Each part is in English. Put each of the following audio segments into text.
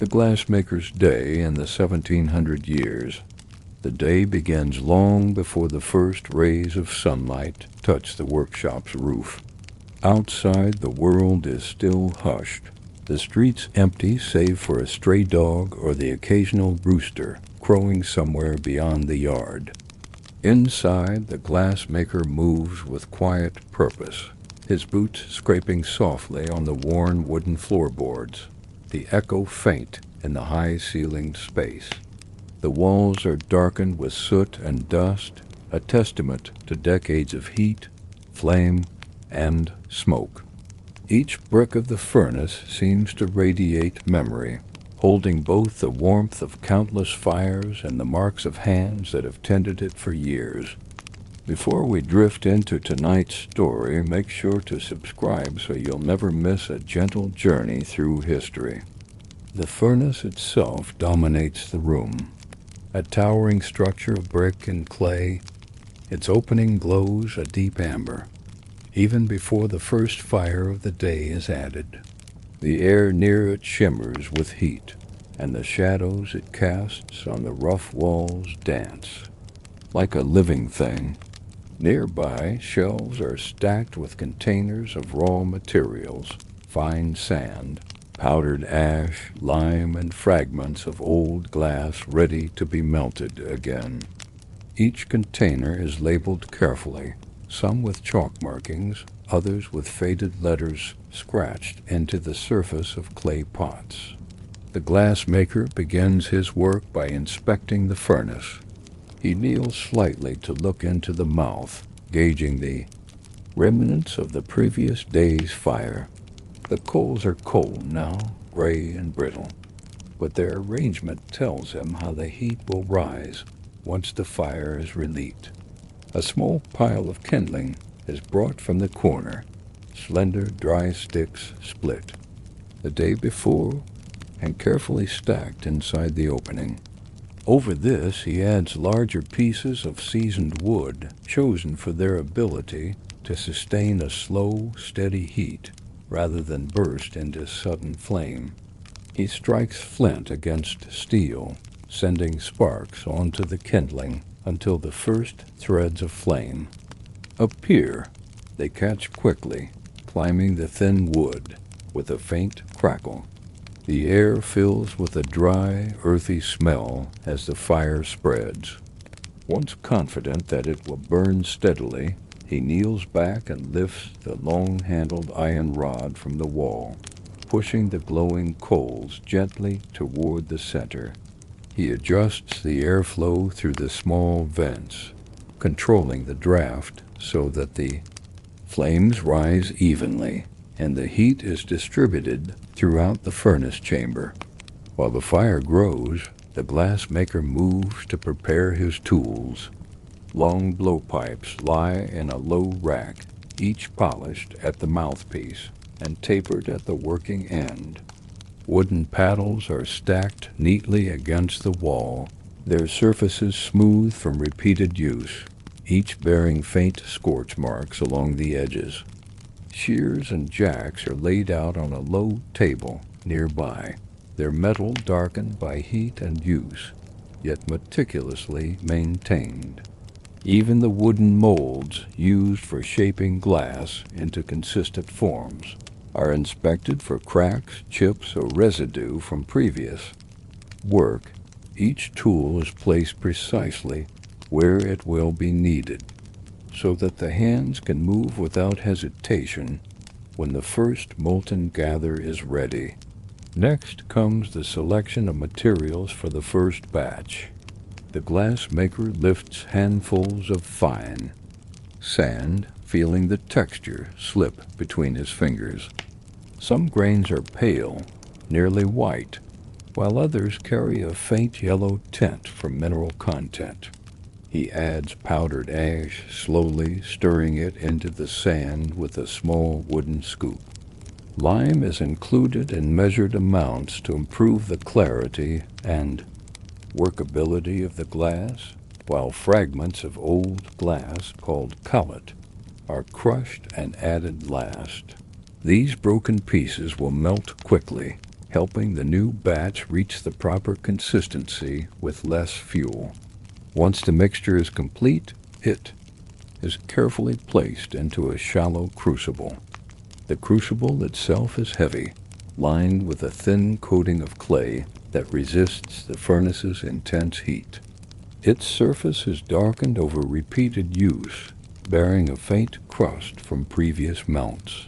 The glassmaker's day in the 1700 years. The day begins long before the first rays of sunlight touch the workshop's roof. Outside, the world is still hushed. The streets empty save for a stray dog or the occasional rooster crowing somewhere beyond the yard. Inside, the glassmaker moves with quiet purpose, his boots scraping softly on the worn wooden floorboards, the echo faint in the high-ceilinged space. The walls are darkened with soot and dust, a testament to decades of heat, flame, and smoke. Each brick of the furnace seems to radiate memory, holding both the warmth of countless fires and the marks of hands that have tended it for years. Before we drift into tonight's story, make sure to subscribe so you'll never miss a gentle journey through history. The furnace itself dominates the room, a towering structure of brick and clay. Its opening glows a deep amber, even before the first fire of the day is added. The air near it shimmers with heat, and the shadows it casts on the rough walls dance. Like a living thing, nearby shelves are stacked with containers of raw materials, fine sand, powdered ash, lime, and fragments of old glass ready to be melted again. Each container is labeled carefully, some with chalk markings, others with faded letters scratched into the surface of clay pots. The glassmaker begins his work by inspecting the furnace. He kneels slightly to look into the mouth, gauging the remnants of the previous day's fire. The coals are cold now, gray and brittle, but their arrangement tells him how the heat will rise once the fire is relit. A small pile of kindling is brought from the corner, slender, dry sticks split the day before and carefully stacked inside the opening. Over this, he adds larger pieces of seasoned wood, chosen for their ability to sustain a slow, steady heat rather than burst into sudden flame. He strikes flint against steel, sending sparks onto the kindling until the first threads of flame appear. They catch quickly, climbing the thin wood with a faint crackle. The air fills with a dry, earthy smell as the fire spreads. Once confident that it will burn steadily, he kneels back and lifts the long-handled iron rod from the wall, pushing the glowing coals gently toward the center. He adjusts the airflow through the small vents, controlling the draft so that the flames rise evenly and the heat is distributed throughout the furnace chamber. While the fire grows, the glassmaker moves to prepare his tools. Long blowpipes lie in a low rack, each polished at the mouthpiece and tapered at the working end. Wooden paddles are stacked neatly against the wall, their surfaces smooth from repeated use, each bearing faint scorch marks along the edges. Shears and jacks are laid out on a low table nearby, their metal darkened by heat and use, yet meticulously maintained. Even the wooden molds used for shaping glass into consistent forms are inspected for cracks, chips, or residue from previous work. Each tool is placed precisely where it will be needed, so that the hands can move without hesitation when the first molten gather is ready. Next comes the selection of materials for the first batch. The glassmaker lifts handfuls of fine sand, feeling the texture slip between his fingers. Some grains are pale, nearly white, while others carry a faint yellow tint from mineral content. He adds powdered ash, slowly stirring it into the sand with a small wooden scoop. Lime is included in measured amounts to improve the clarity and workability of the glass, while fragments of old glass called cullet are crushed and added last. These broken pieces will melt quickly, helping the new batch reach the proper consistency with less fuel. Once the mixture is complete, it is carefully placed into a shallow crucible. The crucible itself is heavy, lined with a thin coating of clay that resists the furnace's intense heat. Its surface is darkened over repeated use, bearing a faint crust from previous melts.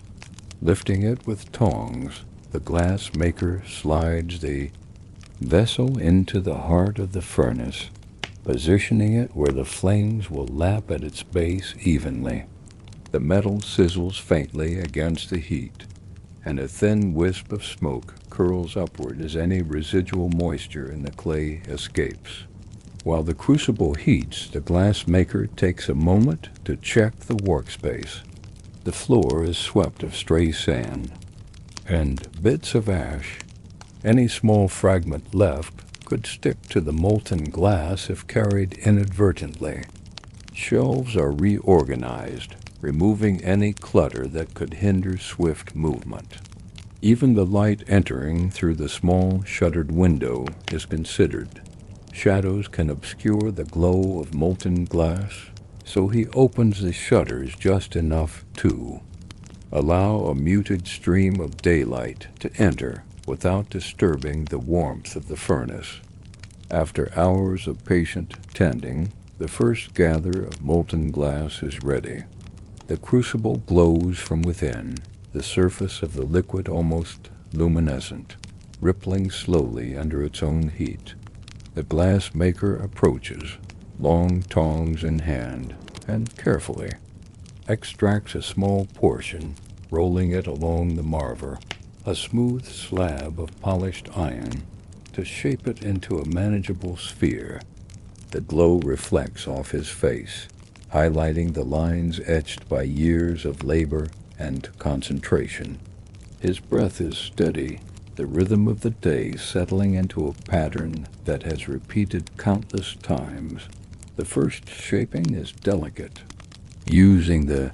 Lifting it with tongs, the glass maker slides the vessel into the heart of the furnace, positioning it where the flames will lap at its base evenly. The metal sizzles faintly against the heat, and a thin wisp of smoke curls upward as any residual moisture in the clay escapes. While the crucible heats, the glass maker takes a moment to check the workspace. The floor is swept of stray sand and bits of ash. Any small fragment left could stick to the molten glass if carried inadvertently. Shelves are reorganized, removing any clutter that could hinder swift movement. Even the light entering through the small shuttered window is considered. Shadows can obscure the glow of molten glass, so he opens the shutters just enough to allow a muted stream of daylight to enter without disturbing the warmth of the furnace. After hours of patient tending, the first gather of molten glass is ready. The crucible glows from within, the surface of the liquid almost luminescent, rippling slowly under its own heat. The glass maker approaches, long tongs in hand, and carefully extracts a small portion, rolling it along the marver, a smooth slab of polished iron, to shape it into a manageable sphere. The glow reflects off his face, highlighting the lines etched by years of labor and concentration. His breath is steady, the rhythm of the day settling into a pattern that has repeated countless times. The first shaping is delicate. Using the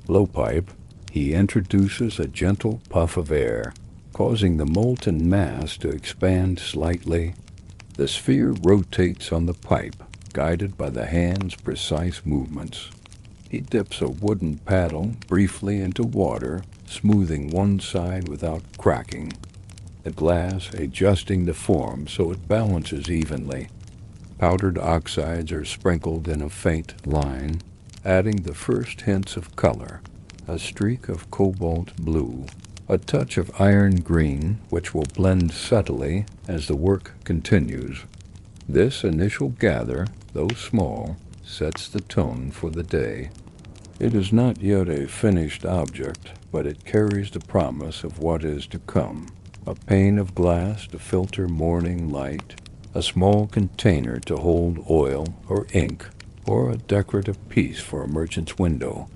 blowpipe, he introduces a gentle puff of air, causing the molten mass to expand slightly. The sphere rotates on the pipe, guided by the hand's precise movements. He dips a wooden paddle briefly into water, smoothing one side without cracking, the glass adjusting the form so it balances evenly. Powdered oxides are sprinkled in a faint line, adding the first hints of color, a streak of cobalt blue, a touch of iron green, which will blend subtly as the work continues. This initial gather, though small, sets the tone for the day. It is not yet a finished object, but it carries the promise of what is to come. A pane of glass to filter morning light, a small container to hold oil or ink, or a decorative piece for a merchant's window.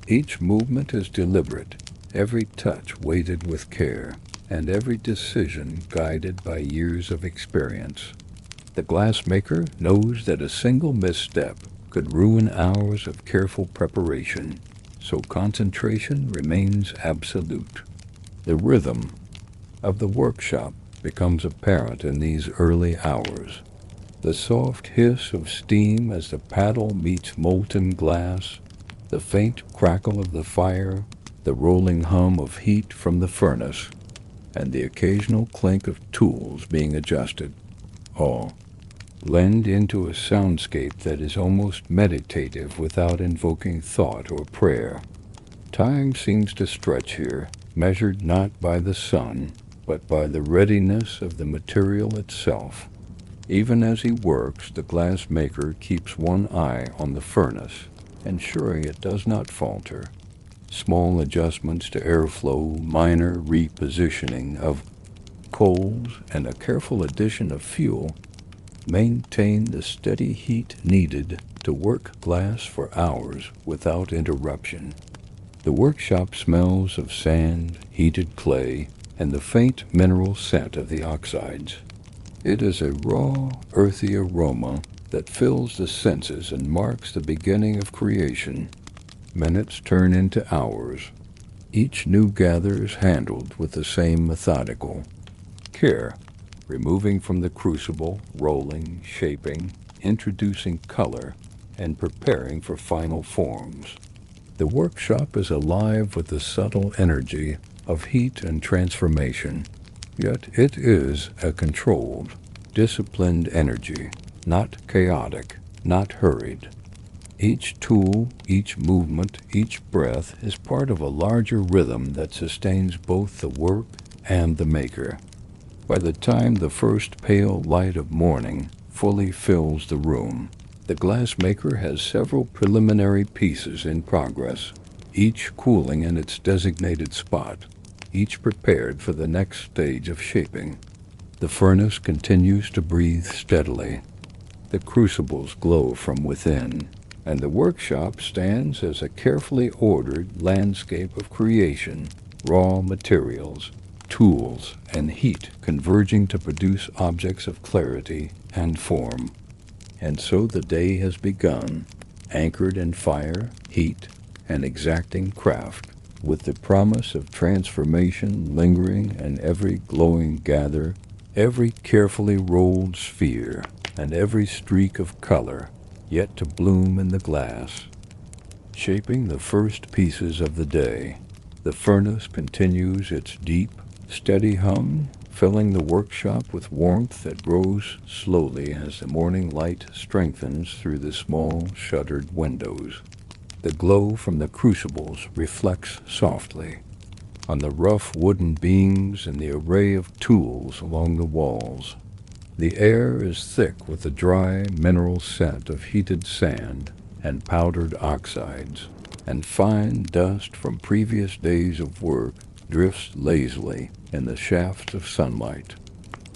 Each movement is deliberate, every touch weighted with care, and every decision guided by years of experience. The glassmaker knows that a single misstep could ruin hours of careful preparation, so concentration remains absolute. The rhythm of the workshop becomes apparent in these early hours. The soft hiss of steam as the paddle meets molten glass, the faint crackle of the fire, the rolling hum of heat from the furnace, and the occasional clink of tools being adjusted, all blend into a soundscape that is almost meditative without invoking thought or prayer. Time seems to stretch here, measured not by the sun, but by the readiness of the material itself. Even as he works, the glass maker keeps one eye on the furnace, ensuring it does not falter. Small adjustments to airflow, minor repositioning of coals, and a careful addition of fuel maintain the steady heat needed to work glass for hours without interruption. The workshop smells of sand, heated clay, and the faint mineral scent of the oxides. It is a raw, earthy aroma that fills the senses and marks the beginning of creation. Minutes turn into hours. Each new gather is handled with the same methodical care, removing from the crucible, rolling, shaping, introducing color, and preparing for final forms. The workshop is alive with the subtle energy of heat and transformation, yet it is a controlled, disciplined energy, not chaotic, not hurried. Each tool, each movement, each breath is part of a larger rhythm that sustains both the work and the maker. By the time the first pale light of morning fully fills the room, the glassmaker has several preliminary pieces in progress, each cooling in its designated spot, each prepared for the next stage of shaping. The furnace continues to breathe steadily. The crucibles glow from within, and the workshop stands as a carefully ordered landscape of creation, raw materials, tools, and heat converging to produce objects of clarity and form. And so the day has begun, anchored in fire, heat, and exacting craft, with the promise of transformation lingering in every glowing gather, every carefully rolled sphere, and every streak of color yet to bloom in the glass. Shaping the first pieces of the day, the furnace continues its deep, steady hum, filling the workshop with warmth that grows slowly as the morning light strengthens through the small shuttered windows. The glow from the crucibles reflects softly on the rough wooden beams and the array of tools along the walls. The air is thick with the dry mineral scent of heated sand and powdered oxides, and fine dust from previous days of work drifts lazily in the shafts of sunlight.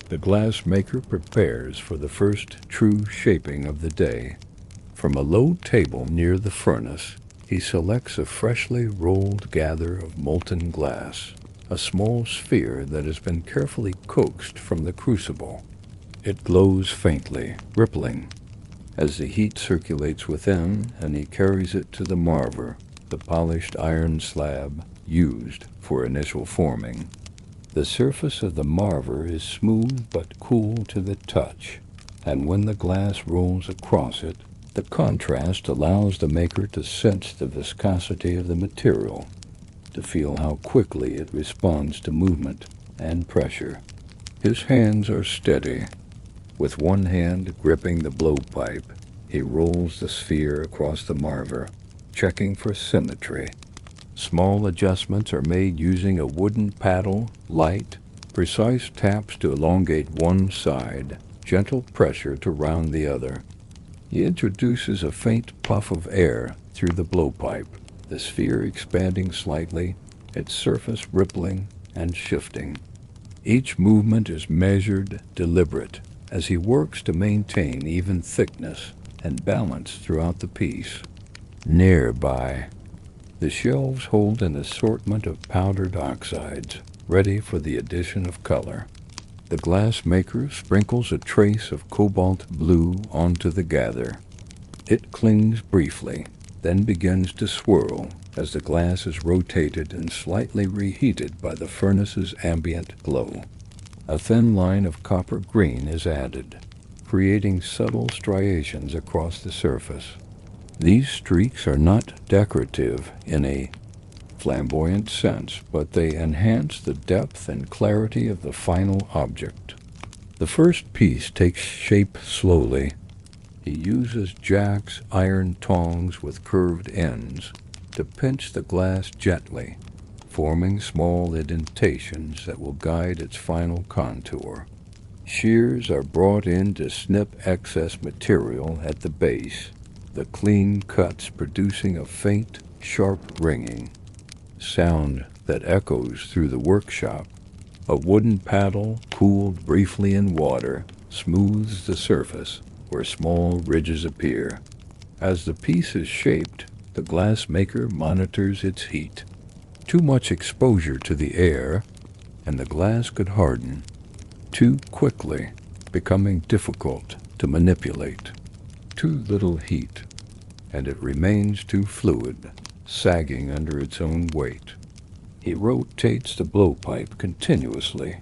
The glassmaker prepares for the first true shaping of the day. From a low table near the furnace, he selects a freshly rolled gather of molten glass, a small sphere that has been carefully coaxed from the crucible. It glows faintly, rippling, as the heat circulates within, and he carries it to the marver, the polished iron slab used for initial forming. The surface of the marver is smooth but cool to the touch, and when the glass rolls across it, the contrast allows the maker to sense the viscosity of the material, to feel how quickly it responds to movement and pressure. His hands are steady. With one hand gripping the blowpipe, he rolls the sphere across the marver, checking for symmetry. Small adjustments are made using a wooden paddle, light, precise taps to elongate one side, gentle pressure to round the other. He introduces a faint puff of air through the blowpipe, the sphere expanding slightly, its surface rippling and shifting. Each movement is measured, deliberate, as he works to maintain even thickness and balance throughout the piece. Nearby, the shelves hold an assortment of powdered oxides, ready for the addition of color. The glassmaker sprinkles a trace of cobalt blue onto the gather. It clings briefly, then begins to swirl as the glass is rotated and slightly reheated by the furnace's ambient glow. A thin line of copper green is added, creating subtle striations across the surface. These streaks are not decorative in a flamboyant sense, but they enhance the depth and clarity of the final object. The first piece takes shape slowly. He uses Jack's iron tongs with curved ends to pinch the glass gently, forming small indentations that will guide its final contour. Shears are brought in to snip excess material at the base, the clean cuts producing a faint, sharp ringing sound that echoes through the workshop. A wooden paddle, cooled briefly in water, smooths the surface where small ridges appear. As the piece is shaped, the glassmaker monitors its heat. Too much exposure to the air, and the glass could harden. Too quickly, becoming difficult to manipulate. Too little heat, and it remains too fluid, sagging under its own weight. He rotates the blowpipe continuously,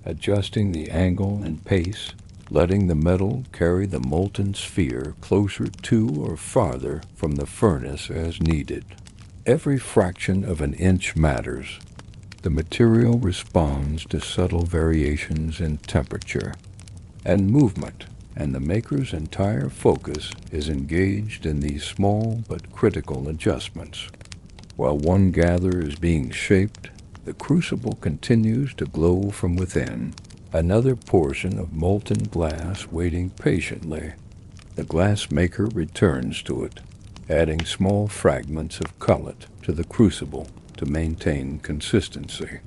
adjusting the angle and pace, letting the metal carry the molten sphere closer to or farther from the furnace as needed. Every fraction of an inch matters. The material responds to subtle variations in temperature and movement, and the maker's entire focus is engaged in these small but critical adjustments. While one gather is being shaped, the crucible continues to glow from within, another portion of molten glass waiting patiently. The glass maker returns to it, adding small fragments of cullet to the crucible to maintain consistency.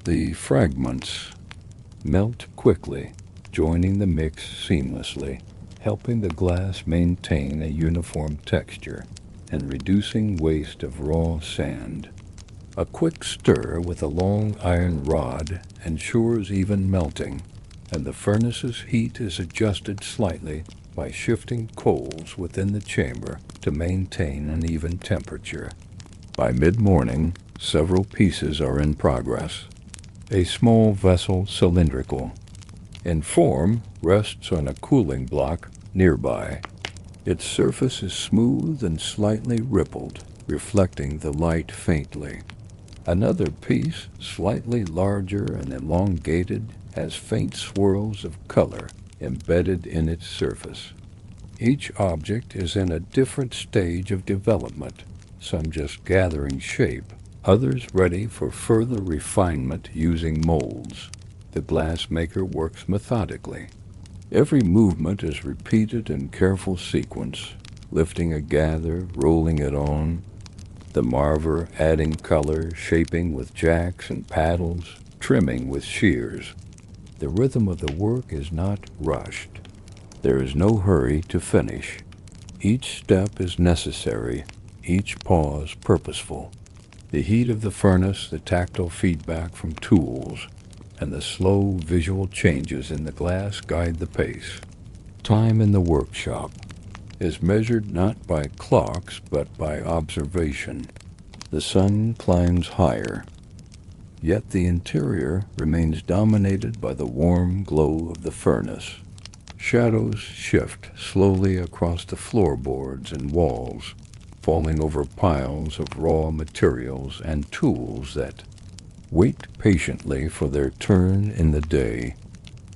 The fragments melt quickly, joining the mix seamlessly, helping the glass maintain a uniform texture and reducing waste of raw sand. A quick stir with a long iron rod ensures even melting, and the furnace's heat is adjusted slightly by shifting coals within the chamber to maintain an even temperature. By mid-morning, several pieces are in progress. A small vessel, cylindrical in form, rests on a cooling block nearby. Its surface is smooth and slightly rippled, reflecting the light faintly. Another piece, slightly larger and elongated, has faint swirls of color embedded in its surface. Each object is in a different stage of development, some just gathering shape, others ready for further refinement using molds. The glass maker works methodically. Every movement is repeated in careful sequence, lifting a gather, rolling it on, the marver adding color, shaping with jacks and paddles, trimming with shears. The rhythm of the work is not rushed. There is no hurry to finish. Each step is necessary, each pause purposeful. The heat of the furnace, the tactile feedback from tools, and the slow visual changes in the glass guide the pace. Time in the workshop is measured not by clocks but by observation. The sun climbs higher, yet the interior remains dominated by the warm glow of the furnace. Shadows shift slowly across the floorboards and walls, falling over piles of raw materials and tools that wait patiently for their turn in the day.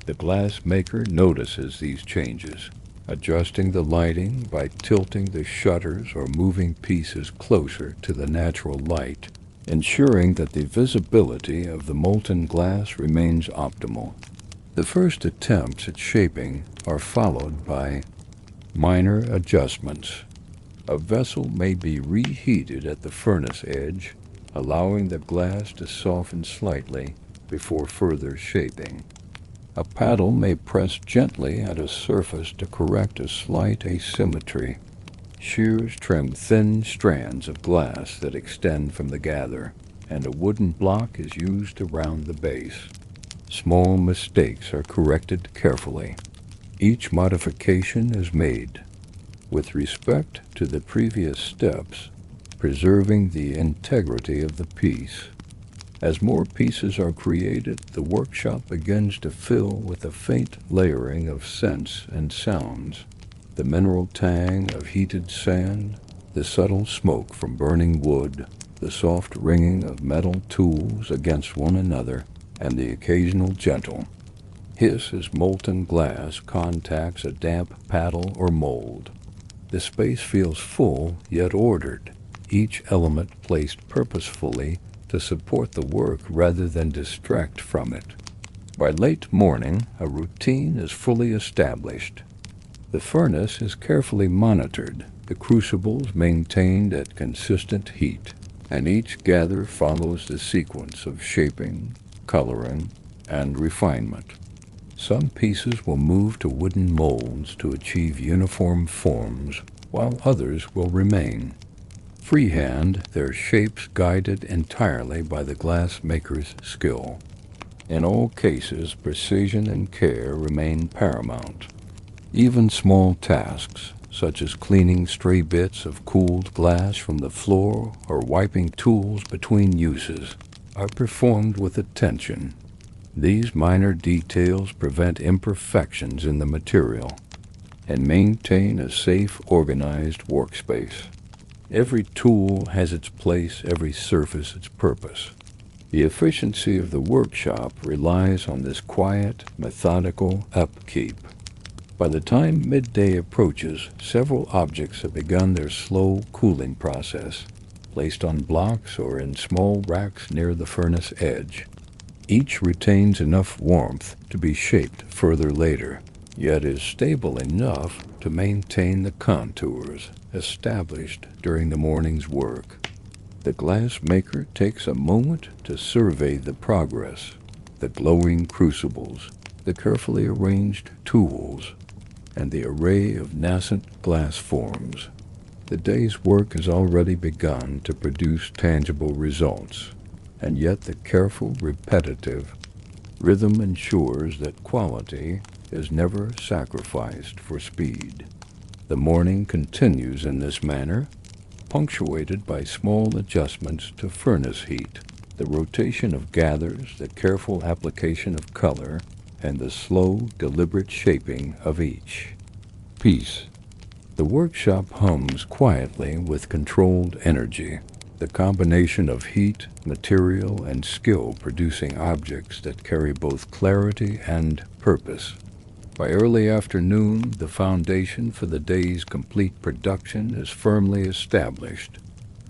The glass maker notices these changes, adjusting the lighting by tilting the shutters or moving pieces closer to the natural light, ensuring that the visibility of the molten glass remains optimal. The first attempts at shaping are followed by minor adjustments. A vessel may be reheated at the furnace edge, allowing the glass to soften slightly before further shaping. A paddle may press gently at a surface to correct a slight asymmetry. Shears trim thin strands of glass that extend from the gather, and a wooden block is used to round the base. Small mistakes are corrected carefully. Each modification is made with respect to the previous steps, preserving the integrity of the piece. As more pieces are created, the workshop begins to fill with a faint layering of scents and sounds. The mineral tang of heated sand, the subtle smoke from burning wood, the soft ringing of metal tools against one another, and the occasional gentle hiss as molten glass contacts a damp paddle or mold. The space feels full yet ordered, each element placed purposefully to support the work rather than distract from it. By late morning, a routine is fully established. The furnace is carefully monitored, the crucibles maintained at consistent heat, and each gather follows the sequence of shaping, coloring, and refinement. Some pieces will move to wooden molds to achieve uniform forms, while others will remain freehand, their shapes guided entirely by the glass maker's skill. In all cases, precision and care remain paramount. Even small tasks, such as cleaning stray bits of cooled glass from the floor or wiping tools between uses, are performed with attention. These minor details prevent imperfections in the material and maintain a safe, organized workspace. Every tool has its place, every surface its purpose. The efficiency of the workshop relies on this quiet, methodical upkeep. By the time midday approaches, several objects have begun their slow cooling process, placed on blocks or in small racks near the furnace edge. Each retains enough warmth to be shaped further later, yet is stable enough to maintain the contours established during the morning's work. The glass maker takes a moment to survey the progress, the glowing crucibles, the carefully arranged tools, and the array of nascent glass forms. The day's work has already begun to produce tangible results, and yet the careful, repetitive rhythm ensures that quality is never sacrificed for speed. The morning continues in this manner, punctuated by small adjustments to furnace heat, the rotation of gathers, the careful application of color, and the slow, deliberate shaping of each piece. The workshop hums quietly with controlled energy, the combination of heat, material, and skill producing objects that carry both clarity and purpose. By early afternoon, the foundation for the day's complete production is firmly established,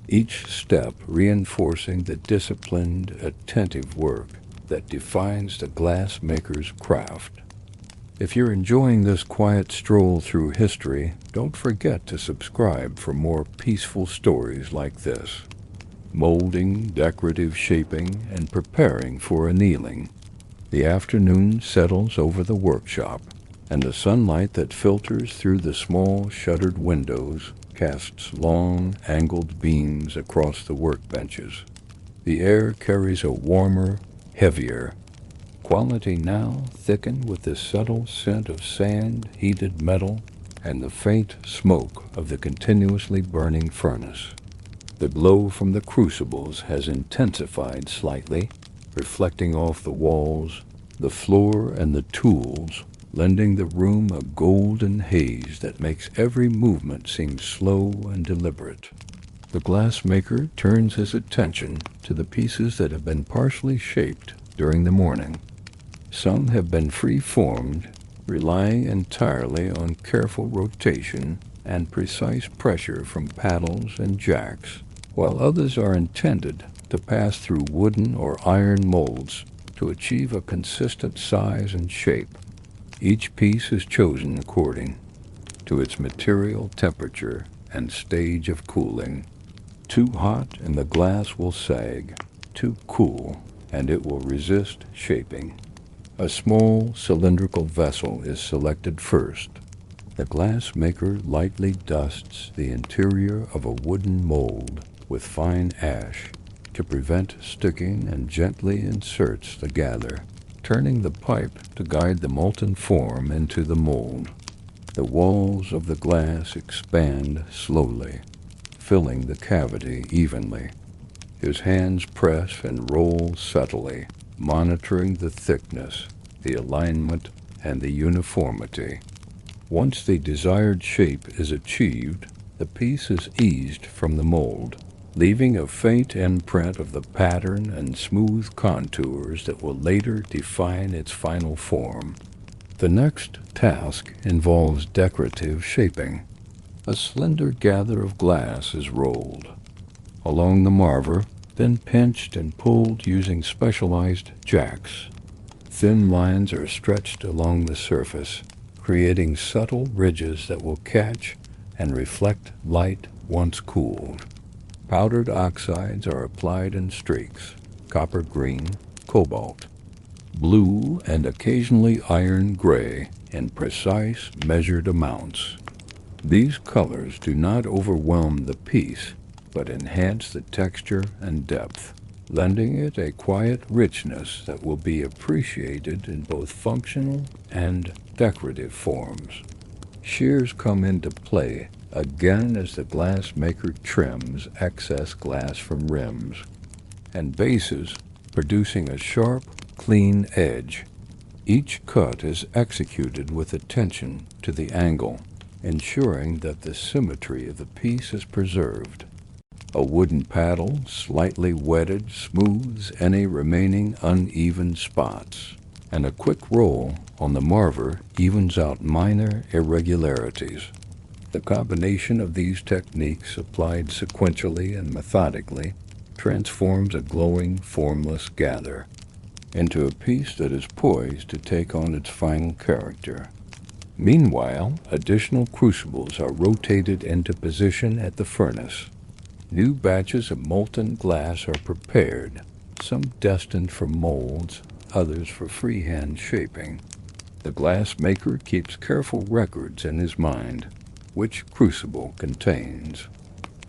each step reinforcing the disciplined, attentive work that defines the glass maker's craft. If you're enjoying this quiet stroll through history, don't forget to subscribe for more peaceful stories like this. Molding, decorative shaping, and preparing for annealing. The afternoon settles over the workshop, and the sunlight that filters through the small shuttered windows casts long, angled beams across the workbenches. The air carries a warmer, heavier quality now, thickened with the subtle scent of sand, heated metal, and the faint smoke of the continuously burning furnace. The glow from the crucibles has intensified slightly, reflecting off the walls, the floor, and the tools, lending the room a golden haze that makes every movement seem slow and deliberate. The glassmaker turns his attention to the pieces that have been partially shaped during the morning. Some have been free-formed, relying entirely on careful rotation and precise pressure from paddles and jacks, while others are intended to pass through wooden or iron molds to achieve a consistent size and shape. Each piece is chosen according to its material temperature and stage of cooling. Too hot and the glass will sag, too cool and it will resist shaping. A small cylindrical vessel is selected first. The glass maker lightly dusts the interior of a wooden mold with fine ash to prevent sticking and gently inserts the gather, turning the pipe to guide the molten form into the mold. The walls of the glass expand slowly, filling the cavity evenly. His hands press and roll subtly, monitoring the thickness, the alignment, and the uniformity. Once the desired shape is achieved, the piece is eased from the mold, leaving a faint imprint of the pattern and smooth contours that will later define its final form. The next task involves decorative shaping. A slender gather of glass is rolled along the marver, then pinched and pulled using specialized jacks. Thin lines are stretched along the surface, creating subtle ridges that will catch and reflect light once cooled. Powdered oxides are applied in streaks, copper green, cobalt, blue, and occasionally iron gray in precise measured amounts. These colors do not overwhelm the piece, but enhance the texture and depth, lending it a quiet richness that will be appreciated in both functional and decorative forms. Shears come into play again as the glass maker trims excess glass from rims and bases, producing a sharp, clean edge. Each cut is executed with attention to the angle, ensuring that the symmetry of the piece is preserved. A wooden paddle, slightly wetted, smooths any remaining uneven spots, and a quick roll on the marver evens out minor irregularities. The combination of these techniques applied sequentially and methodically transforms a glowing, formless gather into a piece that is poised to take on its final character. Meanwhile, additional crucibles are rotated into position at the furnace. New batches of molten glass are prepared, some destined for molds, others for freehand shaping. The glass maker keeps careful records in his mind: which crucible contains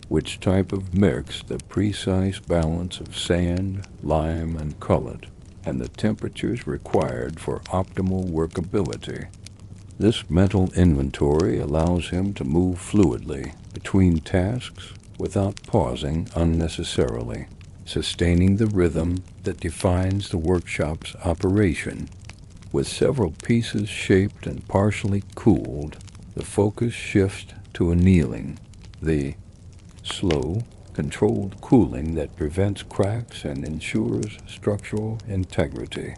which type of mix, the precise balance of sand, lime, and cullet, and the temperatures required for optimal workability. This mental inventory allows him to move fluidly between tasks without pausing unnecessarily, sustaining the rhythm that defines the workshop's operation. With several pieces shaped and partially cooled, the focus shifts to annealing, the slow, controlled cooling that prevents cracks and ensures structural integrity.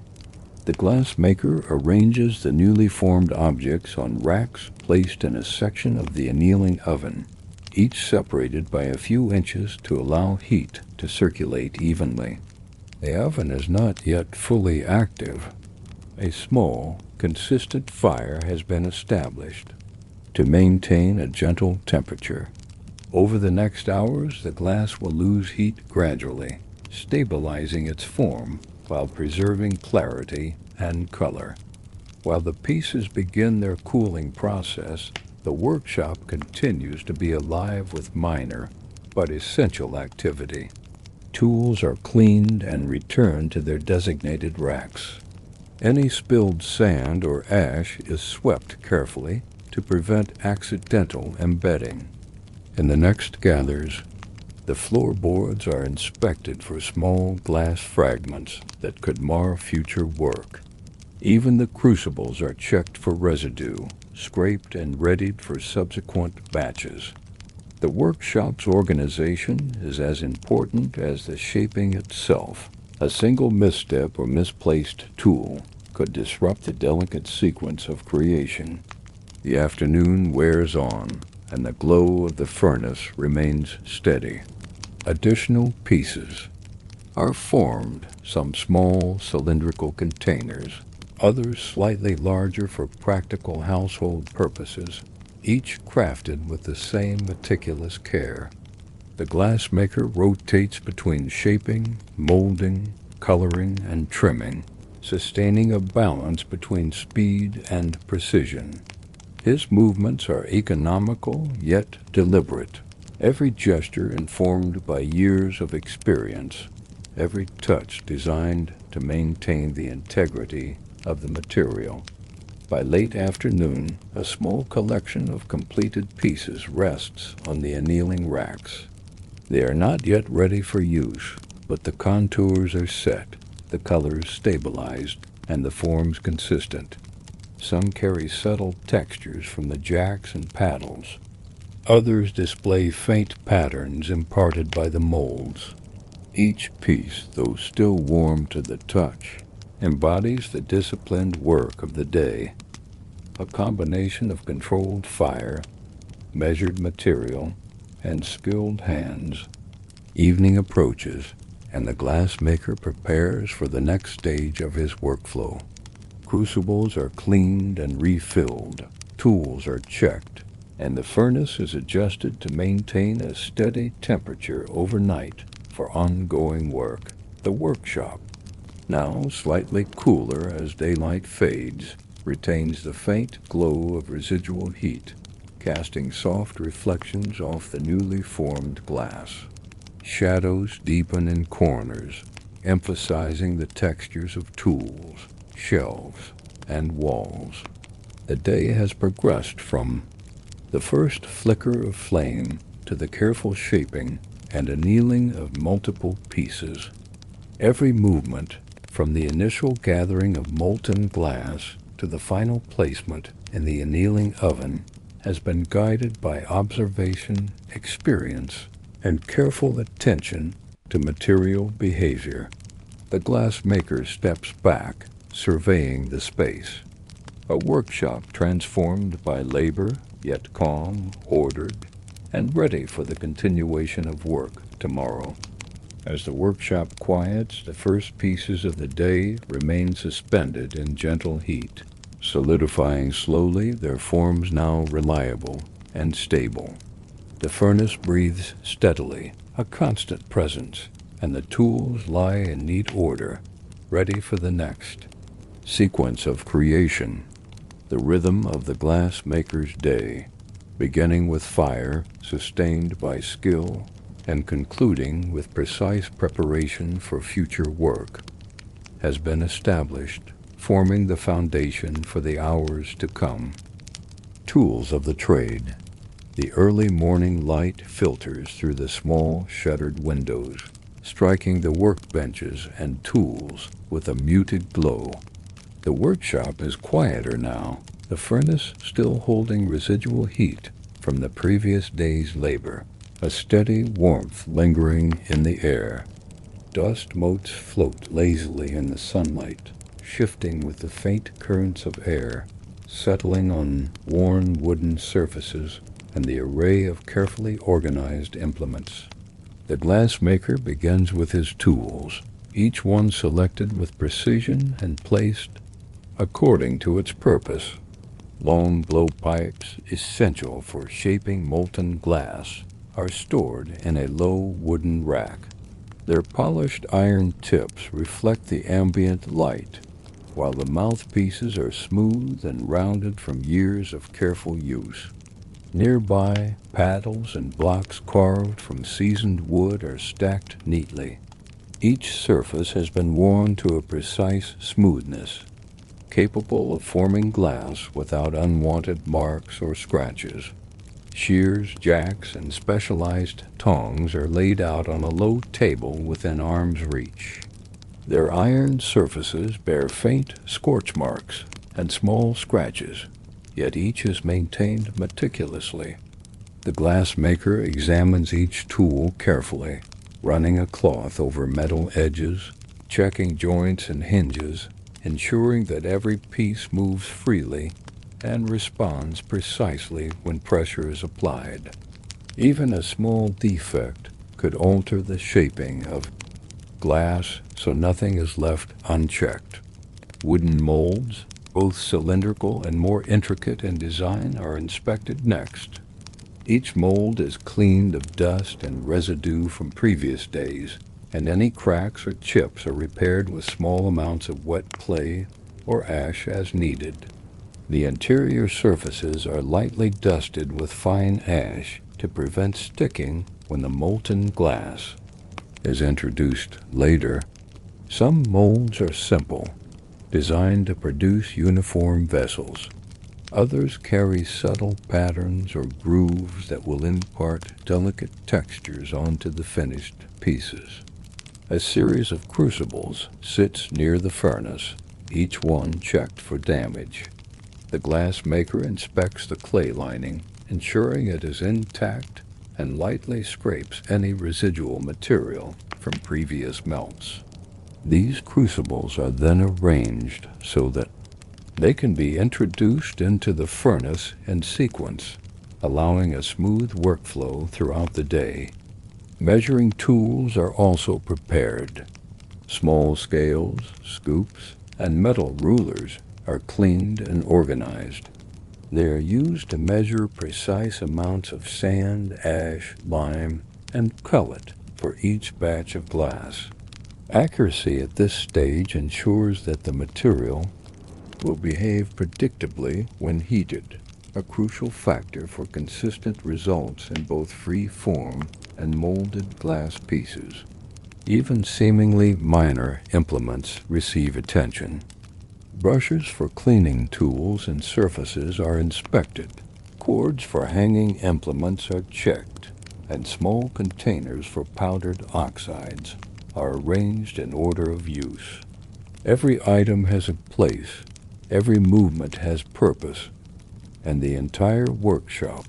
The glassmaker arranges the newly formed objects on racks placed in a section of the annealing oven, each separated by a few inches to allow heat to circulate evenly. The oven is not yet fully active. A small, consistent fire has been established to maintain a gentle temperature. Over the next hours, the glass will lose heat gradually, stabilizing its form while preserving clarity and color. While the pieces begin their cooling process, the workshop continues to be alive with minor but essential activity. Tools are cleaned and returned to their designated racks. Any spilled sand or ash is swept carefully to prevent accidental embedding. In the next gathers, the floorboards are inspected for small glass fragments that could mar future work. Even the crucibles are checked for residue, scraped and readied for subsequent batches. The workshop's organization is as important as the shaping itself. A single misstep or misplaced tool could disrupt the delicate sequence of creation. The afternoon wears on, and the glow of the furnace remains steady. Additional pieces are formed, some small cylindrical containers, others slightly larger for practical household purposes, each crafted with the same meticulous care. The glassmaker rotates between shaping, molding, coloring, and trimming, sustaining a balance between speed and precision. His movements are economical yet deliberate, every gesture informed by years of experience, every touch designed to maintain the integrity of the material. By late afternoon, a small collection of completed pieces rests on the annealing racks. They are not yet ready for use, but the contours are set, the colors stabilized, and the forms consistent. Some carry subtle textures from the jacks and paddles. Others display faint patterns imparted by the molds. Each piece, though still warm to the touch, embodies the disciplined work of the day, a combination of controlled fire, measured material, and skilled hands. Evening approaches, and the glassmaker prepares for the next stage of his workflow. Crucibles are cleaned and refilled, tools are checked, and the furnace is adjusted to maintain a steady temperature overnight for ongoing work. The workshop, now slightly cooler as daylight fades, retains the faint glow of residual heat, casting soft reflections off the newly formed glass. Shadows deepen in corners, emphasizing the textures of tools, shelves, and walls. The day has progressed from the first flicker of flame to the careful shaping and annealing of multiple pieces. Every movement, From the initial gathering of molten glass to the final placement in the annealing oven has been guided by observation, experience, and careful attention to material behavior. The glassmaker steps back, surveying the space. A workshop transformed by labor, yet calm, ordered, and ready for the continuation of work tomorrow. As the workshop quiets, the first pieces of the day remain suspended in gentle heat, solidifying slowly, their forms now reliable and stable. The furnace breathes steadily, a constant presence, and the tools lie in neat order, ready for the next sequence of creation, the rhythm of the glassmaker's day, beginning with fire, sustained by skill, and concluding with precise preparation for future work, has been established, forming the foundation for the hours to come. Tools of the trade. The early morning light filters through the small shuttered windows, striking the workbenches and tools with a muted glow. The workshop is quieter now, the furnace still holding residual heat from the previous day's labor, a steady warmth lingering in the air. Dust motes float lazily in the sunlight, shifting with the faint currents of air, settling on worn wooden surfaces and the array of carefully organized implements. The glassmaker begins with his tools, each one selected with precision and placed according to its purpose. Long blowpipes, essential for shaping molten glass, are stored in a low wooden rack. Their polished iron tips reflect the ambient light, while the mouthpieces are smooth and rounded from years of careful use. Nearby, paddles and blocks carved from seasoned wood are stacked neatly. Each surface has been worn to a precise smoothness, capable of forming glass without unwanted marks or scratches. Shears, jacks, and specialized tongs are laid out on a low table within arm's reach. Their iron surfaces bear faint scorch marks and small scratches, yet each is maintained meticulously. The glassmaker examines each tool carefully, running a cloth over metal edges, checking joints and hinges, ensuring that every piece moves freely and responds precisely when pressure is applied. Even a small defect could alter the shaping of glass, so nothing is left unchecked. Wooden molds, both cylindrical and more intricate in design, are inspected next. Each mold is cleaned of dust and residue from previous days, and any cracks or chips are repaired with small amounts of wet clay or ash as needed. The interior surfaces are lightly dusted with fine ash to prevent sticking when the molten glass is introduced later. Some molds are simple, designed to produce uniform vessels. Others carry subtle patterns or grooves that will impart delicate textures onto the finished pieces. A series of crucibles sits near the furnace, each one checked for damage. The glassmaker inspects the clay lining, ensuring it is intact, and lightly scrapes any residual material from previous melts. These crucibles are then arranged so that they can be introduced into the furnace in sequence, allowing a smooth workflow throughout the day. Measuring tools are also prepared. Small scales, scoops, and metal rulers are cleaned and organized. They are used to measure precise amounts of sand, ash, lime, and cullet for each batch of glass. Accuracy at this stage ensures that the material will behave predictably when heated, a crucial factor for consistent results in both free form and molded glass pieces. Even seemingly minor implements receive attention. Brushes for cleaning tools and surfaces are inspected. Cords for hanging implements are checked, and small containers for powdered oxides are arranged in order of use. Every item has a place, every movement has purpose, and the entire workshop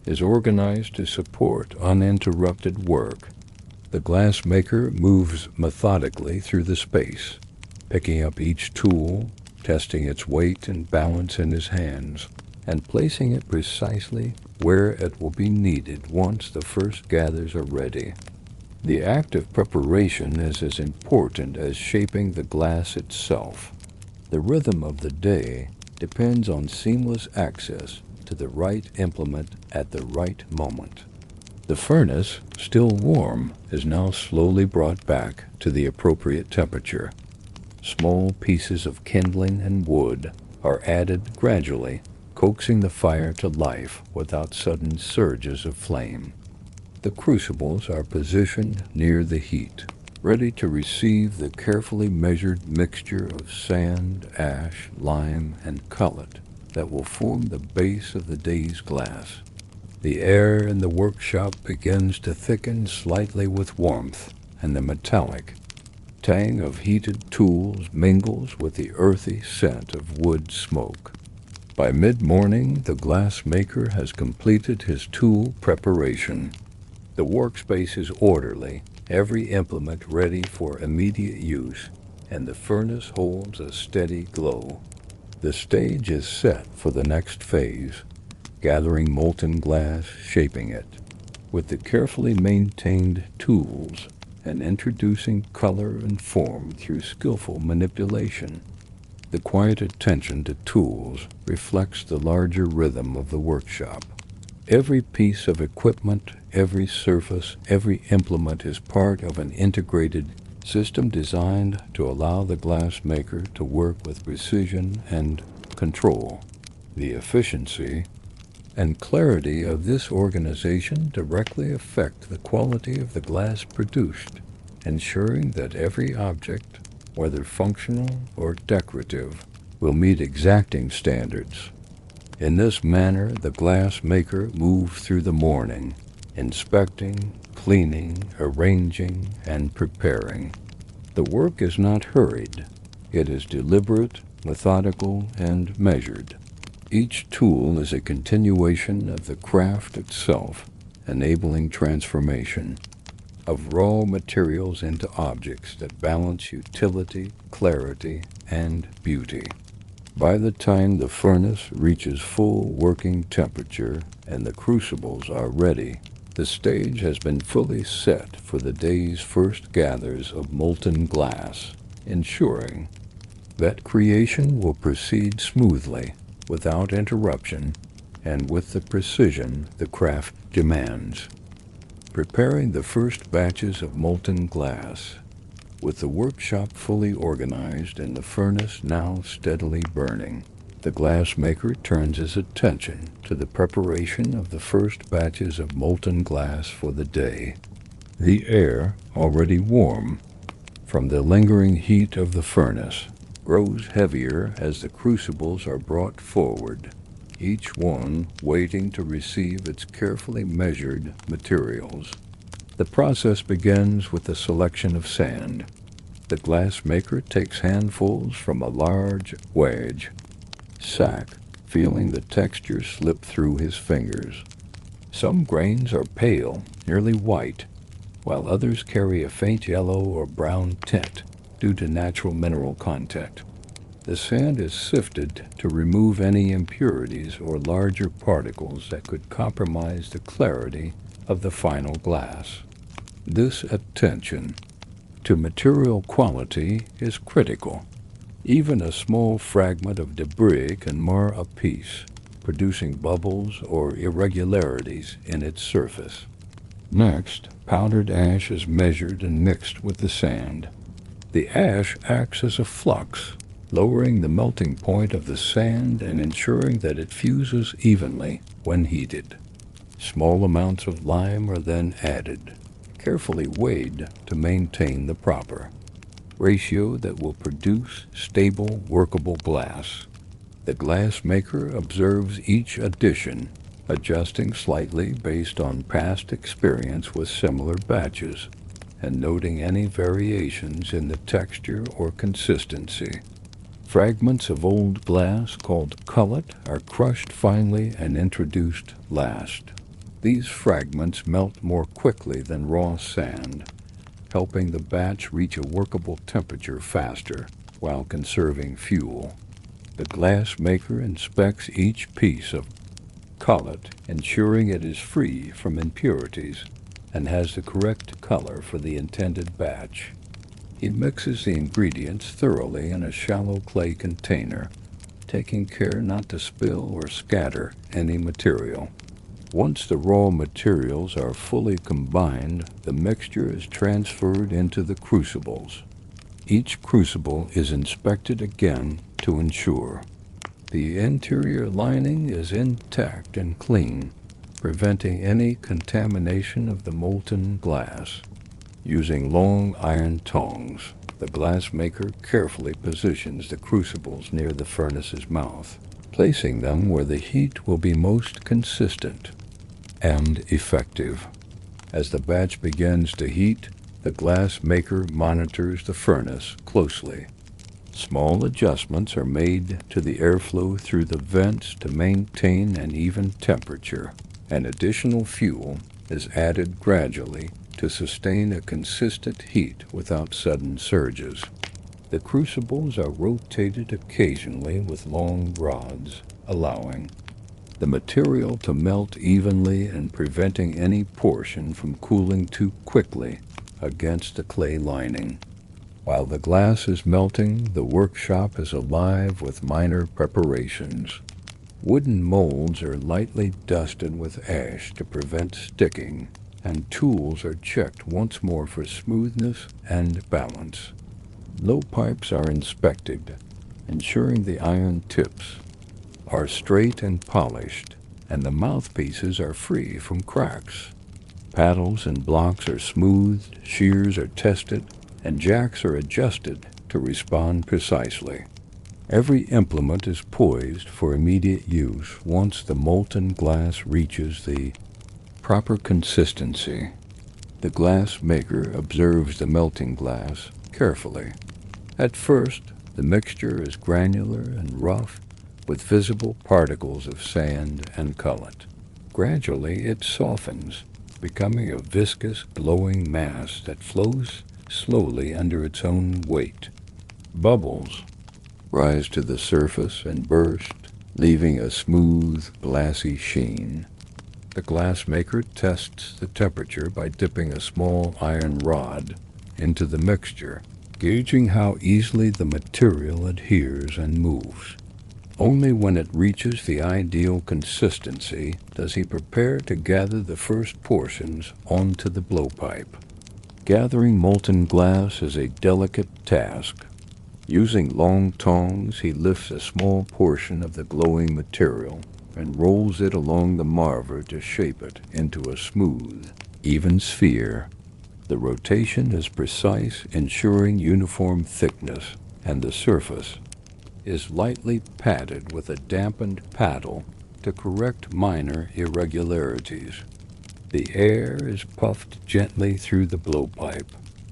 is organized to support uninterrupted work. The glassmaker moves methodically through the space, picking up each tool, testing its weight and balance in his hands, and placing it precisely where it will be needed once the first gathers are ready. The act of preparation is as important as shaping the glass itself. The rhythm of the day depends on seamless access to the right implement at the right moment. The furnace, still warm, is now slowly brought back to the appropriate temperature. Small pieces of kindling and wood are added gradually, coaxing the fire to life without sudden surges of flame. The crucibles are positioned near the heat, ready to receive the carefully measured mixture of sand, ash, lime, and cullet that will form the base of the day's glass. The air in the workshop begins to thicken slightly with warmth, and the metallic tang of heated tools mingles with the earthy scent of wood smoke. By mid-morning, the glassmaker has completed his tool preparation. The workspace is orderly, every implement ready for immediate use, and the furnace holds a steady glow. The stage is set for the next phase, gathering molten glass, shaping it with the carefully maintained tools, and introducing color and form through skillful manipulation. The quiet attention to tools reflects the larger rhythm of the workshop. Every piece of equipment, every surface, every implement is part of an integrated system designed to allow the glassmaker to work with precision and control. The efficiency and clarity of this organization directly affect the quality of the glass produced, ensuring that every object, whether functional or decorative, will meet exacting standards. In this manner, the glassmaker moves through the morning, inspecting, cleaning, arranging, and preparing. The work is not hurried. It is deliberate, methodical, and measured. Each tool is a continuation of the craft itself, enabling transformation of raw materials into objects that balance utility, clarity, and beauty. By the time the furnace reaches full working temperature and the crucibles are ready, the stage has been fully set for the day's first gathers of molten glass, ensuring that creation will proceed smoothly, without interruption, and with the precision the craft demands. Preparing the first batches of molten glass. With the workshop fully organized and the furnace now steadily burning, the glassmaker turns his attention to the preparation of the first batches of molten glass for the day. The air, already warm from the lingering heat of the furnace, grows heavier as the crucibles are brought forward, each one waiting to receive its carefully measured materials. The process begins with the selection of sand. The glassmaker takes handfuls from a large wedge sack, feeling the texture slip through his fingers. Some grains are pale, nearly white, while others carry a faint yellow or brown tint due to natural mineral contact. The sand is sifted to remove any impurities or larger particles that could compromise the clarity of the final glass. This attention to material quality is critical. Even a small fragment of debris can mar a piece, producing bubbles or irregularities in its surface. Next, powdered ash is measured and mixed with the sand. The ash acts as a flux, lowering the melting point of the sand and ensuring that it fuses evenly when heated. Small amounts of lime are then added, carefully weighed to maintain the proper ratio that will produce stable, workable glass. The glassmaker observes each addition, adjusting slightly based on past experience with similar batches, and noting any variations in the texture or consistency. Fragments of old glass called cullet are crushed finely and introduced last. These fragments melt more quickly than raw sand, helping the batch reach a workable temperature faster while conserving fuel. The glass maker inspects each piece of cullet, ensuring it is free from impurities and has the correct color for the intended batch. He mixes the ingredients thoroughly in a shallow clay container, taking care not to spill or scatter any material. Once the raw materials are fully combined, the mixture is transferred into the crucibles. Each crucible is inspected again to ensure the interior lining is intact and clean, preventing any contamination of the molten glass. Using long iron tongs, the glass maker carefully positions the crucibles near the furnace's mouth, placing them where the heat will be most consistent and effective. As the batch begins to heat, the glass maker monitors the furnace closely. Small adjustments are made to the airflow through the vents to maintain an even temperature, and additional fuel is added gradually to sustain a consistent heat without sudden surges. The crucibles are rotated occasionally with long rods, allowing the material to melt evenly and preventing any portion from cooling too quickly against the clay lining. While the glass is melting, the workshop is alive with minor preparations. Wooden molds are lightly dusted with ash to prevent sticking, and tools are checked once more for smoothness and balance. Blowpipes are inspected, ensuring the iron tips are straight and polished, and the mouthpieces are free from cracks. Paddles and blocks are smoothed, shears are tested, and jacks are adjusted to respond precisely. Every implement is poised for immediate use once the molten glass reaches the proper consistency. The glass maker observes the melting glass carefully. At first, the mixture is granular and rough, with visible particles of sand and cullet. Gradually, it softens, becoming a viscous, glowing mass that flows slowly under its own weight. Bubbles rise to the surface and burst, leaving a smooth, glassy sheen. The glass maker tests the temperature by dipping a small iron rod into the mixture, gauging how easily the material adheres and moves. Only when it reaches the ideal consistency does he prepare to gather the first portions onto the blowpipe. Gathering molten glass is a delicate task. Using long tongs, he lifts a small portion of the glowing material and rolls it along the marver to shape it into a smooth, even sphere. The rotation is precise, ensuring uniform thickness, and the surface is lightly patted with a dampened paddle to correct minor irregularities. The air is puffed gently through the blowpipe,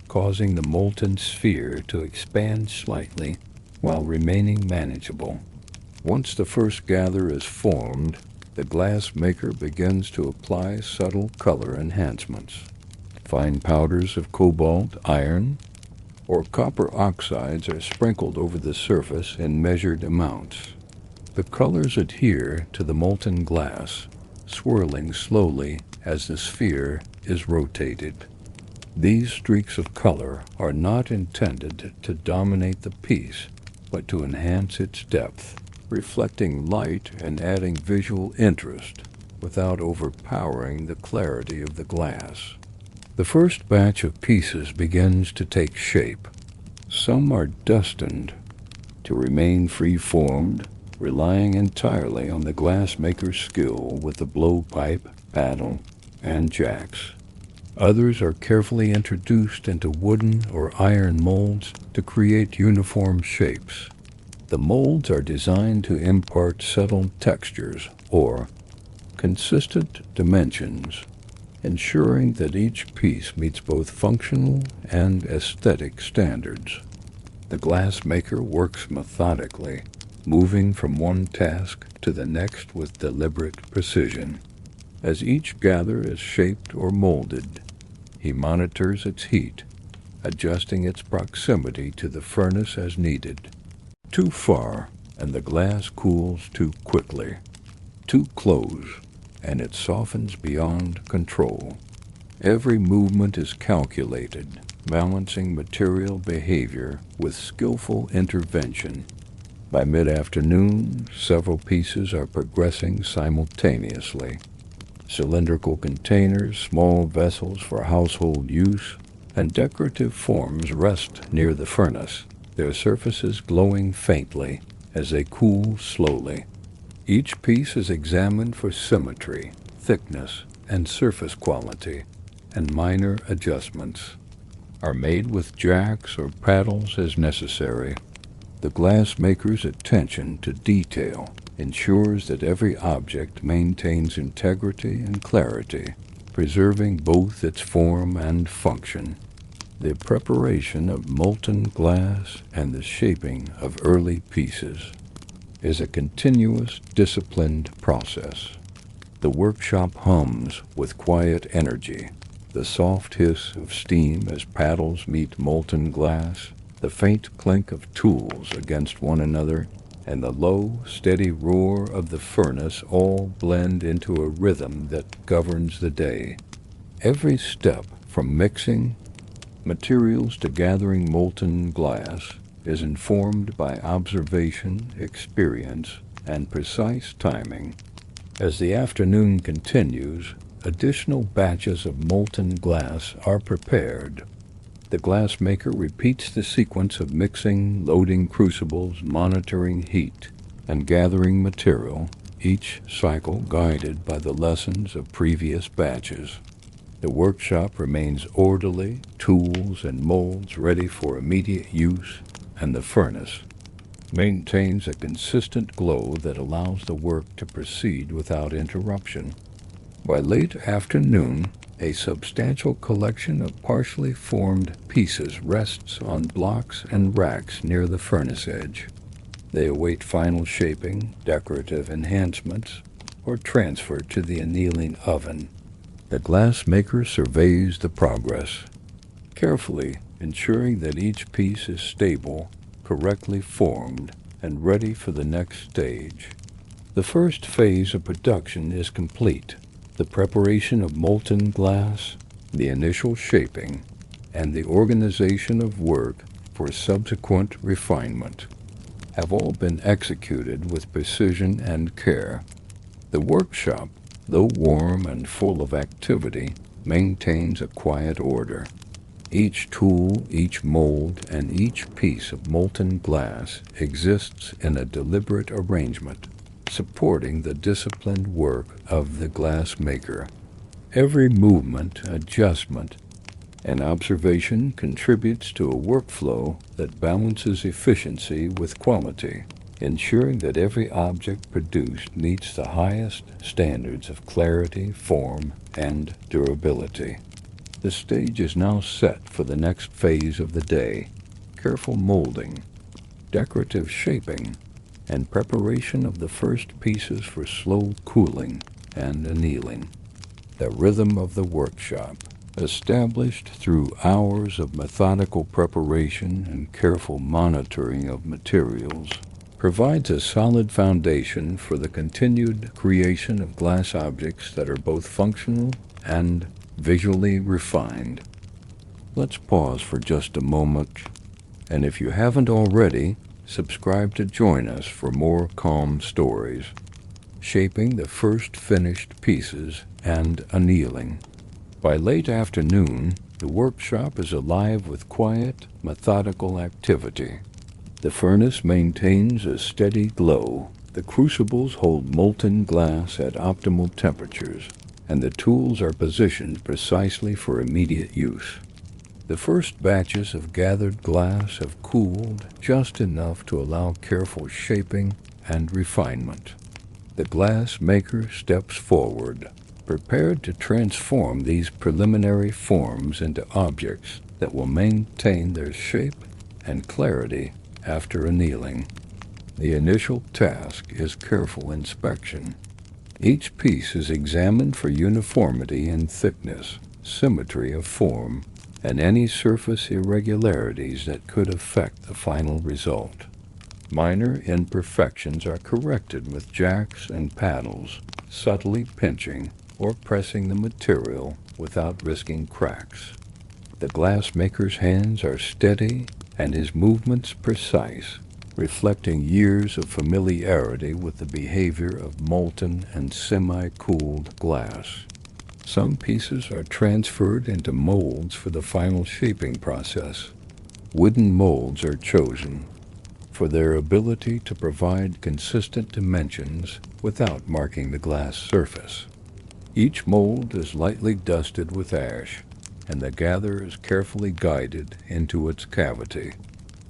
causing the molten sphere to expand slightly while remaining manageable. Once the first gather is formed, the glass maker begins to apply subtle color enhancements. Fine powders of cobalt, iron, or copper oxides are sprinkled over the surface in measured amounts. The colors adhere to the molten glass, swirling slowly as the sphere is rotated. These streaks of color are not intended to dominate the piece, but to enhance its depth, reflecting light and adding visual interest without overpowering the clarity of the glass. The first batch of pieces begins to take shape. Some are destined to remain free-formed, relying entirely on the glassmaker's skill with the blowpipe, paddle, and jacks. Others are carefully introduced into wooden or iron molds to create uniform shapes. The molds are designed to impart settled textures or consistent dimensions ensuring that each piece meets both functional and aesthetic standards. The glassmaker works methodically, moving from one task to the next with deliberate precision. As each gather is shaped or molded, he monitors its heat, adjusting its proximity to the furnace as needed. Too far, and the glass cools too quickly. Too close, and it softens beyond control. Every movement is calculated, balancing material behavior with skillful intervention. By mid-afternoon, several pieces are progressing simultaneously. Cylindrical containers, small vessels for household use, and decorative forms rest near the furnace, their surfaces glowing faintly as they cool slowly. Each piece is examined for symmetry, thickness, and surface quality, and minor adjustments are made with jacks or paddles as necessary. The glassmaker's attention to detail ensures that every object maintains integrity and clarity, preserving both its form and function. The preparation of molten glass and the shaping of early pieces is a continuous, disciplined process. The workshop hums with quiet energy, the soft hiss of steam as paddles meet molten glass, the faint clink of tools against one another, and the low, steady roar of the furnace all blend into a rhythm that governs the day. Every step, from mixing materials to gathering molten glass, is informed by observation, experience, and precise timing. As the afternoon continues, additional batches of molten glass are prepared. The glassmaker repeats the sequence of mixing, loading crucibles, monitoring heat, and gathering material, each cycle guided by the lessons of previous batches. The workshop remains orderly, tools and molds ready for immediate use, and the furnace maintains a consistent glow that allows the work to proceed without interruption. By late afternoon, a substantial collection of partially formed pieces rests on blocks and racks near the furnace edge. They await final shaping, decorative enhancements, or transfer to the annealing oven. The glassmaker surveys the progress, carefully ensuring that each piece is stable, correctly formed, and ready for the next stage. The first phase of production is complete. The preparation of molten glass, the initial shaping, and the organization of work for subsequent refinement have all been executed with precision and care. The workshop, though warm and full of activity, maintains a quiet order. Each tool, each mold, and each piece of molten glass exists in a deliberate arrangement, supporting the disciplined work of the glassmaker. Every movement, adjustment, and observation contributes to a workflow that balances efficiency with quality, ensuring that every object produced meets the highest standards of clarity, form, and durability. The stage is now set for the next phase of the day: careful molding, decorative shaping, and preparation of the first pieces for slow cooling and annealing. The rhythm of the workshop, established through hours of methodical preparation and careful monitoring of materials, provides a solid foundation for the continued creation of glass objects that are both functional and visually refined. Let's pause for just a moment, and if you haven't already, subscribe to join us for more calm stories, shaping the first finished pieces and annealing. By late afternoon, the workshop is alive with quiet, methodical activity. The furnace maintains a steady glow, the crucibles hold molten glass at optimal temperatures, and the tools are positioned precisely for immediate use. The first batches of gathered glass have cooled just enough to allow careful shaping and refinement. The glass maker steps forward, prepared to transform these preliminary forms into objects that will maintain their shape and clarity after annealing. The initial task is careful inspection. Each piece is examined for uniformity in thickness, symmetry of form, and any surface irregularities that could affect the final result. Minor imperfections are corrected with jacks and paddles, subtly pinching or pressing the material without risking cracks. The glassmaker's hands are steady and his movements precise, reflecting years of familiarity with the behavior of molten and semi-cooled glass. Some pieces are transferred into molds for the final shaping process. Wooden molds are chosen for their ability to provide consistent dimensions without marking the glass surface. Each mold is lightly dusted with ash, and the gather is carefully guided into its cavity.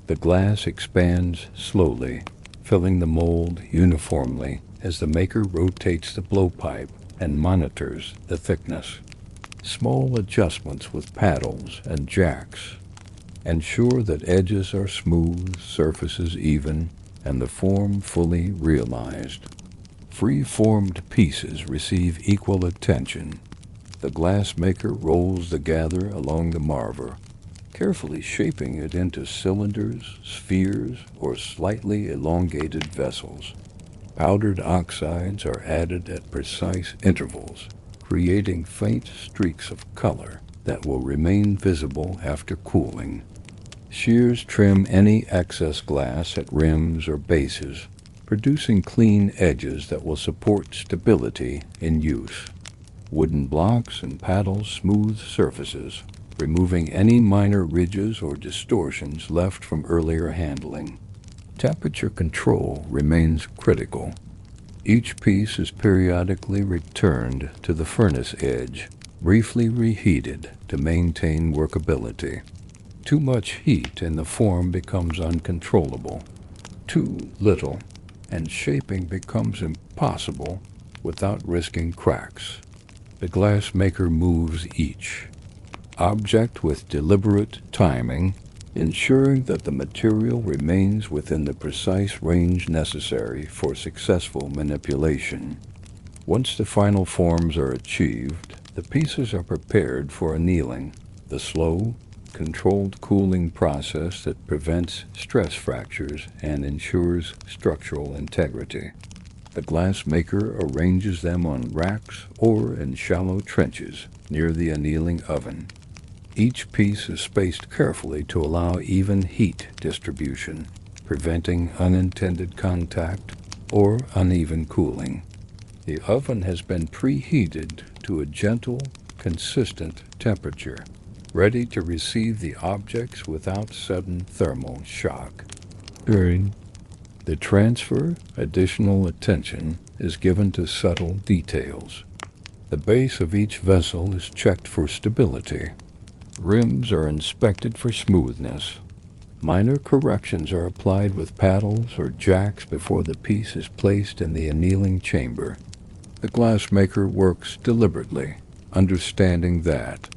The glass expands slowly, filling the mold uniformly as the maker rotates the blowpipe and monitors the thickness. Small adjustments with paddles and jacks ensure that edges are smooth, surfaces even, and the form fully realized. Free-formed pieces receive equal attention. The glassmaker rolls the gather along the marver, carefully shaping it into cylinders, spheres, or slightly elongated vessels. Powdered oxides are added at precise intervals, creating faint streaks of color that will remain visible after cooling. Shears trim any excess glass at rims or bases, producing clean edges that will support stability in use. Wooden blocks and paddles smooth surfaces, removing any minor ridges or distortions left from earlier handling. Temperature control remains critical. Each piece is periodically returned to the furnace edge, briefly reheated to maintain workability. Too much heat and the form becomes uncontrollable. Too little, and shaping becomes impossible without risking cracks. The glassmaker moves each object with deliberate timing, ensuring that the material remains within the precise range necessary for successful manipulation. Once the final forms are achieved, the pieces are prepared for annealing, the slow, controlled cooling process that prevents stress fractures and ensures structural integrity. The glassmaker arranges them on racks or in shallow trenches near the annealing oven. Each piece is spaced carefully to allow even heat distribution, preventing unintended contact or uneven cooling. The oven has been preheated to a gentle, consistent temperature, ready to receive the objects without sudden thermal shock. During the transfer, additional attention is given to subtle details. The base of each vessel is checked for stability. Rims are inspected for smoothness. Minor corrections are applied with paddles or jacks before the piece is placed in the annealing chamber. The glassmaker works deliberately, understanding that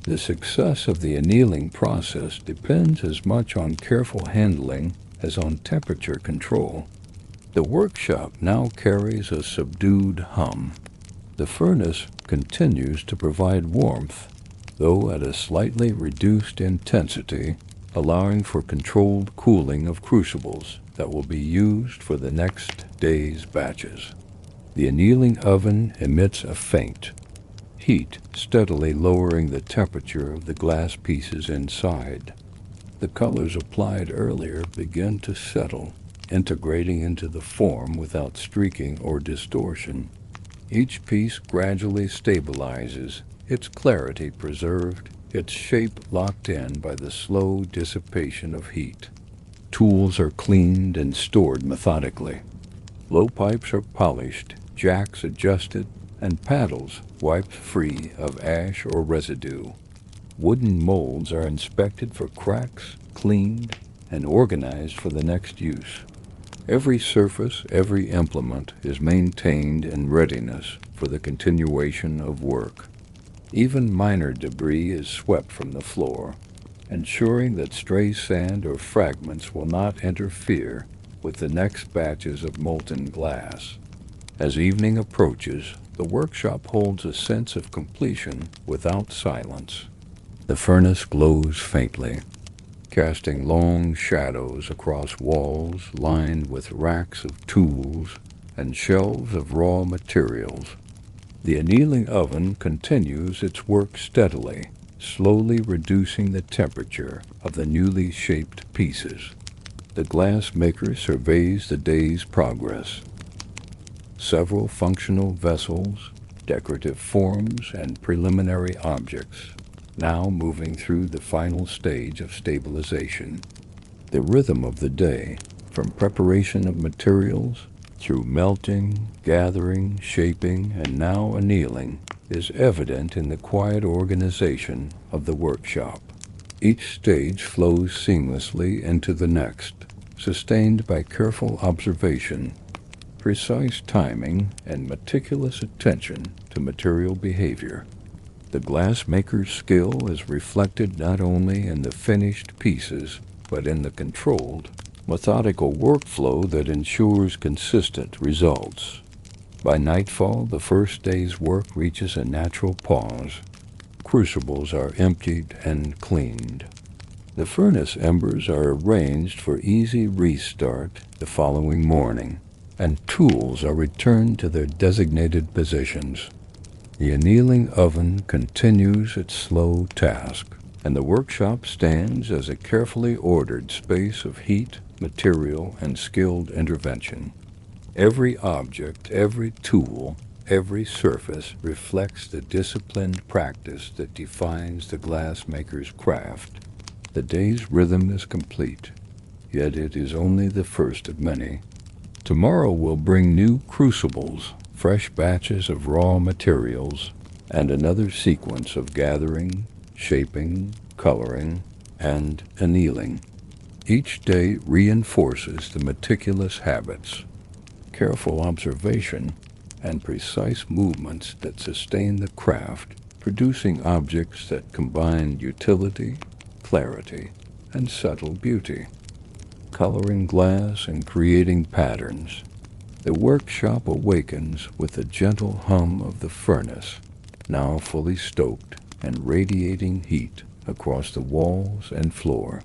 the success of the annealing process depends as much on careful handling as on temperature control. The workshop now carries a subdued hum. The furnace continues to provide warmth, though at a slightly reduced intensity, allowing for controlled cooling of crucibles that will be used for the next day's batches. The annealing oven emits a faint heat, steadily lowering the temperature of the glass pieces inside. The colors applied earlier begin to settle, integrating into the form without streaking or distortion. Each piece gradually stabilizes, its clarity preserved, its shape locked in by the slow dissipation of heat. Tools are cleaned and stored methodically. Blowpipes are polished, jacks adjusted, and paddles wiped free of ash or residue. Wooden molds are inspected for cracks, cleaned, and organized for the next use. Every surface, every implement is maintained in readiness for the continuation of work. Even minor debris is swept from the floor, ensuring that stray sand or fragments will not interfere with the next batches of molten glass. As evening approaches, the workshop holds a sense of completion without silence. The furnace glows faintly, casting long shadows across walls lined with racks of tools and shelves of raw materials. The annealing oven continues its work steadily, slowly reducing the temperature of the newly shaped pieces. The glassmaker surveys the day's progress. Several functional vessels, decorative forms, and preliminary objects, now moving through the final stage of stabilization. The rhythm of the day, from preparation of materials through melting, gathering, shaping, and now annealing, is evident in the quiet organization of the workshop. Each stage flows seamlessly into the next, sustained by careful observation, precise timing, and meticulous attention to material behavior. The glassmaker's skill is reflected not only in the finished pieces, but in the controlled, methodical workflow that ensures consistent results. By nightfall, the first day's work reaches a natural pause. Crucibles are emptied and cleaned. The furnace embers are arranged for easy restart the following morning, and tools are returned to their designated positions. The annealing oven continues its slow task, and the workshop stands as a carefully ordered space of heat, material, and skilled intervention. Every object, every tool, every surface reflects the disciplined practice that defines the glassmaker's craft. The day's rhythm is complete, yet it is only the first of many. Tomorrow will bring new crucibles, fresh batches of raw materials, and another sequence of gathering, shaping, coloring, and annealing. Each day reinforces the meticulous habits, careful observation, and precise movements that sustain the craft, producing objects that combine utility, clarity, and subtle beauty. Coloring glass and creating patterns, the workshop awakens with the gentle hum of the furnace, now fully stoked and radiating heat across the walls and floor.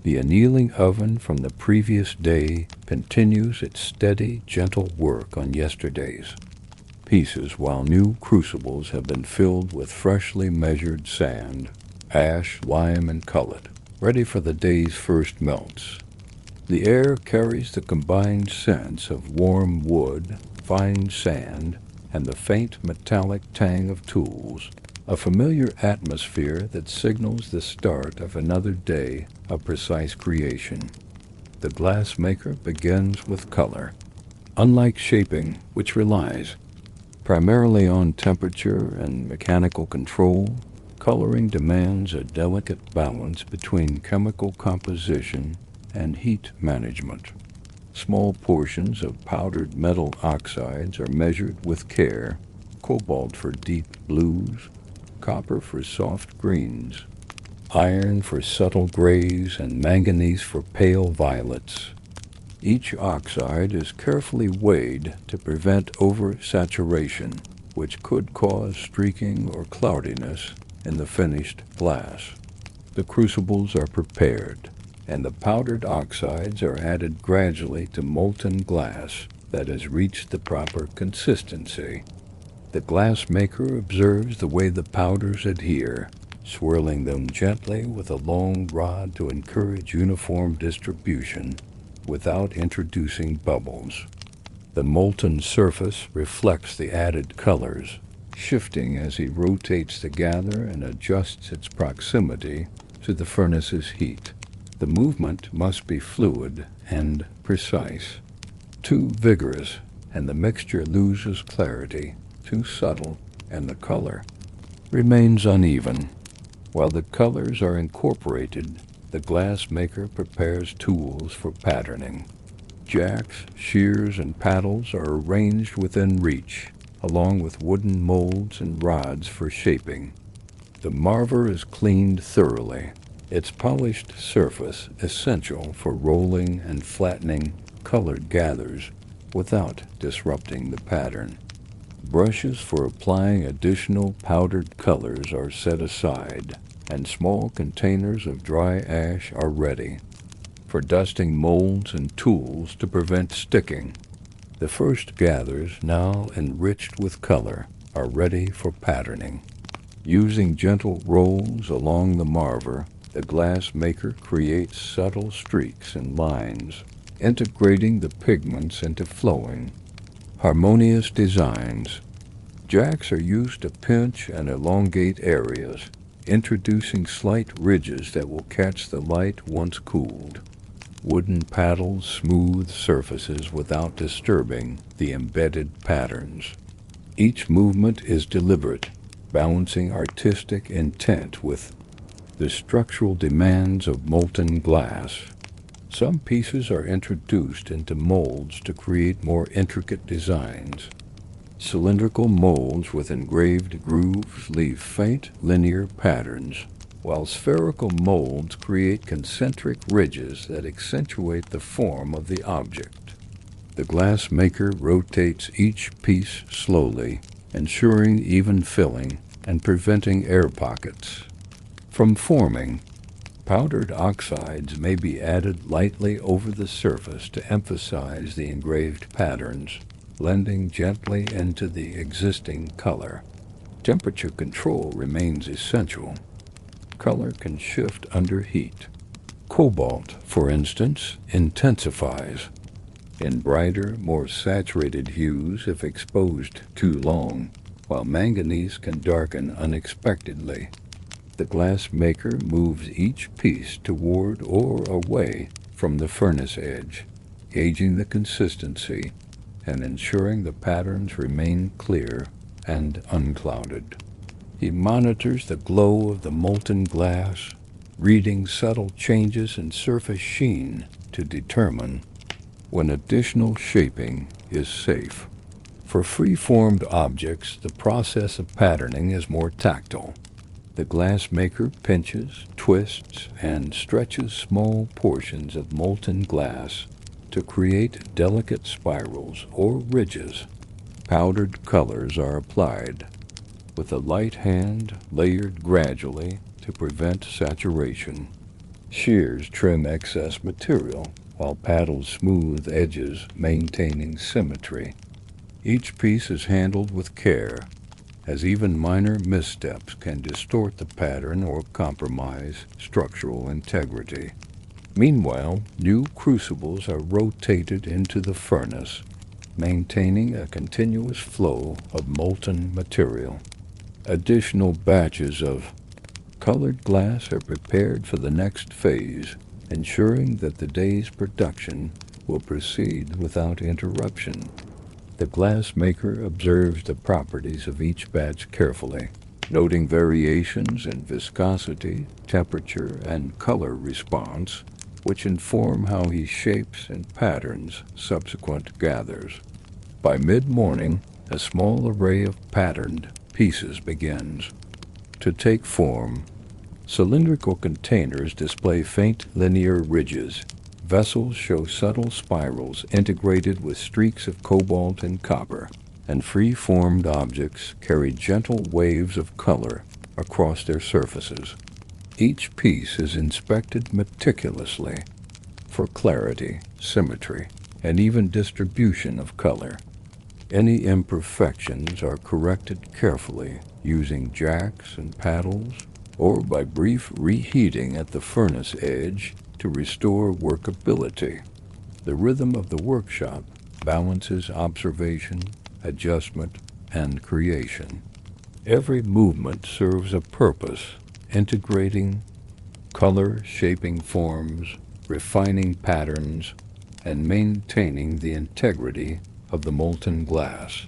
The annealing oven from the previous day continues its steady, gentle work on yesterday's pieces, while new crucibles have been filled with freshly measured sand, ash, lime, and cullet, ready for the day's first melts. The air carries the combined scents of warm wood, fine sand, and the faint metallic tang of tools, a familiar atmosphere that signals the start of another day of precise creation. The glassmaker begins with color. Unlike shaping, which relies primarily on temperature and mechanical control, coloring demands a delicate balance between chemical composition and heat management. Small portions of powdered metal oxides are measured with care, cobalt for deep blues, copper for soft greens, iron for subtle grays, and manganese for pale violets. Each oxide is carefully weighed to prevent oversaturation, which could cause streaking or cloudiness in the finished glass. The crucibles are prepared, and the powdered oxides are added gradually to molten glass that has reached the proper consistency. The glassmaker observes the way the powders adhere, swirling them gently with a long rod to encourage uniform distribution without introducing bubbles. The molten surface reflects the added colors, shifting as he rotates the gather and adjusts its proximity to the furnace's heat. The movement must be fluid and precise. Too vigorous, and the mixture loses clarity. Too subtle, and the color remains uneven. While the colors are incorporated, the glassmaker prepares tools for patterning. Jacks, shears, and paddles are arranged within reach, along with wooden molds and rods for shaping. The marver is cleaned thoroughly, its polished surface essential for rolling and flattening colored gathers without disrupting the pattern. Brushes for applying additional powdered colors are set aside, and small containers of dry ash are ready for dusting molds and tools to prevent sticking. The first gathers, now enriched with color, are ready for patterning. Using gentle rolls along the marver, the glass maker creates subtle streaks and lines, integrating the pigments into flowing, harmonious designs. Jacks are used to pinch and elongate areas, introducing slight ridges that will catch the light once cooled. Wooden paddles smooth surfaces without disturbing the embedded patterns. Each movement is deliberate, balancing artistic intent with the structural demands of molten glass. Some pieces are introduced into molds to create more intricate designs. Cylindrical molds with engraved grooves leave faint linear patterns, while spherical molds create concentric ridges that accentuate the form of the object. The glass maker rotates each piece slowly, ensuring even filling and preventing air pockets from forming. Powdered oxides may be added lightly over the surface to emphasize the engraved patterns, blending gently into the existing color. Temperature control remains essential. Color can shift under heat. Cobalt, for instance, intensifies in brighter, more saturated hues if exposed too long, while manganese can darken unexpectedly. The glass maker moves each piece toward or away from the furnace edge, gauging the consistency and ensuring the patterns remain clear and unclouded. He monitors the glow of the molten glass, reading subtle changes in surface sheen to determine when additional shaping is safe. For free-formed objects, the process of patterning is more tactile. The glass maker pinches, twists, and stretches small portions of molten glass to create delicate spirals or ridges. Powdered colors are applied, with a light hand layered gradually to prevent saturation. Shears trim excess material, while paddles smooth edges, maintaining symmetry. Each piece is handled with care, as even minor missteps can distort the pattern or compromise structural integrity. Meanwhile, new crucibles are rotated into the furnace, maintaining a continuous flow of molten material. Additional batches of colored glass are prepared for the next phase, ensuring that the day's production will proceed without interruption. The glass maker observes the properties of each batch carefully, noting variations in viscosity, temperature, and color response, which inform how he shapes and patterns subsequent gathers. By mid-morning, a small array of patterned pieces begins to take form. Cylindrical containers display faint linear ridges. Vessels show subtle spirals integrated with streaks of cobalt and copper, and free-formed objects carry gentle waves of color across their surfaces. Each piece is inspected meticulously for clarity, symmetry, and even distribution of color. Any imperfections are corrected carefully using jacks and paddles, or by brief reheating at the furnace edge to restore workability. The rhythm of the workshop balances observation, adjustment, and creation. Every movement serves a purpose, integrating color, shaping forms, refining patterns, and maintaining the integrity of the molten glass.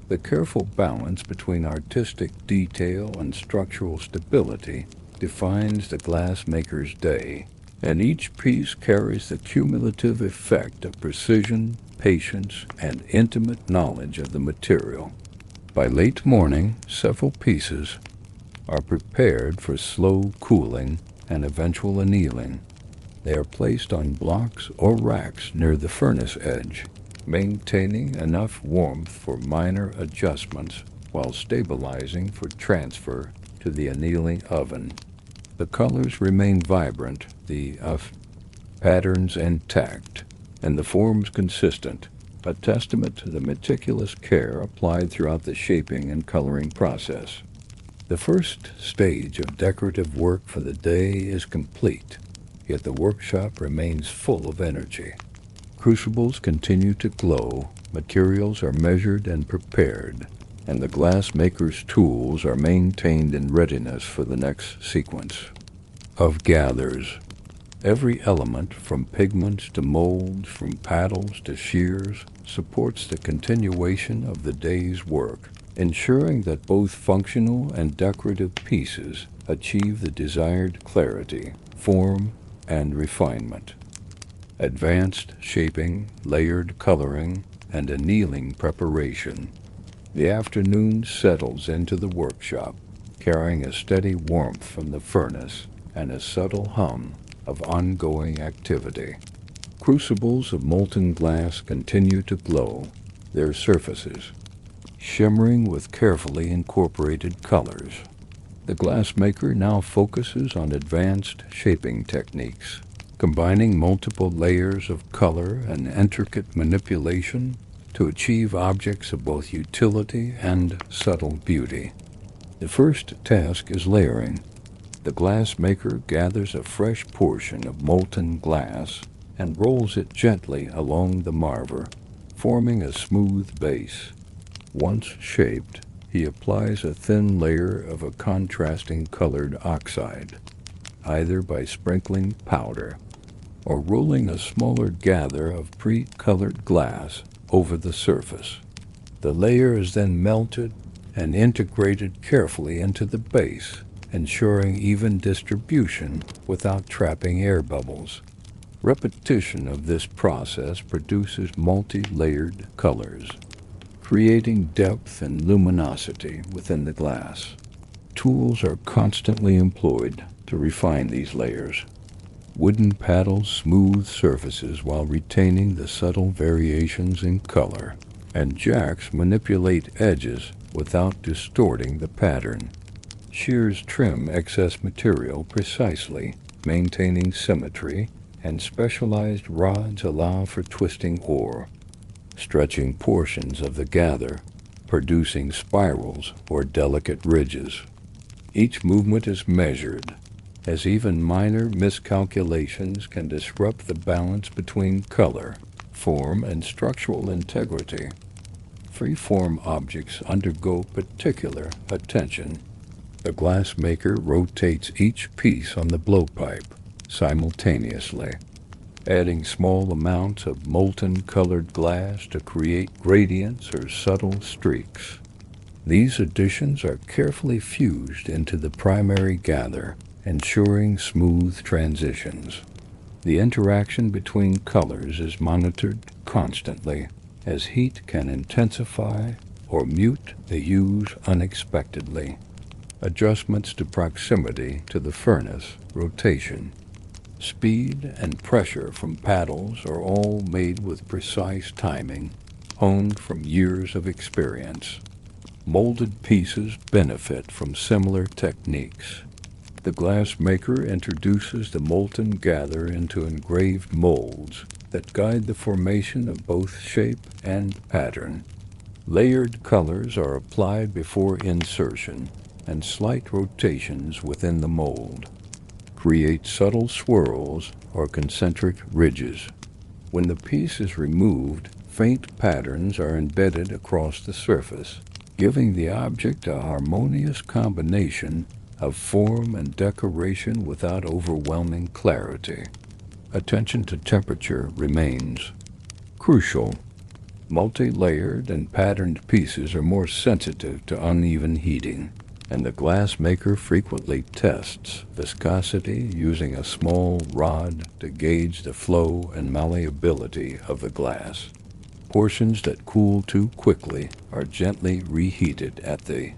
The careful balance between artistic detail and structural stability defines the glass maker's day. and each piece carries the cumulative effect of precision, patience, and intimate knowledge of the material. By late morning, several pieces are prepared for slow cooling and eventual annealing. They are placed on blocks or racks near the furnace edge, maintaining enough warmth for minor adjustments while stabilizing for transfer to the annealing oven. The colors remain vibrant, the patterns intact, and the forms consistent, a testament to the meticulous care applied throughout the shaping and coloring process. The first stage of decorative work for the day is complete, yet the workshop remains full of energy. Crucibles continue to glow, materials are measured and prepared, and the glassmaker's tools are maintained in readiness for the next sequence of gathers. Every element, from pigments to molds, from paddles to shears, supports the continuation of the day's work, ensuring that both functional and decorative pieces achieve the desired clarity, form, and refinement. Advanced shaping, layered coloring, and annealing preparation. The afternoon settles into the workshop, carrying a steady warmth from the furnace and a subtle hum of ongoing activity. Crucibles of molten glass continue to glow, their surfaces shimmering with carefully incorporated colors. The glassmaker now focuses on advanced shaping techniques, combining multiple layers of color and intricate manipulation to achieve objects of both utility and subtle beauty. The first task is layering. The glassmaker gathers a fresh portion of molten glass and rolls it gently along the marver, forming a smooth base. Once shaped, he applies a thin layer of a contrasting colored oxide, either by sprinkling powder or rolling a smaller gather of pre-colored glass over the surface. The layer is then melted and integrated carefully into the base, ensuring even distribution without trapping air bubbles. Repetition of this process produces multi-layered colors, creating depth and luminosity within the glass. Tools are constantly employed to refine these layers. Wooden paddles smooth surfaces while retaining the subtle variations in color, and jacks manipulate edges without distorting the pattern. Shears trim excess material precisely, maintaining symmetry, and specialized rods allow for twisting ore, stretching portions of the gather, producing spirals or delicate ridges. Each movement is measured, as even minor miscalculations can disrupt the balance between color, form, and structural integrity. Free-form objects undergo particular attention. The glassmaker rotates each piece on the blowpipe simultaneously, adding small amounts of molten colored glass to create gradients or subtle streaks. These additions are carefully fused into the primary gather, ensuring smooth transitions. The interaction between colors is monitored constantly, as heat can intensify or mute the hues unexpectedly. Adjustments to proximity to the furnace, rotation, speed, and pressure from paddles are all made with precise timing, honed from years of experience. Molded pieces benefit from similar techniques. The glassmaker introduces the molten gather into engraved molds that guide the formation of both shape and pattern. Layered colors are applied before insertion, and slight rotations within the mold create subtle swirls or concentric ridges. When the piece is removed, faint patterns are embedded across the surface, giving the object a harmonious combination of form and decoration without overwhelming clarity. Attention to temperature remains crucial. Multi-layered and patterned pieces are more sensitive to uneven heating. and the glass maker frequently tests viscosity using a small rod to gauge the flow and malleability of the glass. Portions that cool too quickly are gently reheated at the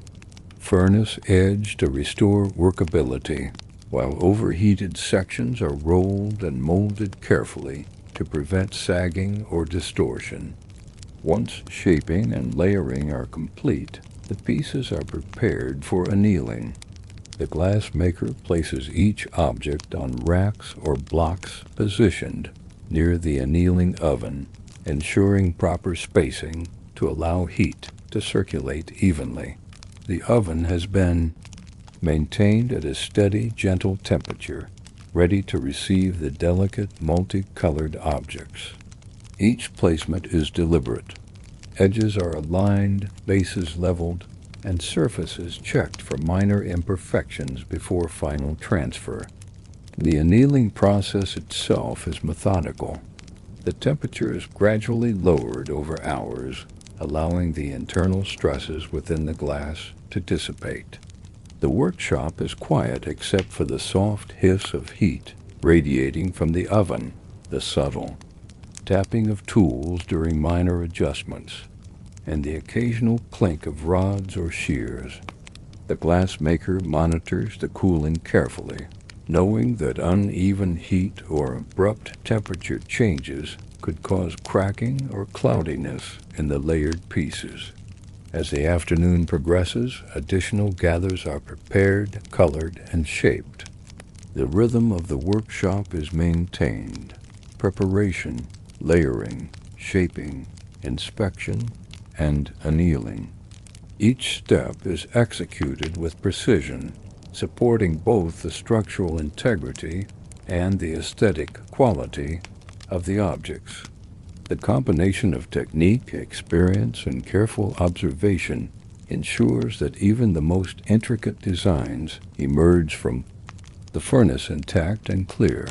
furnace edge to restore workability, while overheated sections are rolled and molded carefully to prevent sagging or distortion. Once shaping and layering are complete, the pieces are prepared for annealing. The glass maker places each object on racks or blocks positioned near the annealing oven, ensuring proper spacing to allow heat to circulate evenly. The oven has been maintained at a steady, gentle temperature, ready to receive the delicate, multicolored objects. Each placement is deliberate. Edges are aligned, bases leveled, and surfaces checked for minor imperfections before final transfer. The annealing process itself is methodical. The temperature is gradually lowered over hours, allowing the internal stresses within the glass to dissipate. The workshop is quiet except for the soft hiss of heat radiating from the oven, the subtle tapping of tools during minor adjustments, and the occasional clink of rods or shears. The glass maker monitors the cooling carefully, knowing that uneven heat or abrupt temperature changes could cause cracking or cloudiness in the layered pieces. As the afternoon progresses, additional gathers are prepared, colored, and shaped. The rhythm of the workshop is maintained. Preparation, layering, shaping, inspection, and annealing. Each step is executed with precision, supporting both the structural integrity and the aesthetic quality of the objects. The combination of technique, experience, and careful observation ensures that even the most intricate designs emerge from the furnace intact and clear.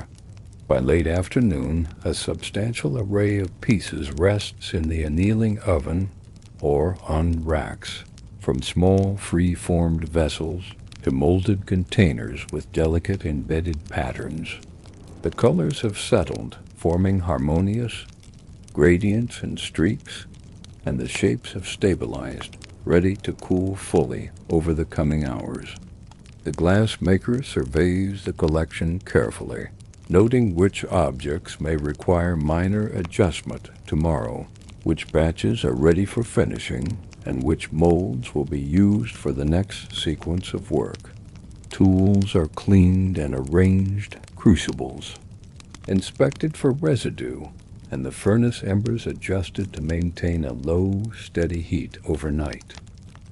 By late afternoon, a substantial array of pieces rests in the annealing oven or on racks, from small free-formed vessels to molded containers with delicate embedded patterns. The colors have settled, forming harmonious gradients and streaks, and the shapes have stabilized, ready to cool fully over the coming hours. The glass maker surveys the collection carefully, noting which objects may require minor adjustment tomorrow, which batches are ready for finishing, and which molds will be used for the next sequence of work. Tools are cleaned and arranged, crucibles inspected for residue, and the furnace embers adjusted to maintain a low, steady heat overnight.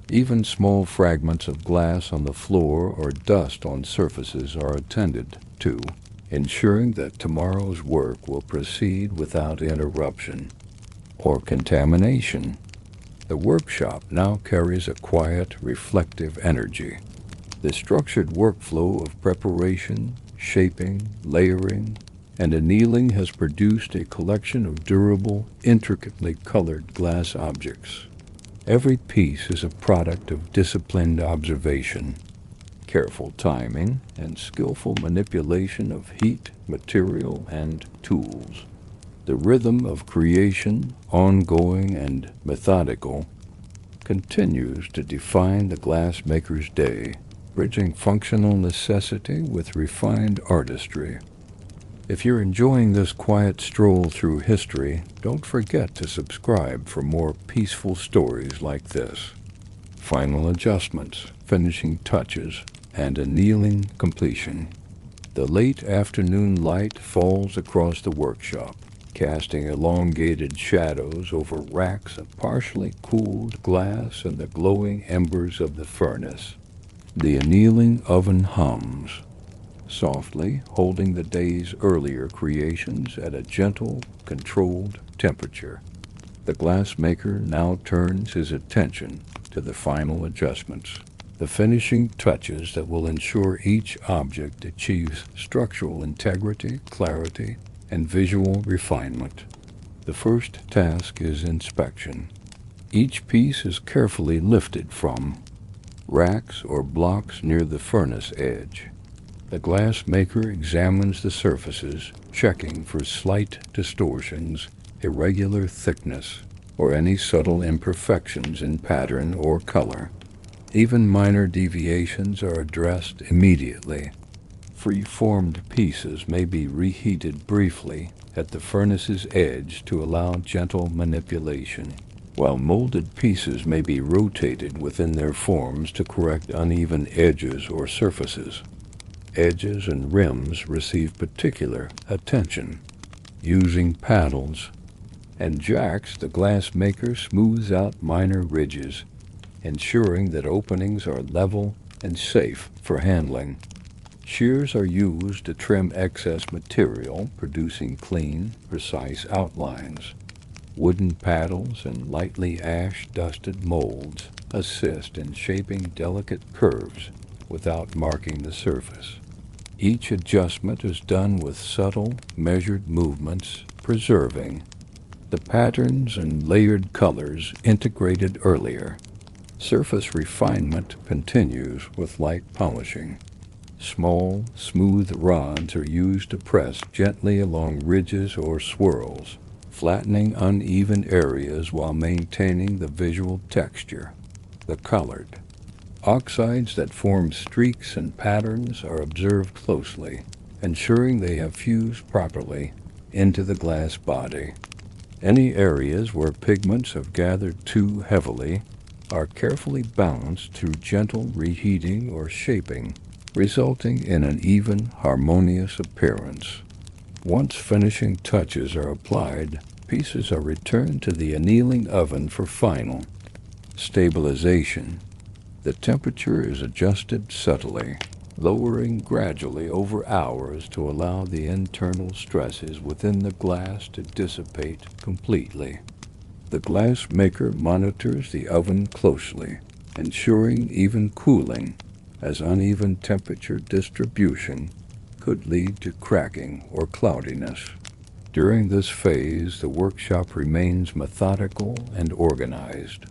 Even small fragments of glass on the floor or dust on surfaces are attended to, ensuring that tomorrow's work will proceed without interruption or contamination. The workshop now carries a quiet, reflective energy. The structured workflow of preparation, shaping, layering, and annealing has produced a collection of durable, intricately colored glass objects. Every piece is a product of disciplined observation, careful timing, and skillful manipulation of heat, material, and tools. The rhythm of creation, ongoing and methodical, continues to define the glassmaker's day, bridging functional necessity with refined artistry. If you're enjoying this quiet stroll through history, don't forget to subscribe for more peaceful stories like this. Final adjustments, finishing touches, and annealing completion. The late afternoon light falls across the workshop, casting elongated shadows over racks of partially cooled glass and the glowing embers of the furnace. The annealing oven hums, softly holding the day's earlier creations at a gentle, controlled temperature. The glassmaker now turns his attention to the final adjustments, the finishing touches that will ensure each object achieves structural integrity, clarity, and visual refinement. The first task is inspection. Each piece is carefully lifted from racks, or blocks near the furnace edge. The glass maker examines the surfaces, checking for slight distortions, irregular thickness, or any subtle imperfections in pattern or color. Even minor deviations are addressed immediately. Free-formed pieces may be reheated briefly at the furnace's edge to allow gentle manipulation, while molded pieces may be rotated within their forms to correct uneven edges or surfaces. Edges and rims receive particular attention. Using paddles and jacks, the glass maker smooths out minor ridges, ensuring that openings are level and safe for handling. Shears are used to trim excess material, producing clean, precise outlines. Wooden paddles and lightly ash-dusted molds assist in shaping delicate curves without marking the surface. Each adjustment is done with subtle, measured movements, preserving the patterns and layered colors integrated earlier. Surface refinement continues with light polishing. Small, smooth rods are used to press gently along ridges or swirls, flattening uneven areas while maintaining the visual texture. The colored oxides that form streaks and patterns are observed closely, ensuring they have fused properly into the glass body. Any areas where pigments have gathered too heavily are carefully balanced through gentle reheating or shaping, resulting in an even, harmonious appearance. Once finishing touches are applied, pieces are returned to the annealing oven for final stabilization. The temperature is adjusted subtly, lowering gradually over hours to allow the internal stresses within the glass to dissipate completely. The glass maker monitors the oven closely, ensuring even cooling, as uneven temperature distribution could lead to cracking or cloudiness. During this phase, the workshop remains methodical and organized.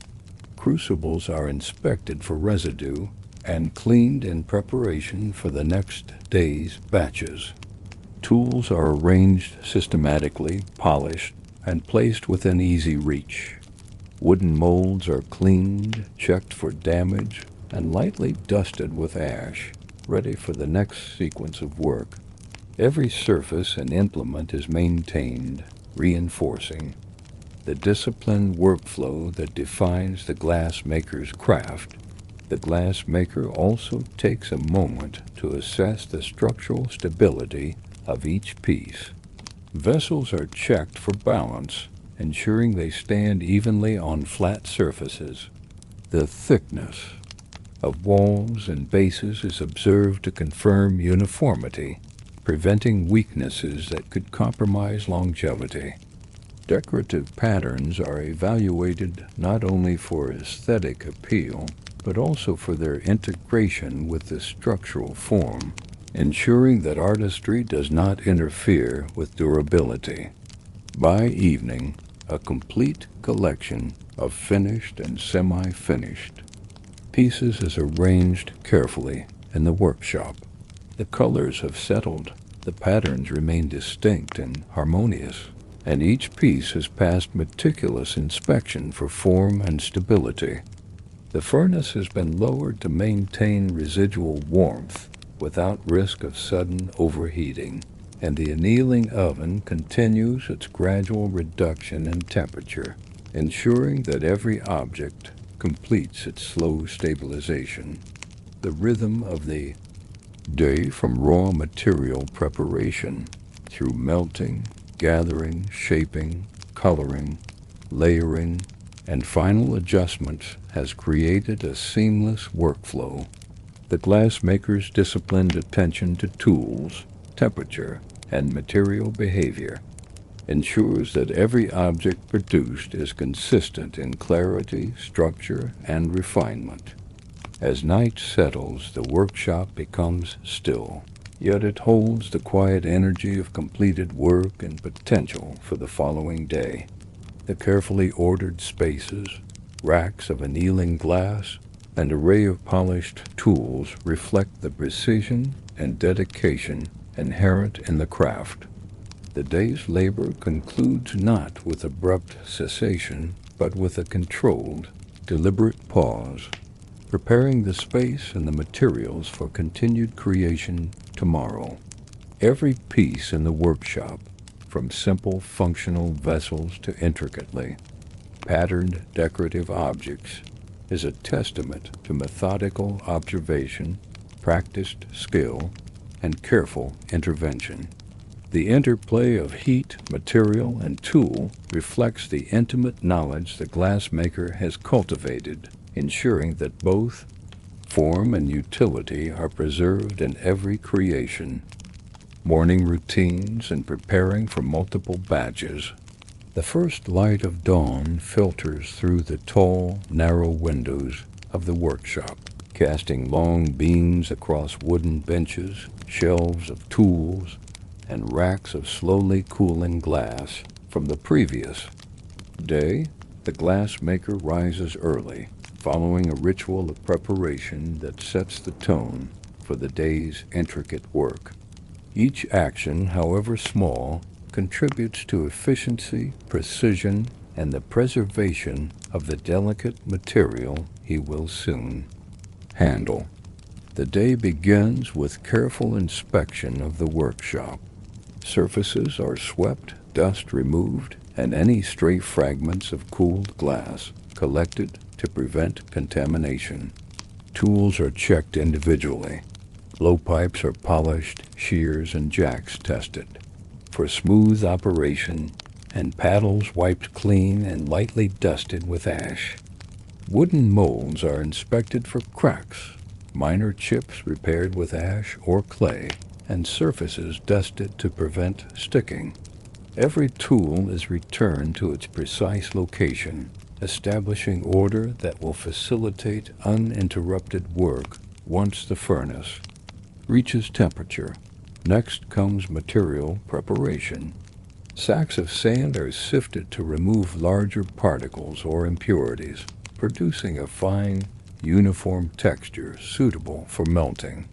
Crucibles are inspected for residue and cleaned in preparation for the next day's batches. Tools are arranged systematically, polished, and placed within easy reach. Wooden molds are cleaned, checked for damage, and lightly dusted with ash, ready for the next sequence of work. Every surface and implement is maintained, reinforcing the disciplined workflow that defines the glass maker's craft. The glass maker also takes a moment to assess the structural stability of each piece. Vessels are checked for balance, ensuring they stand evenly on flat surfaces. The thickness of walls and bases is observed to confirm uniformity, preventing weaknesses that could compromise longevity. Decorative patterns are evaluated not only for aesthetic appeal, but also for their integration with the structural form, ensuring that artistry does not interfere with durability. By evening, a complete collection of finished and semi-finished pieces is arranged carefully in the workshop. The colors have settled, the patterns remain distinct and harmonious, and each piece has passed meticulous inspection for form and stability. The furnace has been lowered to maintain residual warmth without risk of sudden overheating, and the annealing oven continues its gradual reduction in temperature, ensuring that every object completes its slow stabilization. The rhythm of the day, from raw material preparation through melting, gathering, shaping, coloring, layering, and final adjustments, has created a seamless workflow. The glass maker's disciplined attention to tools, temperature, and material behavior ensures that every object produced is consistent in clarity, structure, and refinement. As night settles, the workshop becomes still, yet it holds the quiet energy of completed work and potential for the following day. The carefully ordered spaces, racks of annealing glass, An array of polished tools reflect the precision and dedication inherent in the craft. The day's labor concludes not with abrupt cessation, but with a controlled, deliberate pause, preparing the space and the materials for continued creation tomorrow. Every piece in the workshop, from simple functional vessels to intricately patterned decorative objects, is a testament to methodical observation, practiced skill, and careful intervention. The interplay of heat, material, and tool reflects the intimate knowledge the glassmaker has cultivated, ensuring that both form and utility are preserved in every creation. Morning routines and preparing for multiple batches. The first light of dawn filters through the tall, narrow windows of the workshop, casting long beams across wooden benches, shelves of tools, and racks of slowly cooling glass. From the previous day, the glassmaker rises early, following a ritual of preparation that sets the tone for the day's intricate work. Each action, however small, contributes to efficiency, precision, and the preservation of the delicate material he will soon handle. The day begins with careful inspection of the workshop. Surfaces are swept, dust removed, and any stray fragments of cooled glass collected to prevent contamination. Tools are checked individually. Blowpipes are polished, shears and jacks tested for smooth operation, and paddles wiped clean and lightly dusted with ash. Wooden molds are inspected for cracks, minor chips repaired with ash or clay, and surfaces dusted to prevent sticking. Every tool is returned to its precise location, establishing order that will facilitate uninterrupted work once the furnace reaches temperature. Next comes material preparation. Sacks of sand are sifted to remove larger particles or impurities, producing a fine, uniform texture suitable for melting.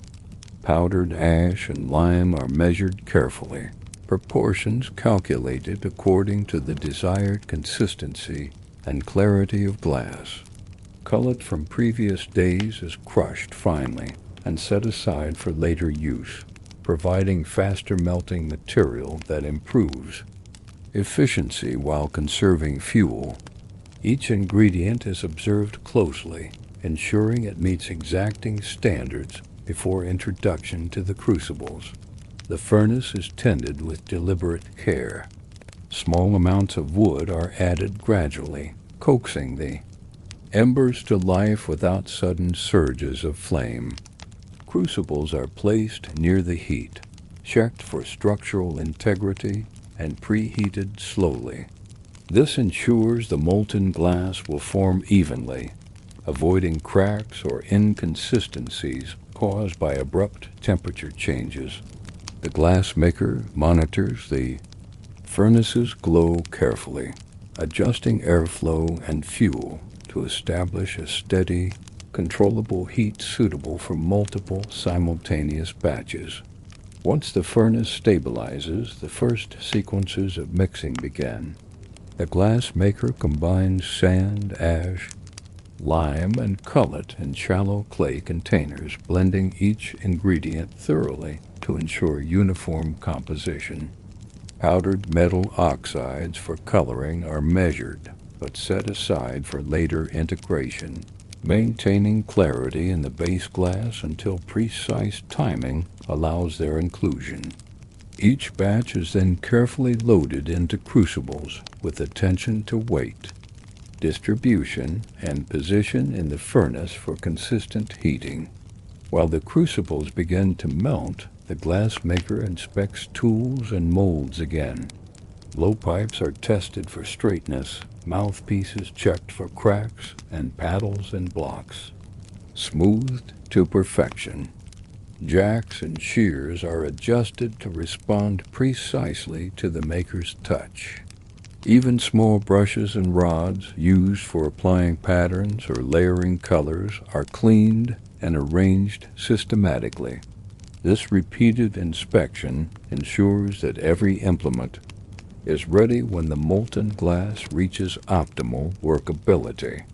Powdered ash and lime are measured carefully, proportions calculated according to the desired consistency and clarity of glass. Cullet from previous days is crushed finely and set aside for later use, providing faster melting material that improves efficiency while conserving fuel. Each ingredient is observed closely, ensuring it meets exacting standards before introduction to the crucibles. The furnace is tended with deliberate care. Small amounts of wood are added gradually, coaxing the embers to life without sudden surges of flame. Crucibles are placed near the heat, checked for structural integrity, and preheated slowly. This ensures the molten glass will form evenly, avoiding cracks or inconsistencies caused by abrupt temperature changes. The glassmaker monitors the furnace's glow carefully, adjusting airflow and fuel to establish a steady, controllable heat suitable for multiple simultaneous batches. Once the furnace stabilizes, the first sequences of mixing begin. The glassmaker combines sand, ash, lime, and cullet in shallow clay containers, blending each ingredient thoroughly to ensure uniform composition. Powdered metal oxides for coloring are measured, but set aside for later integration, maintaining clarity in the base glass until precise timing allows their inclusion. Each batch is then carefully loaded into crucibles with attention to weight, distribution, and position in the furnace for consistent heating. While the crucibles begin to melt, the glassmaker inspects tools and molds again. Blowpipes are tested for straightness, mouthpieces checked for cracks, and paddles and blocks smoothed to perfection. Jacks and shears are adjusted to respond precisely to the maker's touch. Even small brushes and rods used for applying patterns or layering colors are cleaned and arranged systematically. This repeated inspection ensures that every implement is ready when the molten glass reaches optimal workability.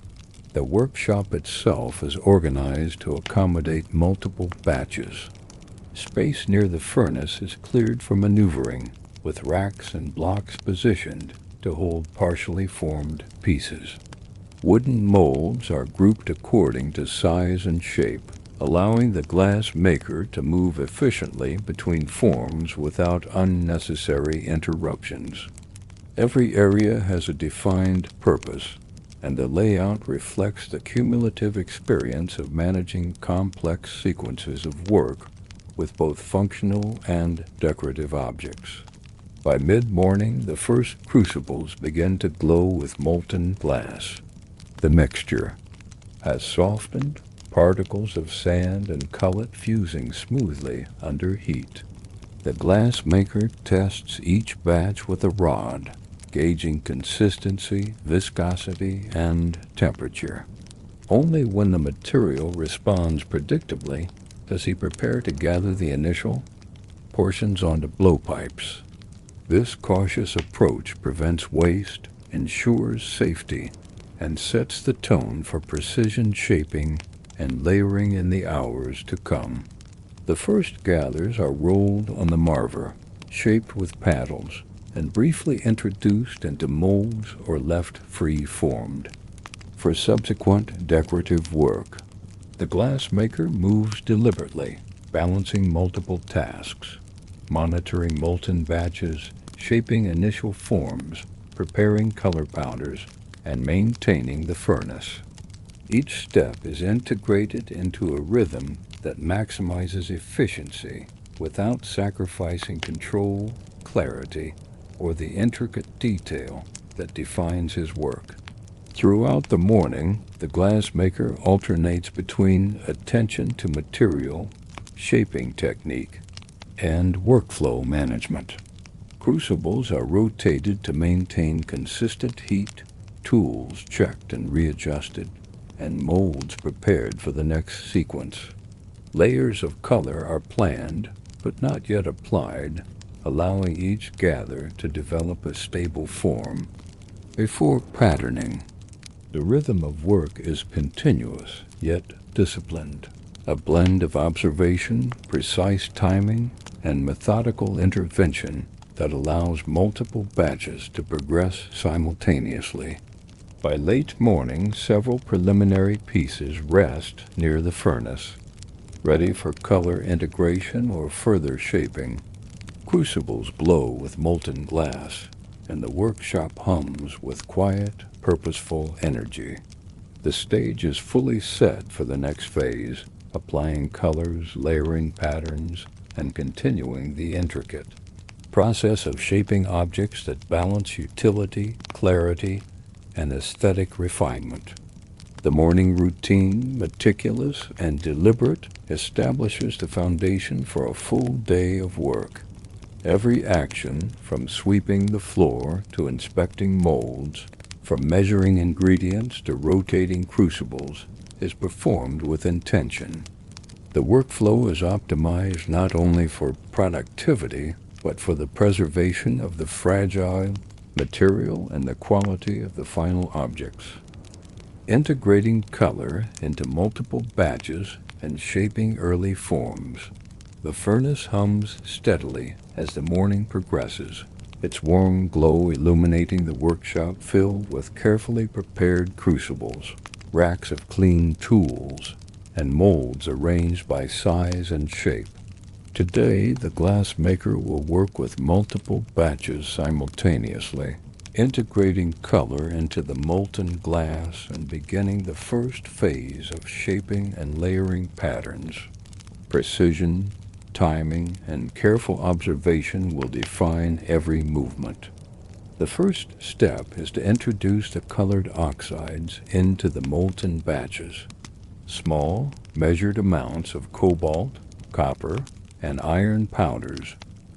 The workshop itself is organized to accommodate multiple batches. Space near the furnace is cleared for maneuvering, with racks and blocks positioned to hold partially formed pieces. Wooden molds are grouped according to size and shape, allowing the glass maker to move efficiently between forms without unnecessary interruptions. Every area has a defined purpose, and the layout reflects the cumulative experience of managing complex sequences of work with both functional and decorative objects. By mid-morning, the first crucibles begin to glow with molten glass. The mixture has softened, particles of sand and cullet fusing smoothly under heat. The glass maker tests each batch with a rod, gauging consistency, viscosity, and temperature. Only when the material responds predictably does he prepare to gather the initial portions onto blowpipes. This cautious approach prevents waste, ensures safety, and sets the tone for precision shaping and layering in the hours to come. The first gathers are rolled on the marver, shaped with paddles, and briefly introduced into molds or left free-formed. For subsequent decorative work, the glass maker moves deliberately, balancing multiple tasks, monitoring molten batches, shaping initial forms, preparing color powders, and maintaining the furnace. Each step is integrated into a rhythm that maximizes efficiency without sacrificing control, clarity, or the intricate detail that defines his work. Throughout the morning, the glass maker alternates between attention to material, shaping technique, and workflow management. Crucibles are rotated to maintain consistent heat, tools checked and readjusted, and molds prepared for the next sequence. Layers of color are planned, but not yet applied, allowing each gather to develop a stable form. Before patterning, the rhythm of work is continuous, yet disciplined, a blend of observation, precise timing, and methodical intervention that allows multiple batches to progress simultaneously. By late morning, several preliminary pieces rest near the furnace, ready for color integration or further shaping. Crucibles glow with molten glass, and the workshop hums with quiet, purposeful energy. The stage is fully set for the next phase, applying colors, layering patterns, and continuing the intricate process of shaping objects that balance utility, clarity, and aesthetic refinement. The morning routine, meticulous and deliberate, establishes the foundation for a full day of work. Every action, from sweeping the floor to inspecting molds, from measuring ingredients to rotating crucibles, is performed with intention. The workflow is optimized not only for productivity, but for the preservation of the fragile material and the quality of the final objects. Integrating color into multiple batches and shaping early forms, the furnace hums steadily as the morning progresses, its warm glow illuminating the workshop filled with carefully prepared crucibles, racks of clean tools, and molds arranged by size and shape. Today, the glass maker will work with multiple batches simultaneously, integrating color into the molten glass and beginning the first phase of shaping and layering patterns. Precision, timing, and careful observation will define every movement. The first step is to introduce the colored oxides into the molten batches. Small, measured amounts of cobalt, copper, and iron powders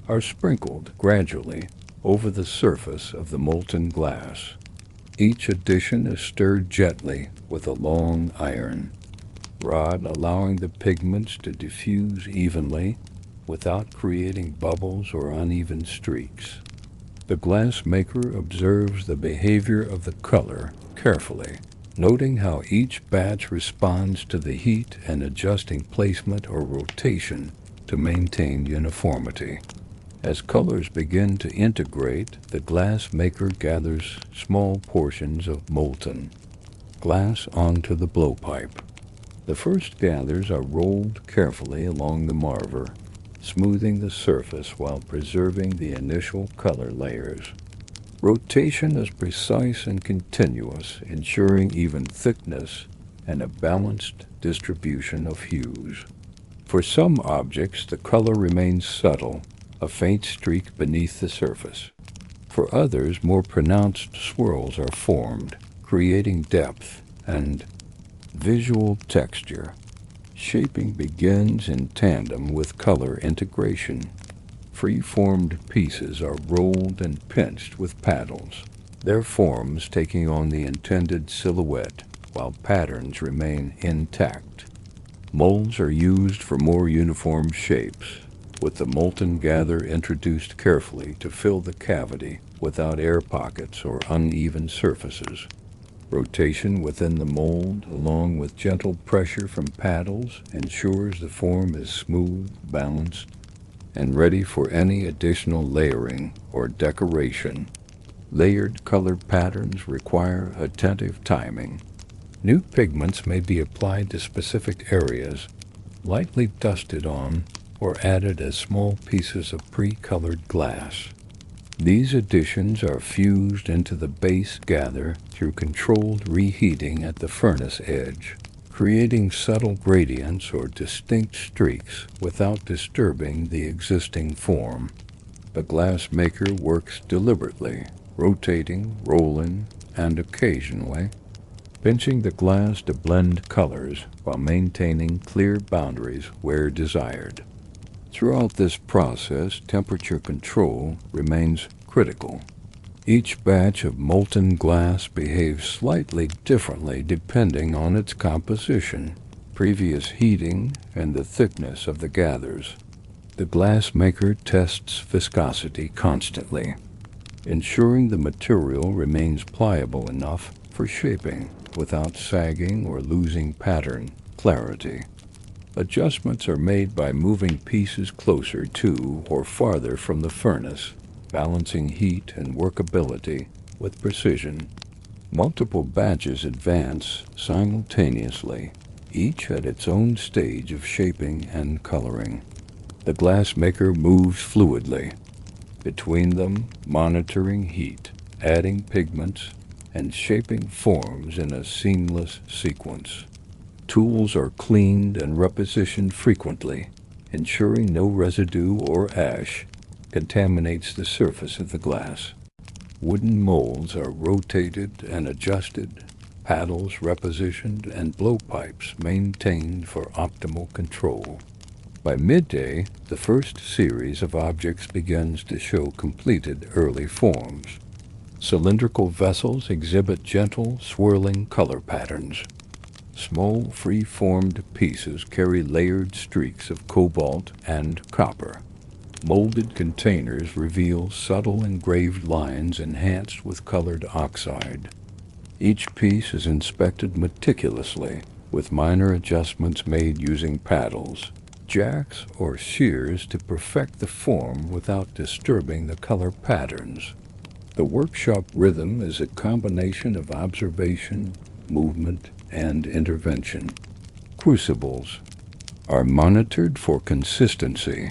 are sprinkled gradually over the surface of the molten glass. Each addition is stirred gently with a long iron rod, allowing the pigments to diffuse evenly without creating bubbles or uneven streaks. The glassmaker observes the behavior of the color carefully, noting how each batch responds to the heat and adjusting placement or rotation to maintain uniformity. As colors begin to integrate, the glassmaker gathers small portions of molten glass onto the blowpipe. The first gathers are rolled carefully along the marver, smoothing the surface while preserving the initial color layers. Rotation is precise and continuous, ensuring even thickness and a balanced distribution of hues. For some objects, the color remains subtle, a faint streak beneath the surface. For others, more pronounced swirls are formed, creating depth and visual texture. Shaping begins in tandem with color integration. Free-formed pieces are rolled and pinched with paddles, their forms taking on the intended silhouette while patterns remain intact. Molds are used for more uniform shapes, with the molten gather introduced carefully to fill the cavity without air pockets or uneven surfaces. Rotation within the mold, along with gentle pressure from paddles, ensures the form is smooth, balanced, and ready for any additional layering or decoration. Layered color patterns require attentive timing. New pigments may be applied to specific areas, lightly dusted on, or added as small pieces of pre-colored glass. These additions are fused into the base gather through controlled reheating at the furnace edge, creating subtle gradients or distinct streaks without disturbing the existing form. The glassmaker works deliberately, rotating, rolling, and occasionally pinching the glass to blend colors while maintaining clear boundaries where desired. Throughout this process, temperature control remains critical. Each batch of molten glass behaves slightly differently depending on its composition, previous heating, and the thickness of the gathers. The glassmaker tests viscosity constantly, ensuring the material remains pliable enough for shaping without sagging or losing pattern clarity. Adjustments are made by moving pieces closer to or farther from the furnace, balancing heat and workability with precision. Multiple batches advance simultaneously, each at its own stage of shaping and coloring. The glassmaker moves fluidly between them, monitoring heat, adding pigments, and shaping forms in a seamless sequence. Tools are cleaned and repositioned frequently, ensuring no residue or ash contaminates the surface of the glass. Wooden molds are rotated and adjusted, paddles repositioned, and blowpipes maintained for optimal control. By midday, the first series of objects begins to show completed early forms. Cylindrical vessels exhibit gentle, swirling color patterns. Small, free-formed pieces carry layered streaks of cobalt and copper. Molded containers reveal subtle engraved lines enhanced with colored oxide. Each piece is inspected meticulously, with minor adjustments made using paddles, jacks, or shears to perfect the form without disturbing the color patterns. The workshop rhythm is a combination of observation, movement, and intervention. Crucibles are monitored for consistency.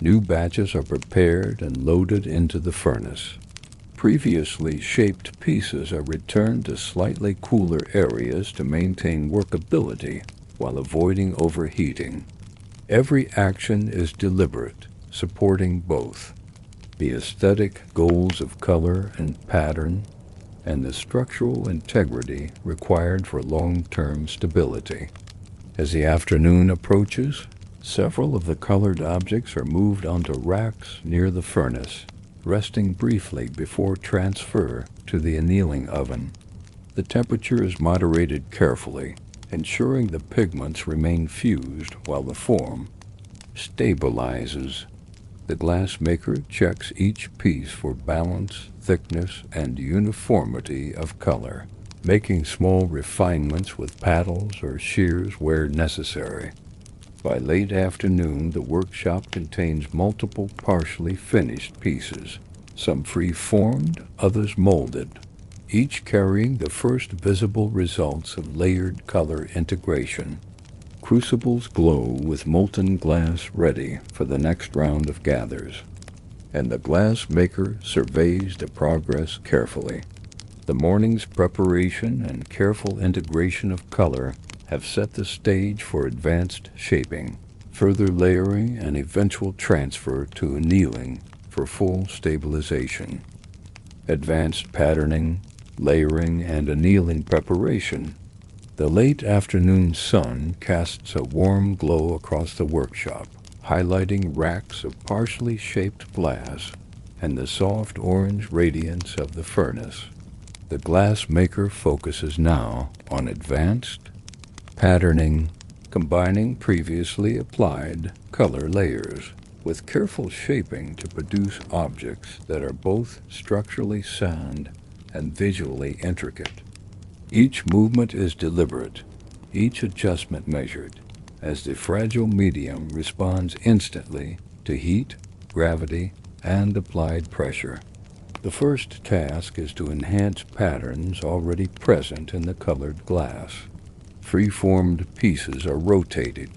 New batches are prepared and loaded into the furnace. Previously shaped pieces are returned to slightly cooler areas to maintain workability while avoiding overheating. Every action is deliberate, supporting both the aesthetic goals of color and pattern and the structural integrity required for long-term stability. As the afternoon approaches, several of the colored objects are moved onto racks near the furnace, resting briefly before transfer to the annealing oven. The temperature is moderated carefully, ensuring the pigments remain fused while the form stabilizes. The glassmaker checks each piece for balance, thickness, and uniformity of color, making small refinements with paddles or shears where necessary. By late afternoon, the workshop contains multiple partially finished pieces, some free-formed, others molded, each carrying the first visible results of layered color integration. Crucibles glow with molten glass ready for the next round of gathers, and the glass maker surveys the progress carefully. The morning's preparation and careful integration of color have set the stage for advanced shaping, further layering, and eventual transfer to annealing for full stabilization. Advanced patterning, layering, and annealing preparation. The late afternoon sun casts a warm glow across the workshop, highlighting racks of partially shaped glass and the soft orange radiance of the furnace. The glass maker focuses now on advanced patterning, combining previously applied color layers with careful shaping to produce objects that are both structurally sound and visually intricate. Each movement is deliberate, each adjustment measured, as the fragile medium responds instantly to heat, gravity, and applied pressure. The first task is to enhance patterns already present in the colored glass. Free-formed pieces are rotated.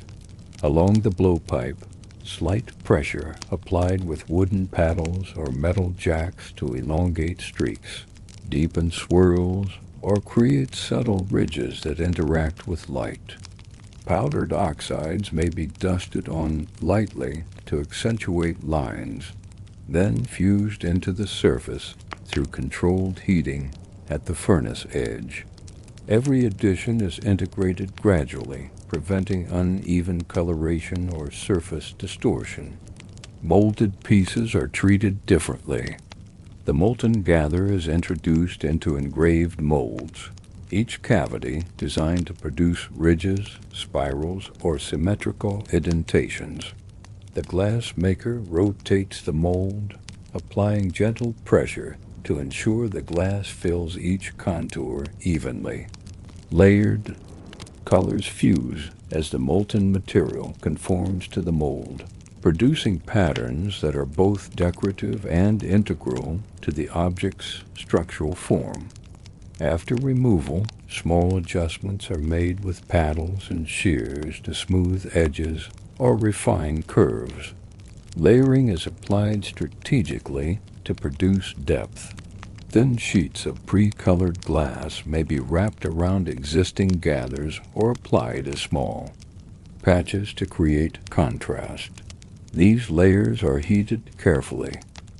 Along the blowpipe, slight pressure applied with wooden paddles or metal jacks to elongate streaks, deepen swirls, or create subtle ridges that interact with light. Powdered oxides may be dusted on lightly to accentuate lines, then fused into the surface through controlled heating at the furnace edge. Every addition is integrated gradually, preventing uneven coloration or surface distortion. Molded pieces are treated differently. The molten gather is introduced into engraved molds, each cavity designed to produce ridges, spirals, or symmetrical indentations. The glass maker rotates the mold, applying gentle pressure to ensure the glass fills each contour evenly. Layered colors fuse as the molten material conforms to the mold, producing patterns that are both decorative and integral to the object's structural form. After removal, small adjustments are made with paddles and shears to smooth edges or refine curves. Layering is applied strategically to produce depth. Thin sheets of pre-colored glass may be wrapped around existing gathers or applied as small patches to create contrast. These layers are heated carefully,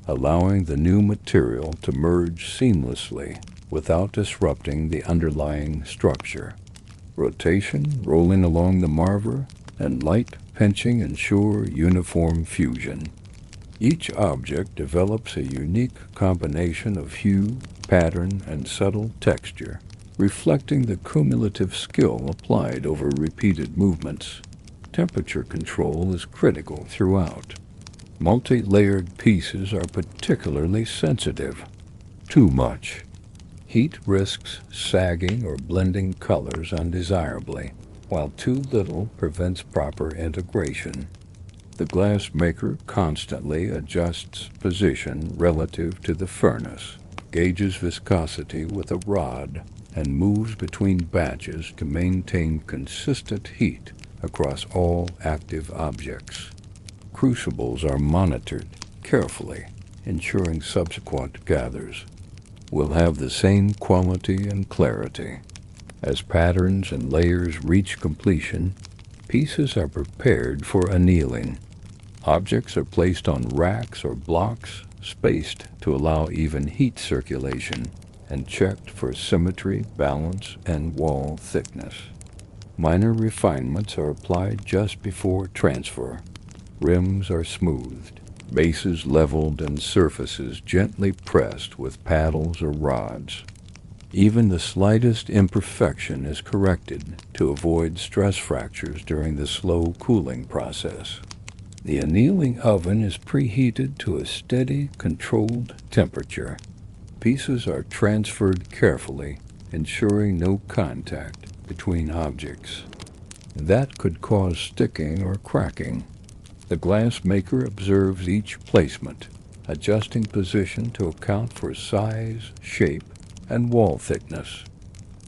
allowing the new material to merge seamlessly without disrupting the underlying structure. Rotation, rolling along the marver, and light pinching ensure uniform fusion. Each object develops a unique combination of hue, pattern, and subtle texture, reflecting the cumulative skill applied over repeated movements. Temperature control is critical throughout. Multi-layered pieces are particularly sensitive. Too much heat risks sagging or blending colors undesirably, while too little prevents proper integration. The glass maker constantly adjusts position relative to the furnace, gauges viscosity with a rod, and moves between batches to maintain consistent heat across all active objects. Crucibles are monitored carefully, ensuring subsequent gathers will have the same quality and clarity. As patterns and layers reach completion, pieces are prepared for annealing. Objects are placed on racks or blocks, spaced to allow even heat circulation, and checked for symmetry, balance, and wall thickness. Minor refinements are applied just before transfer. Rims are smoothed, bases leveled and surfaces gently pressed with paddles or rods. Even the slightest imperfection is corrected to avoid stress fractures during the slow cooling process. The annealing oven is preheated to a steady, controlled temperature. Pieces are transferred carefully, ensuring no contact between objects. That could cause sticking or cracking. The glass maker observes each placement, adjusting position to account for size, shape, and wall thickness.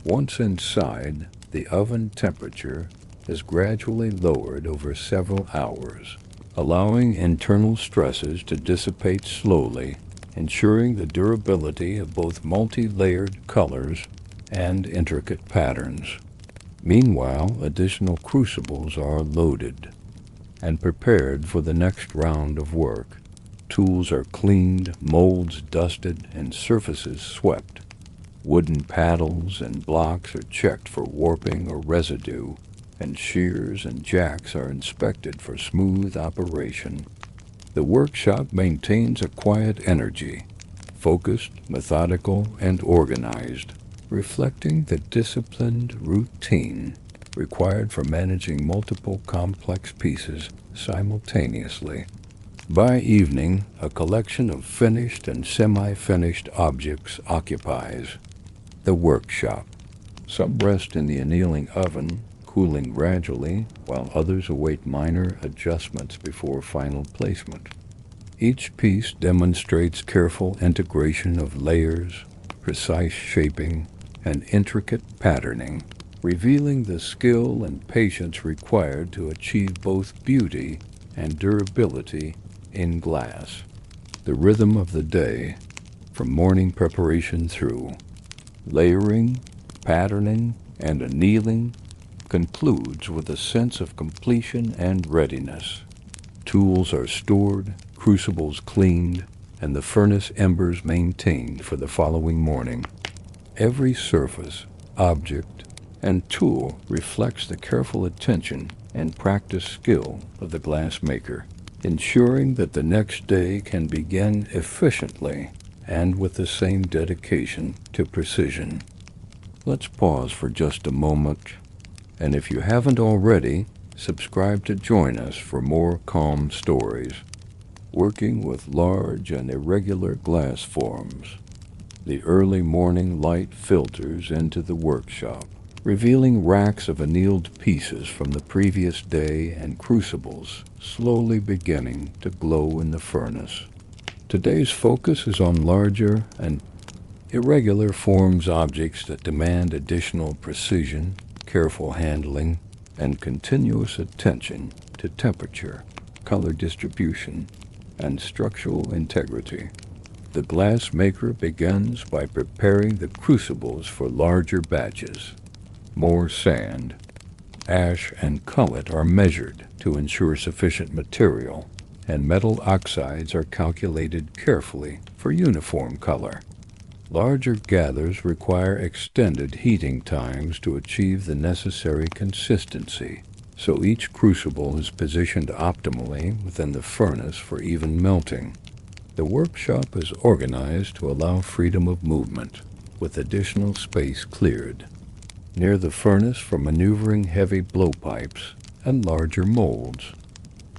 Once inside, the oven temperature is gradually lowered over several hours, allowing internal stresses to dissipate slowly, ensuring the durability of both multi-layered colors and intricate patterns. Meanwhile, additional crucibles are loaded and prepared for the next round of work. Tools are cleaned, molds dusted, and surfaces swept. Wooden paddles and blocks are checked for warping or residue, and shears and jacks are inspected for smooth operation. The workshop maintains a quiet energy, focused, methodical, and organized, reflecting the disciplined routine required for managing multiple complex pieces simultaneously. By evening, a collection of finished and semi-finished objects occupies the workshop. Some rest in the annealing oven, cooling gradually, while others await minor adjustments before final placement. Each piece demonstrates careful integration of layers, precise shaping, and intricate patterning, revealing the skill and patience required to achieve both beauty and durability in glass. The rhythm of the day, from morning preparation through layering, patterning, and annealing, concludes with a sense of completion and readiness. Tools are stored, crucibles cleaned, and the furnace embers maintained for the following morning. Every surface, object, and tool reflects the careful attention and practiced skill of the glass maker, ensuring that the next day can begin efficiently and with the same dedication to precision. Let's pause for just a moment, and if you haven't already, subscribe to join us for more calm stories. Working with large and irregular glass forms, the early morning light filters into the workshop, revealing racks of annealed pieces from the previous day and crucibles slowly beginning to glow in the furnace. Today's focus is on larger and irregular forms objects that demand additional precision, careful handling, and continuous attention to temperature, color distribution, and structural integrity. The glass maker begins by preparing the crucibles for larger batches. More sand, ash, and cullet are measured to ensure sufficient material, and metal oxides are calculated carefully for uniform color. Larger gathers require extended heating times to achieve the necessary consistency, so each crucible is positioned optimally within the furnace for even melting. The workshop is organized to allow freedom of movement, with additional space cleared near the furnace for maneuvering heavy blowpipes and larger molds.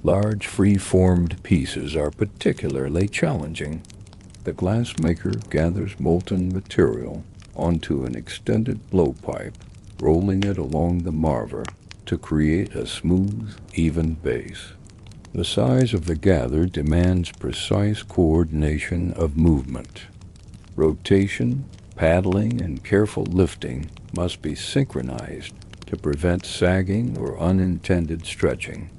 Large free-formed pieces are particularly challenging. The glassmaker gathers molten material onto an extended blowpipe, rolling it along the marver to create a smooth, even base. The size of the gather demands precise coordination of movement. Rotation, paddling, and careful lifting must be synchronized to prevent sagging or unintended stretching.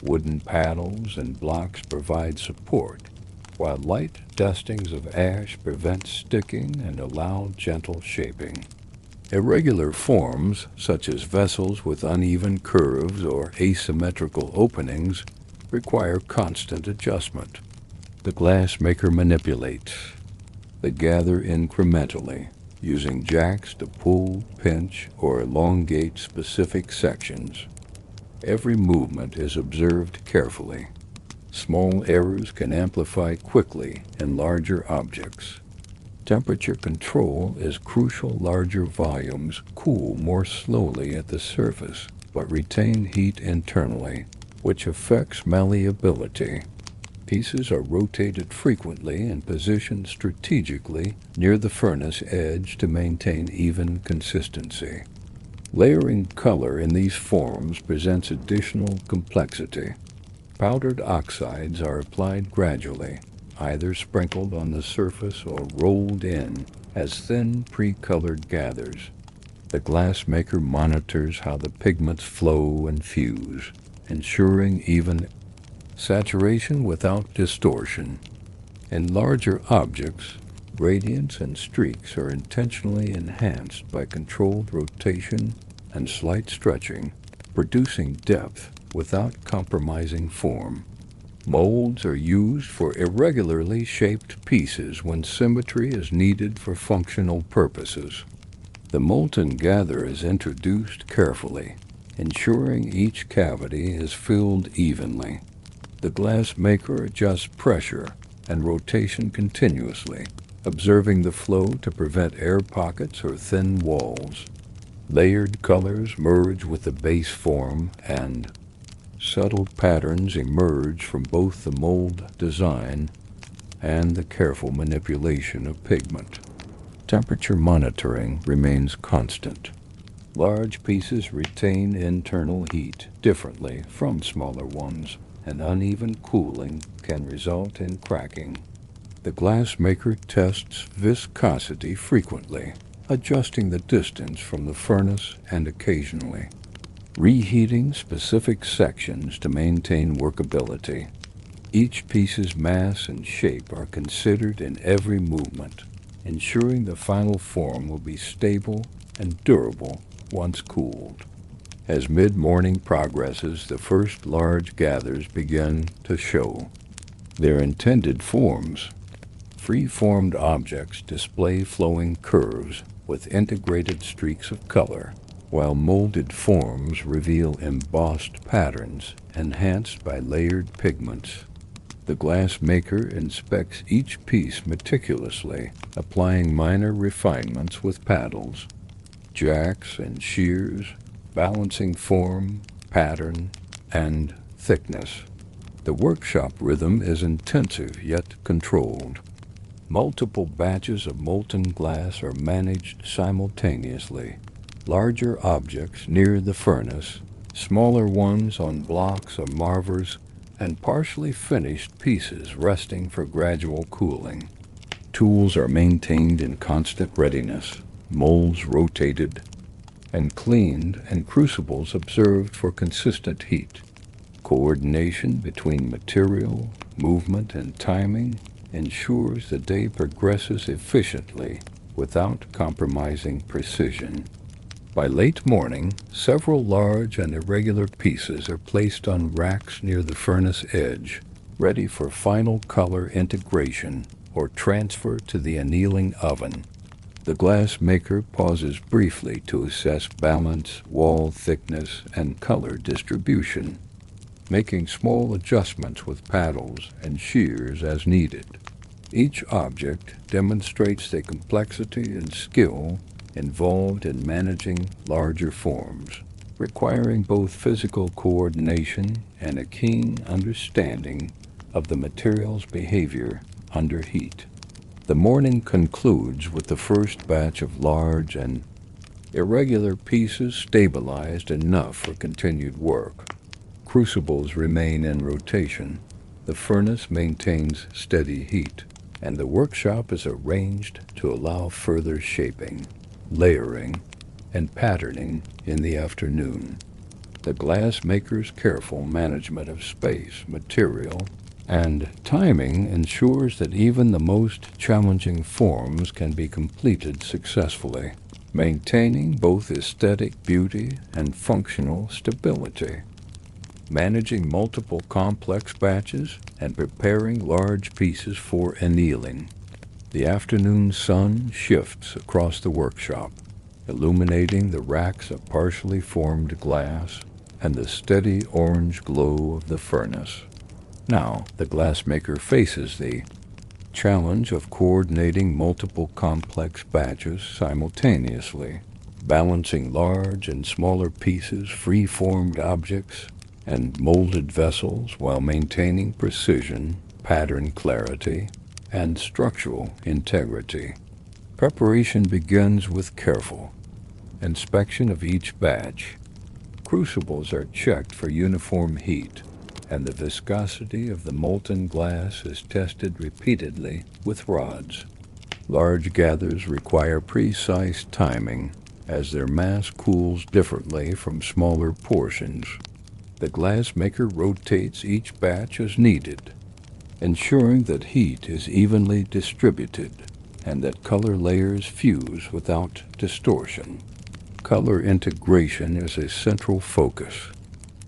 Wooden paddles and blocks provide support, while light dustings of ash prevent sticking and allow gentle shaping. Irregular forms, such as vessels with uneven curves or asymmetrical openings, require constant adjustment. The glassmaker manipulates the gather incrementally, using jacks to pull, pinch, or elongate specific sections. Every movement is observed carefully, Small errors can amplify quickly in larger objects. Temperature control is crucial. Larger volumes cool more slowly at the surface, but retain heat internally, which affects malleability. Pieces are rotated frequently and positioned strategically near the furnace edge to maintain even consistency. Layering color in these forms presents additional complexity. Powdered oxides are applied gradually, either sprinkled on the surface or rolled in as thin pre-colored gathers. The glassmaker monitors how the pigments flow and fuse, ensuring even saturation without distortion. In larger objects, gradients and streaks are intentionally enhanced by controlled rotation and slight stretching, producing depth without compromising form. Molds are used for irregularly shaped pieces when symmetry is needed for functional purposes. The molten gather is introduced carefully, ensuring each cavity is filled evenly. The glassmaker adjusts pressure and rotation continuously, observing the flow to prevent air pockets or thin walls. Layered colors merge with the base form, and subtle patterns emerge from both the mold design and the careful manipulation of pigment. Temperature monitoring remains constant. Large pieces retain internal heat differently from smaller ones, and uneven cooling can result in cracking. The glassmaker tests viscosity frequently, adjusting the distance from the furnace and occasionally reheating specific sections to maintain workability. Each piece's mass and shape are considered in every movement, ensuring the final form will be stable and durable once cooled. As mid-morning progresses, the first large gathers begin to show their intended forms. Free-formed objects display flowing curves with integrated streaks of color, while molded forms reveal embossed patterns enhanced by layered pigments. The glassmaker inspects each piece meticulously, applying minor refinements with paddles, jacks, and shears, balancing form, pattern, and thickness. The workshop rhythm is intensive yet controlled. Multiple batches of molten glass are managed simultaneously. Larger objects near the furnace, smaller ones on blocks or marvers, and partially finished pieces resting for gradual cooling. Tools are maintained in constant readiness, molds rotated and cleaned, and crucibles observed for consistent heat. Coordination between material, movement, and timing ensures the day progresses efficiently without compromising precision. By late morning, several large and irregular pieces are placed on racks near the furnace edge, ready for final color integration or transfer to the annealing oven. The glassmaker pauses briefly to assess balance, wall thickness, and color distribution, making small adjustments with paddles and shears as needed. Each object demonstrates the complexity and skill involved in managing larger forms, requiring both physical coordination and a keen understanding of the material's behavior under heat. The morning concludes with the first batch of large and irregular pieces stabilized enough for continued work. Crucibles remain in rotation, the furnace maintains steady heat, and the workshop is arranged to allow further shaping, layering, and patterning in the afternoon. The glassmaker's careful management of space, material, and timing ensures that even the most challenging forms can be completed successfully, maintaining both aesthetic beauty and functional stability. Managing multiple complex batches and preparing large pieces for annealing. The afternoon sun shifts across the workshop, illuminating the racks of partially formed glass and the steady orange glow of the furnace. Now, the glassmaker faces the challenge of coordinating multiple complex batches simultaneously, balancing large and smaller pieces, free-formed objects, and molded vessels while maintaining precision, pattern clarity, and structural integrity. Preparation begins with careful inspection of each batch. Crucibles are checked for uniform heat, and the viscosity of the molten glass is tested repeatedly with rods. Large gathers require precise timing, as their mass cools differently from smaller portions. The glassmaker rotates each batch as needed, ensuring that heat is evenly distributed and that color layers fuse without distortion. Color integration is a central focus.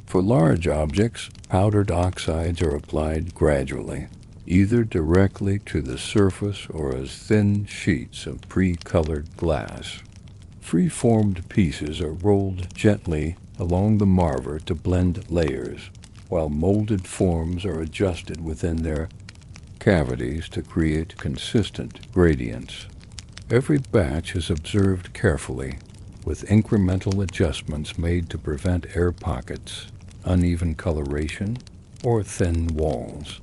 For large objects, powdered oxides are applied gradually, either directly to the surface or as thin sheets of pre-colored glass. Free-formed pieces are rolled gently along the marver to blend layers, while molded forms are adjusted within their cavities to create consistent gradients. Every batch is observed carefully, with incremental adjustments made to prevent air pockets, uneven coloration, or thin walls.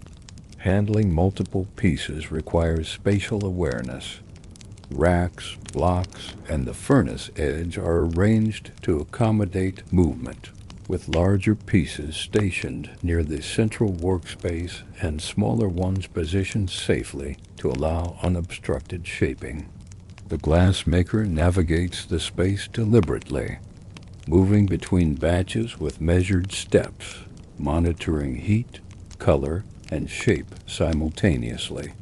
Handling multiple pieces requires spatial awareness. Racks, blocks, and the furnace edge are arranged to accommodate movement, with larger pieces stationed near the central workspace and smaller ones positioned safely to allow unobstructed shaping. The glassmaker navigates the space deliberately, moving between batches with measured steps, monitoring heat, color, and shape simultaneously.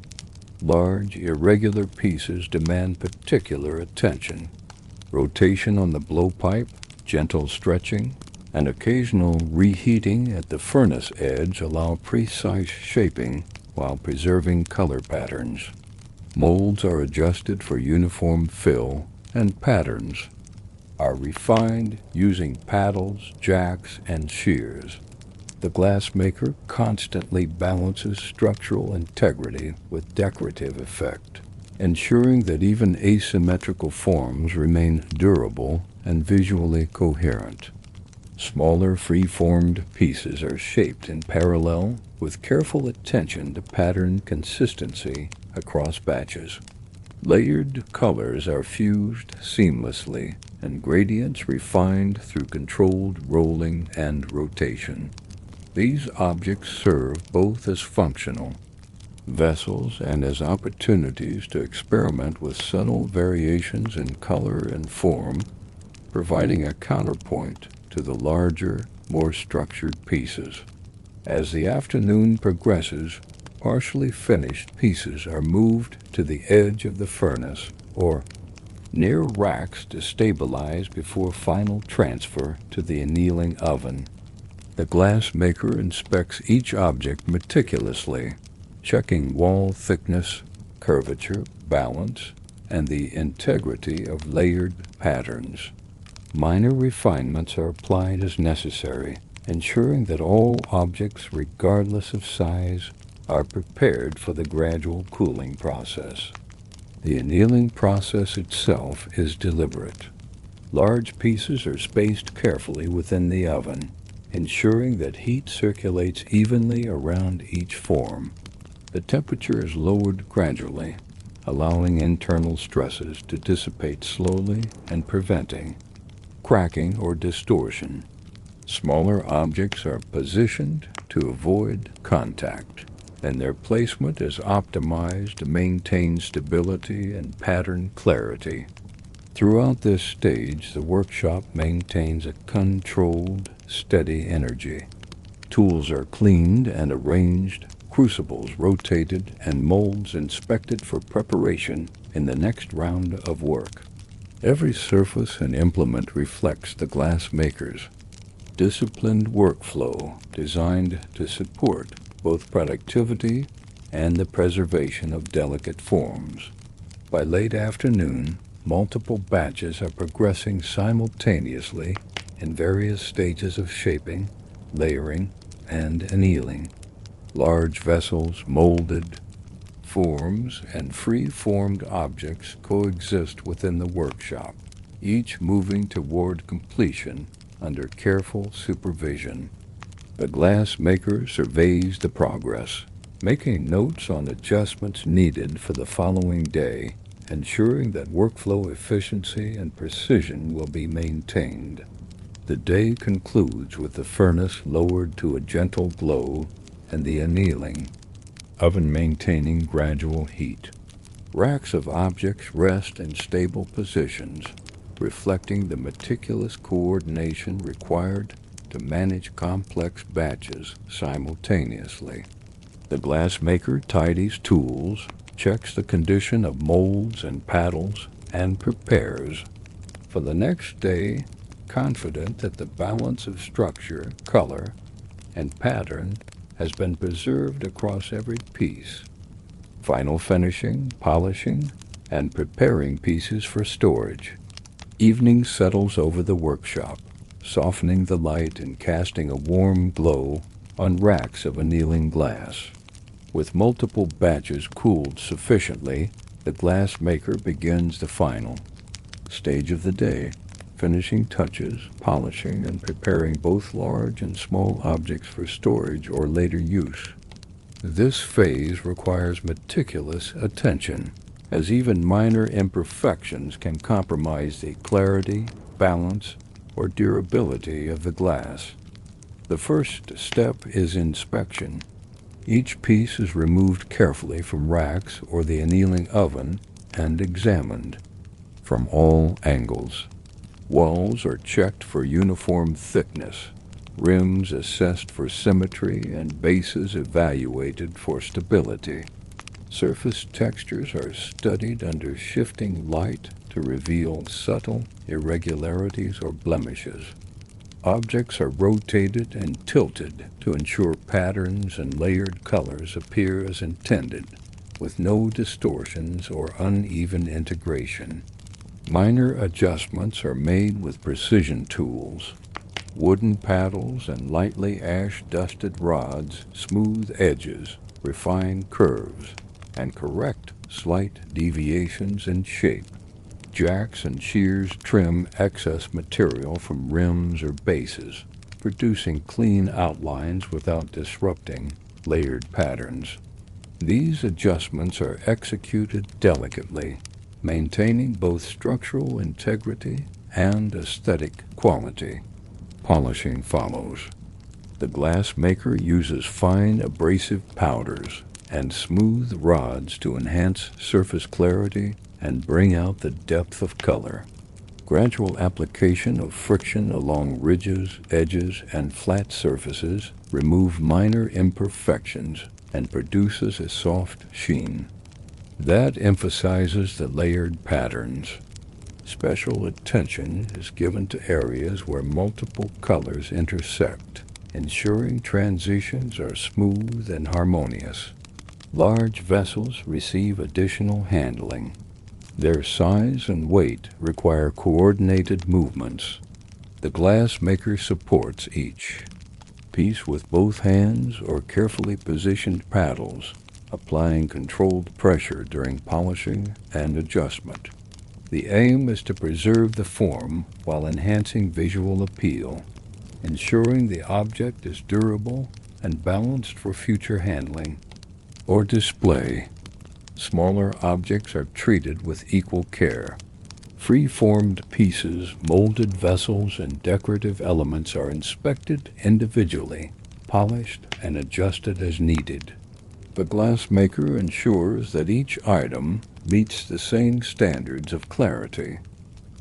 Large, irregular pieces demand particular attention. Rotation on the blowpipe, gentle stretching, and occasional reheating at the furnace edge allow precise shaping while preserving color patterns. Molds are adjusted for uniform fill, and patterns are refined using paddles, jacks, and shears. The glassmaker constantly balances structural integrity with decorative effect, ensuring that even asymmetrical forms remain durable and visually coherent. Smaller free-formed pieces are shaped in parallel with careful attention to pattern consistency across batches. Layered colors are fused seamlessly and gradients refined through controlled rolling and rotation. These objects serve both as functional vessels and as opportunities to experiment with subtle variations in color and form, providing a counterpoint to the larger, more structured pieces. As the afternoon progresses, partially finished pieces are moved to the edge of the furnace or near racks to stabilize before final transfer to the annealing oven. The glassmaker inspects each object meticulously, checking wall thickness, curvature, balance, and the integrity of layered patterns. Minor refinements are applied as necessary, ensuring that all objects, regardless of size, are prepared for the gradual cooling process. The annealing process itself is deliberate. Large pieces are spaced carefully within the oven, ensuring that heat circulates evenly around each form. The temperature is lowered gradually, allowing internal stresses to dissipate slowly and preventing cracking or distortion. Smaller objects are positioned to avoid contact, and their placement is optimized to maintain stability and pattern clarity. Throughout this stage, the workshop maintains a controlled, steady energy. Tools are cleaned and arranged, crucibles rotated, and molds inspected for preparation in the next round of work. Every surface and implement reflects the glassmaker's disciplined workflow designed to support both productivity and the preservation of delicate forms. By late afternoon, multiple batches are progressing simultaneously in various stages of shaping, layering, and annealing. Large vessels, molded forms, and free-formed objects coexist within the workshop, each moving toward completion under careful supervision. The glassmaker surveys the progress, making notes on adjustments needed for the following day, ensuring that workflow efficiency and precision will be maintained. The day concludes with the furnace lowered to a gentle glow and the annealing oven maintaining gradual heat. Racks of objects rest in stable positions, reflecting the meticulous coordination required to manage complex batches simultaneously. The glassmaker tidies tools, checks the condition of molds and paddles, and prepares for the next day, confident that the balance of structure, color, and pattern has been preserved across every piece. Final finishing, polishing, and preparing pieces for storage. Evening settles over the workshop, softening the light and casting a warm glow on racks of annealing glass. With multiple batches cooled sufficiently, the glassmaker begins the final stage of the day, finishing touches, polishing, and preparing both large and small objects for storage or later use. This phase requires meticulous attention, as even minor imperfections can compromise the clarity, balance, or durability of the glass. The first step is inspection. Each piece is removed carefully from racks or the annealing oven and examined from all angles. Walls are checked for uniform thickness, rims assessed for symmetry, and bases evaluated for stability. Surface textures are studied under shifting light to reveal subtle irregularities or blemishes. Objects are rotated and tilted to ensure patterns and layered colors appear as intended, with no distortions or uneven integration. Minor adjustments are made with precision tools. Wooden paddles and lightly ash-dusted rods smooth edges, refine curves, and correct slight deviations in shape. Jacks and shears trim excess material from rims or bases, producing clean outlines without disrupting layered patterns. These adjustments are executed delicately, maintaining both structural integrity and aesthetic quality. Polishing follows. The glassmaker uses fine abrasive powders and smooth rods to enhance surface clarity and bring out the depth of color. Gradual application of friction along ridges, edges, and flat surfaces remove minor imperfections and produces a soft sheen. That emphasizes the layered patterns. Special attention is given to areas where multiple colors intersect, ensuring transitions are smooth and harmonious. Large vessels receive additional handling. Their size and weight require coordinated movements. The glassmaker supports each piece with both hands or carefully positioned paddles, applying controlled pressure during polishing and adjustment. The aim is to preserve the form while enhancing visual appeal, ensuring the object is durable and balanced for future handling or display. Smaller objects are treated with equal care. Free-formed pieces, molded vessels, and decorative elements are inspected individually, polished, and adjusted as needed. The glassmaker ensures that each item meets the same standards of clarity,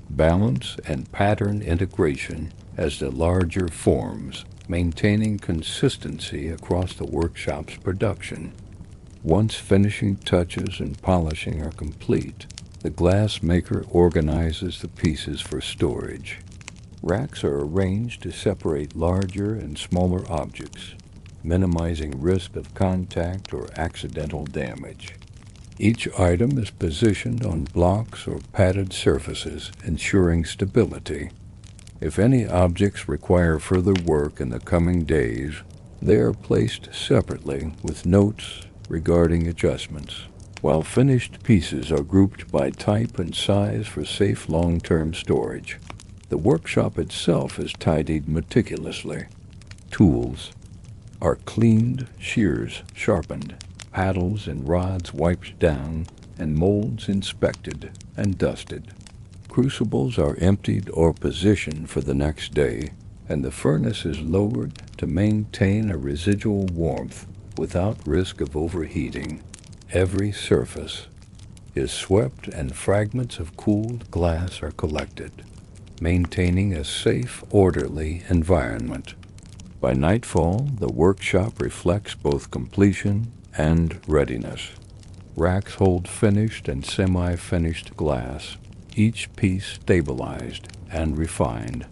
balance, and pattern integration as the larger forms, maintaining consistency across the workshop's production. Once finishing touches and polishing are complete, the glassmaker organizes the pieces for storage. Racks are arranged to separate larger and smaller objects, minimizing risk of contact or accidental damage. Each item is positioned on blocks or padded surfaces, ensuring stability. If any objects require further work in the coming days, They are placed separately with notes regarding adjustments, while finished pieces are grouped by type and size for safe long-term storage. The workshop itself is tidied meticulously. Tools are cleaned, shears sharpened, paddles and rods wiped down, and molds inspected and dusted. Crucibles are emptied or positioned for the next day, and the furnace is lowered to maintain a residual warmth without risk of overheating. Every surface is swept and fragments of cooled glass are collected, maintaining a safe, orderly environment. By nightfall, the workshop reflects both completion and readiness. Racks hold finished and semi-finished glass, each piece stabilized and refined.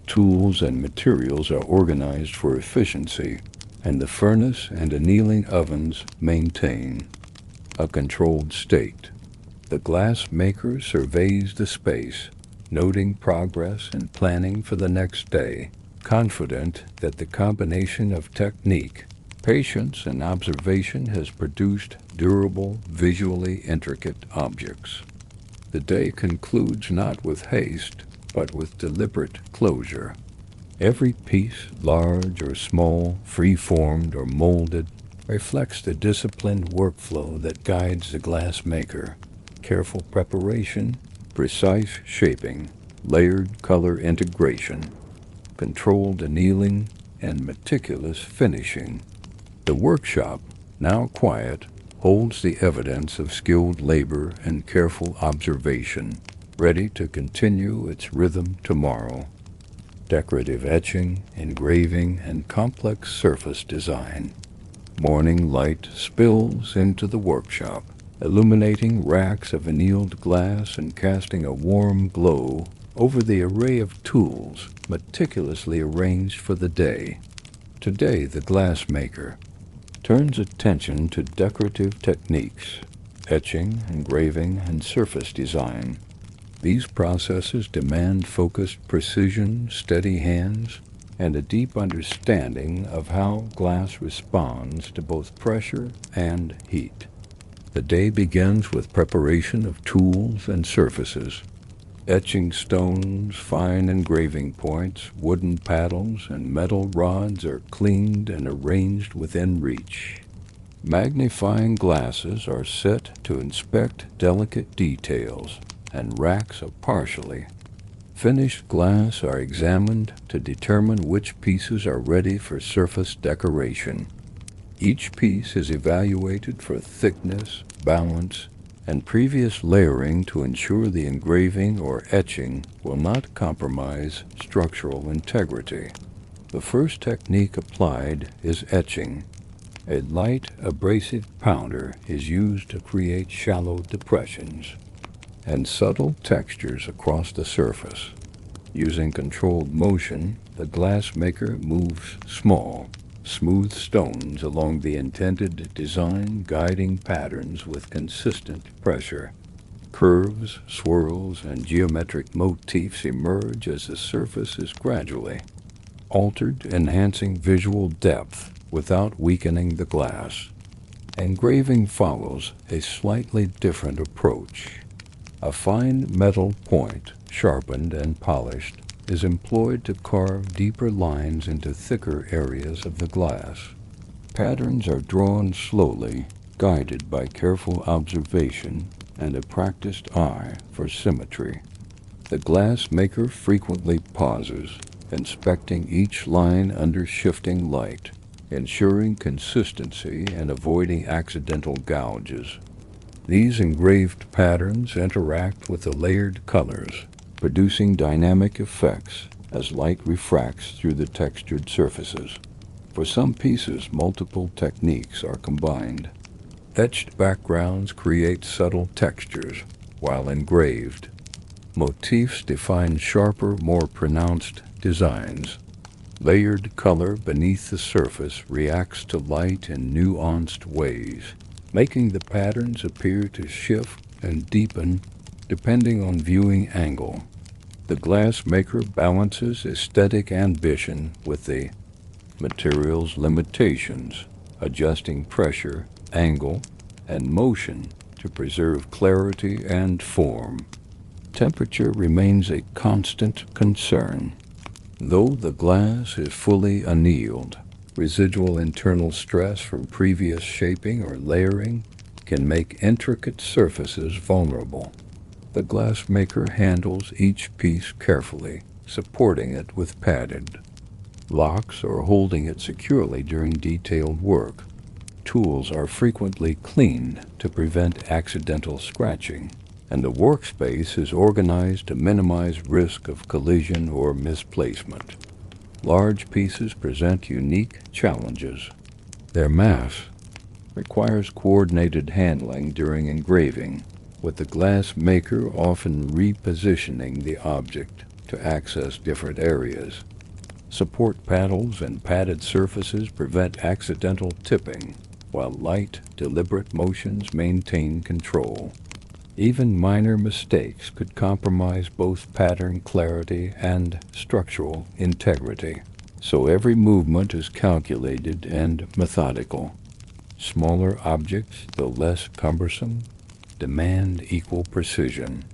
Tools and materials are organized for efficiency, and the furnace and annealing ovens maintain a controlled state. The glass maker surveys the space, noting progress and planning for the next day, confident that the combination of technique, patience, and observation has produced durable, visually intricate objects. The day concludes not with haste, but with deliberate closure. Every piece, large or small, free-formed or molded, reflects the disciplined workflow that guides the glass maker. Careful preparation, precise shaping, layered color integration, controlled annealing, and meticulous finishing. The workshop, now quiet, holds the evidence of skilled labor and careful observation, ready to continue its rhythm tomorrow. Decorative etching, engraving, and complex surface design. Morning light spills into the workshop, illuminating racks of annealed glass and casting a warm glow over the array of tools meticulously arranged for the day. Today, the glass maker turns attention to decorative techniques, etching, engraving, and surface design. These processes demand focused precision, steady hands, and a deep understanding of how glass responds to both pressure and heat. The day begins with preparation of tools and surfaces. Etching stones, fine engraving points, wooden paddles, and metal rods are cleaned and arranged within reach. Magnifying glasses are set to inspect delicate details, and racks of partially finished glass are examined to determine which pieces are ready for surface decoration. Each piece is evaluated for thickness, balance, and previous layering to ensure the engraving or etching will not compromise structural integrity. The first technique applied is etching. A light abrasive powder is used to create shallow depressions and subtle textures across the surface. Using controlled motion, the glass maker moves small, smooth stones along the intended design, guiding patterns with consistent pressure. Curves, swirls, and geometric motifs emerge as the surface is gradually altered, enhancing visual depth without weakening the glass. Engraving follows a slightly different approach. A fine metal point, sharpened and polished, is employed to carve deeper lines into thicker areas of the glass. Patterns are drawn slowly, guided by careful observation and a practiced eye for symmetry. The glass maker frequently pauses, inspecting each line under shifting light, ensuring consistency and avoiding accidental gouges. These engraved patterns interact with the layered colors, producing dynamic effects as light refracts through the textured surfaces. For some pieces, multiple techniques are combined. Etched backgrounds create subtle textures, while engraved motifs define sharper, more pronounced designs. Layered color beneath the surface reacts to light in nuanced ways, making the patterns appear to shift and deepen depending on viewing angle. The glass maker balances aesthetic ambition with the materials limitations, adjusting pressure, angle, and motion to preserve clarity and form. Temperature remains a constant concern. Though the glass is fully annealed, residual internal stress from previous shaping or layering can make intricate surfaces vulnerable. The glassmaker handles each piece carefully, supporting it with padded locks or holding it securely during detailed work. Tools are frequently cleaned to prevent accidental scratching, and the workspace is organized to minimize risk of collision or misplacement. Large pieces present unique challenges. Their mass requires coordinated handling during engraving, with the glass maker often repositioning the object to access different areas. Support paddles and padded surfaces prevent accidental tipping, while light, deliberate motions maintain control. Even minor mistakes could compromise both pattern clarity and structural integrity, so every movement is calculated and methodical. Smaller objects, though less cumbersome, demand equal precision.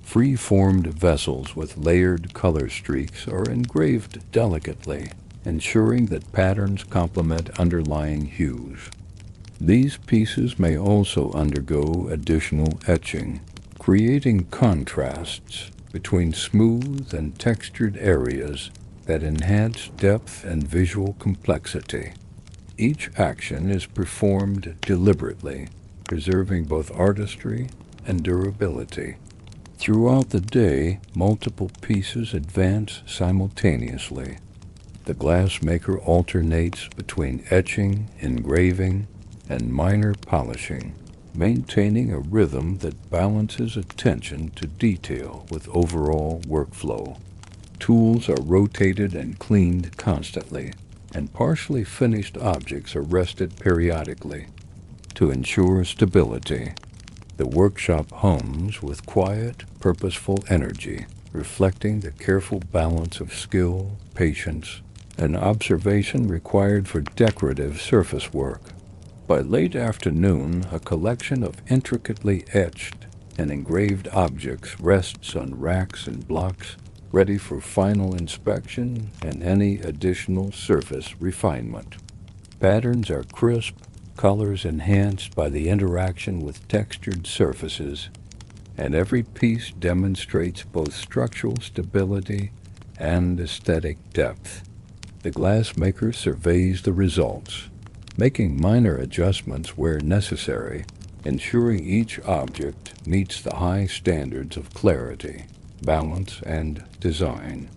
Free-formed vessels with layered color streaks are engraved delicately, ensuring that patterns complement underlying hues. These pieces may also undergo additional etching, creating contrasts between smooth and textured areas that enhance depth and visual complexity. Each action is performed deliberately, preserving both artistry and durability. Throughout the day, multiple pieces advance simultaneously. The glassmaker alternates between etching, engraving, and minor polishing, maintaining a rhythm that balances attention to detail with overall workflow. Tools are rotated and cleaned constantly, and partially finished objects are rested periodically to ensure stability. The workshop hums with quiet, purposeful energy, reflecting the careful balance of skill, patience, and observation required for decorative surface work. By late afternoon, a collection of intricately etched and engraved objects rests on racks and blocks, ready for final inspection and any additional surface refinement. Patterns are crisp, colors enhanced by the interaction with textured surfaces, and every piece demonstrates both structural stability and aesthetic depth. The glassmaker surveys the results, making minor adjustments where necessary, ensuring each object meets the high standards of clarity, balance, and design.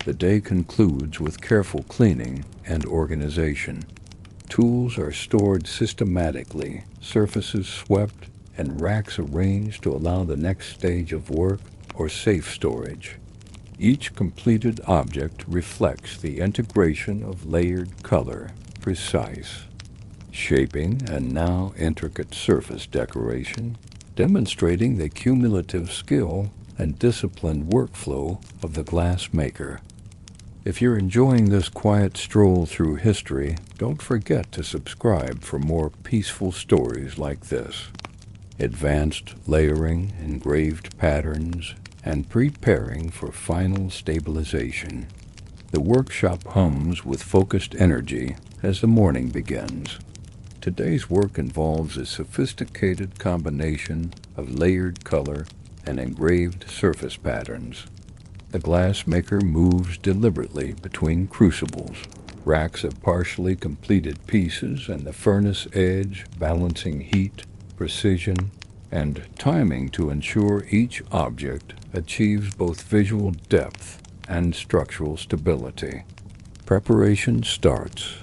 The day concludes with careful cleaning and organization. Tools are stored systematically, surfaces swept, and racks arranged to allow the next stage of work or safe storage. Each completed object reflects the integration of layered color, precise shaping, and now intricate surface decoration, demonstrating the cumulative skill and disciplined workflow of the glassmaker. If you're enjoying this quiet stroll through history, don't forget to subscribe for more peaceful stories like this. Advanced layering, engraved patterns, and preparing for final stabilization. The workshop hums with focused energy as the morning begins. Today's work involves a sophisticated combination of layered color and engraved surface patterns. The glassmaker moves deliberately between crucibles, racks of partially completed pieces, and the furnace edge, balancing heat, precision, and timing to ensure each object achieves both visual depth and structural stability. Preparation starts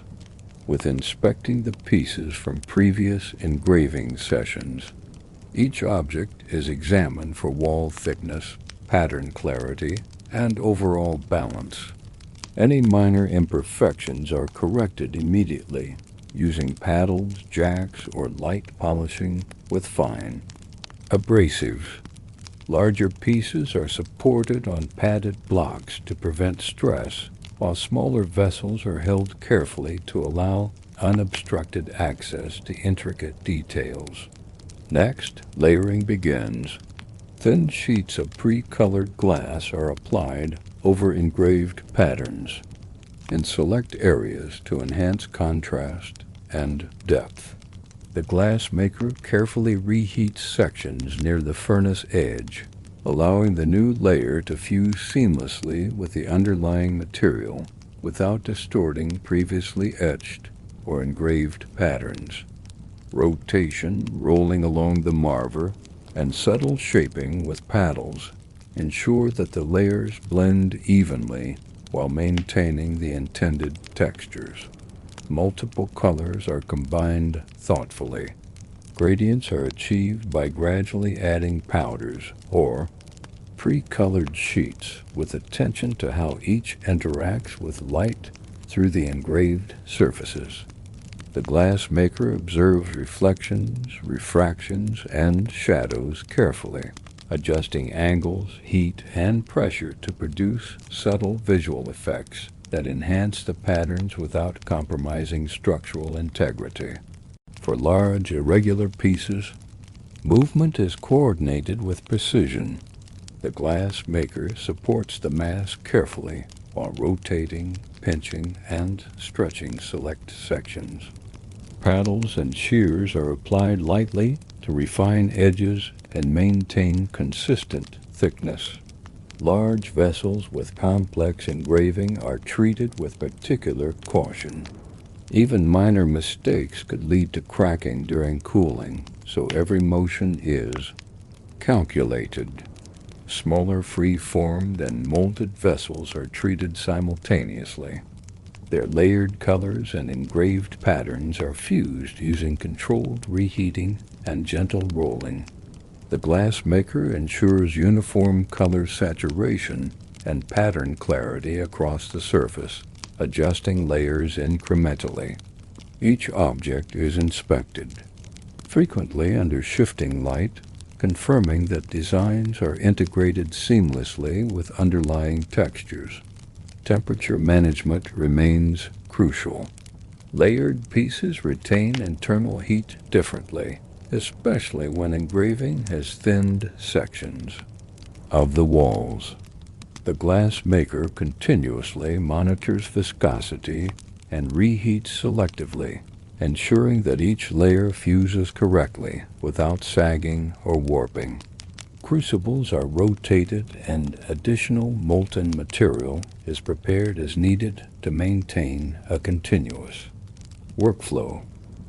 with inspecting the pieces from previous engraving sessions. Each object is examined for wall thickness, pattern clarity, and overall balance. Any minor imperfections are corrected immediately using paddles, jacks, or light polishing with fine abrasives. Larger pieces are supported on padded blocks to prevent stress, while smaller vessels are held carefully to allow unobstructed access to intricate details. Next, layering begins. Thin sheets of pre-colored glass are applied over engraved patterns in select areas to enhance contrast and depth. The glassmaker carefully reheats sections near the furnace edge, allowing the new layer to fuse seamlessly with the underlying material without distorting previously etched or engraved patterns. Rotation, rolling along the marver, and subtle shaping with paddles ensure that the layers blend evenly while maintaining the intended textures. Multiple colors are combined thoughtfully. Gradients are achieved by gradually adding powders or pre-colored sheets with attention to how each interacts with light through the engraved surfaces. The glassmaker observes reflections, refractions, and shadows carefully, adjusting angles, heat, and pressure to produce subtle visual effects that enhance the patterns without compromising structural integrity. For large, irregular pieces, movement is coordinated with precision. The glassmaker supports the mass carefully while rotating, pinching, and stretching select sections. Paddles and shears are applied lightly to refine edges and maintain consistent thickness. Large vessels with complex engraving are treated with particular caution. Even minor mistakes could lead to cracking during cooling, so every motion is calculated. Smaller free-formed and molded vessels are treated simultaneously. Their layered colors and engraved patterns are fused using controlled reheating and gentle rolling. The glassmaker ensures uniform color saturation and pattern clarity across the surface, adjusting layers incrementally. Each object is inspected, frequently under shifting light, confirming that designs are integrated seamlessly with underlying textures. Temperature management remains crucial. Layered pieces retain internal heat differently, especially when engraving has thinned sections of the walls. The glassmaker continuously monitors viscosity and reheats selectively, ensuring that each layer fuses correctly without sagging or warping. Crucibles are rotated and additional molten material is prepared as needed to maintain a continuous workflow.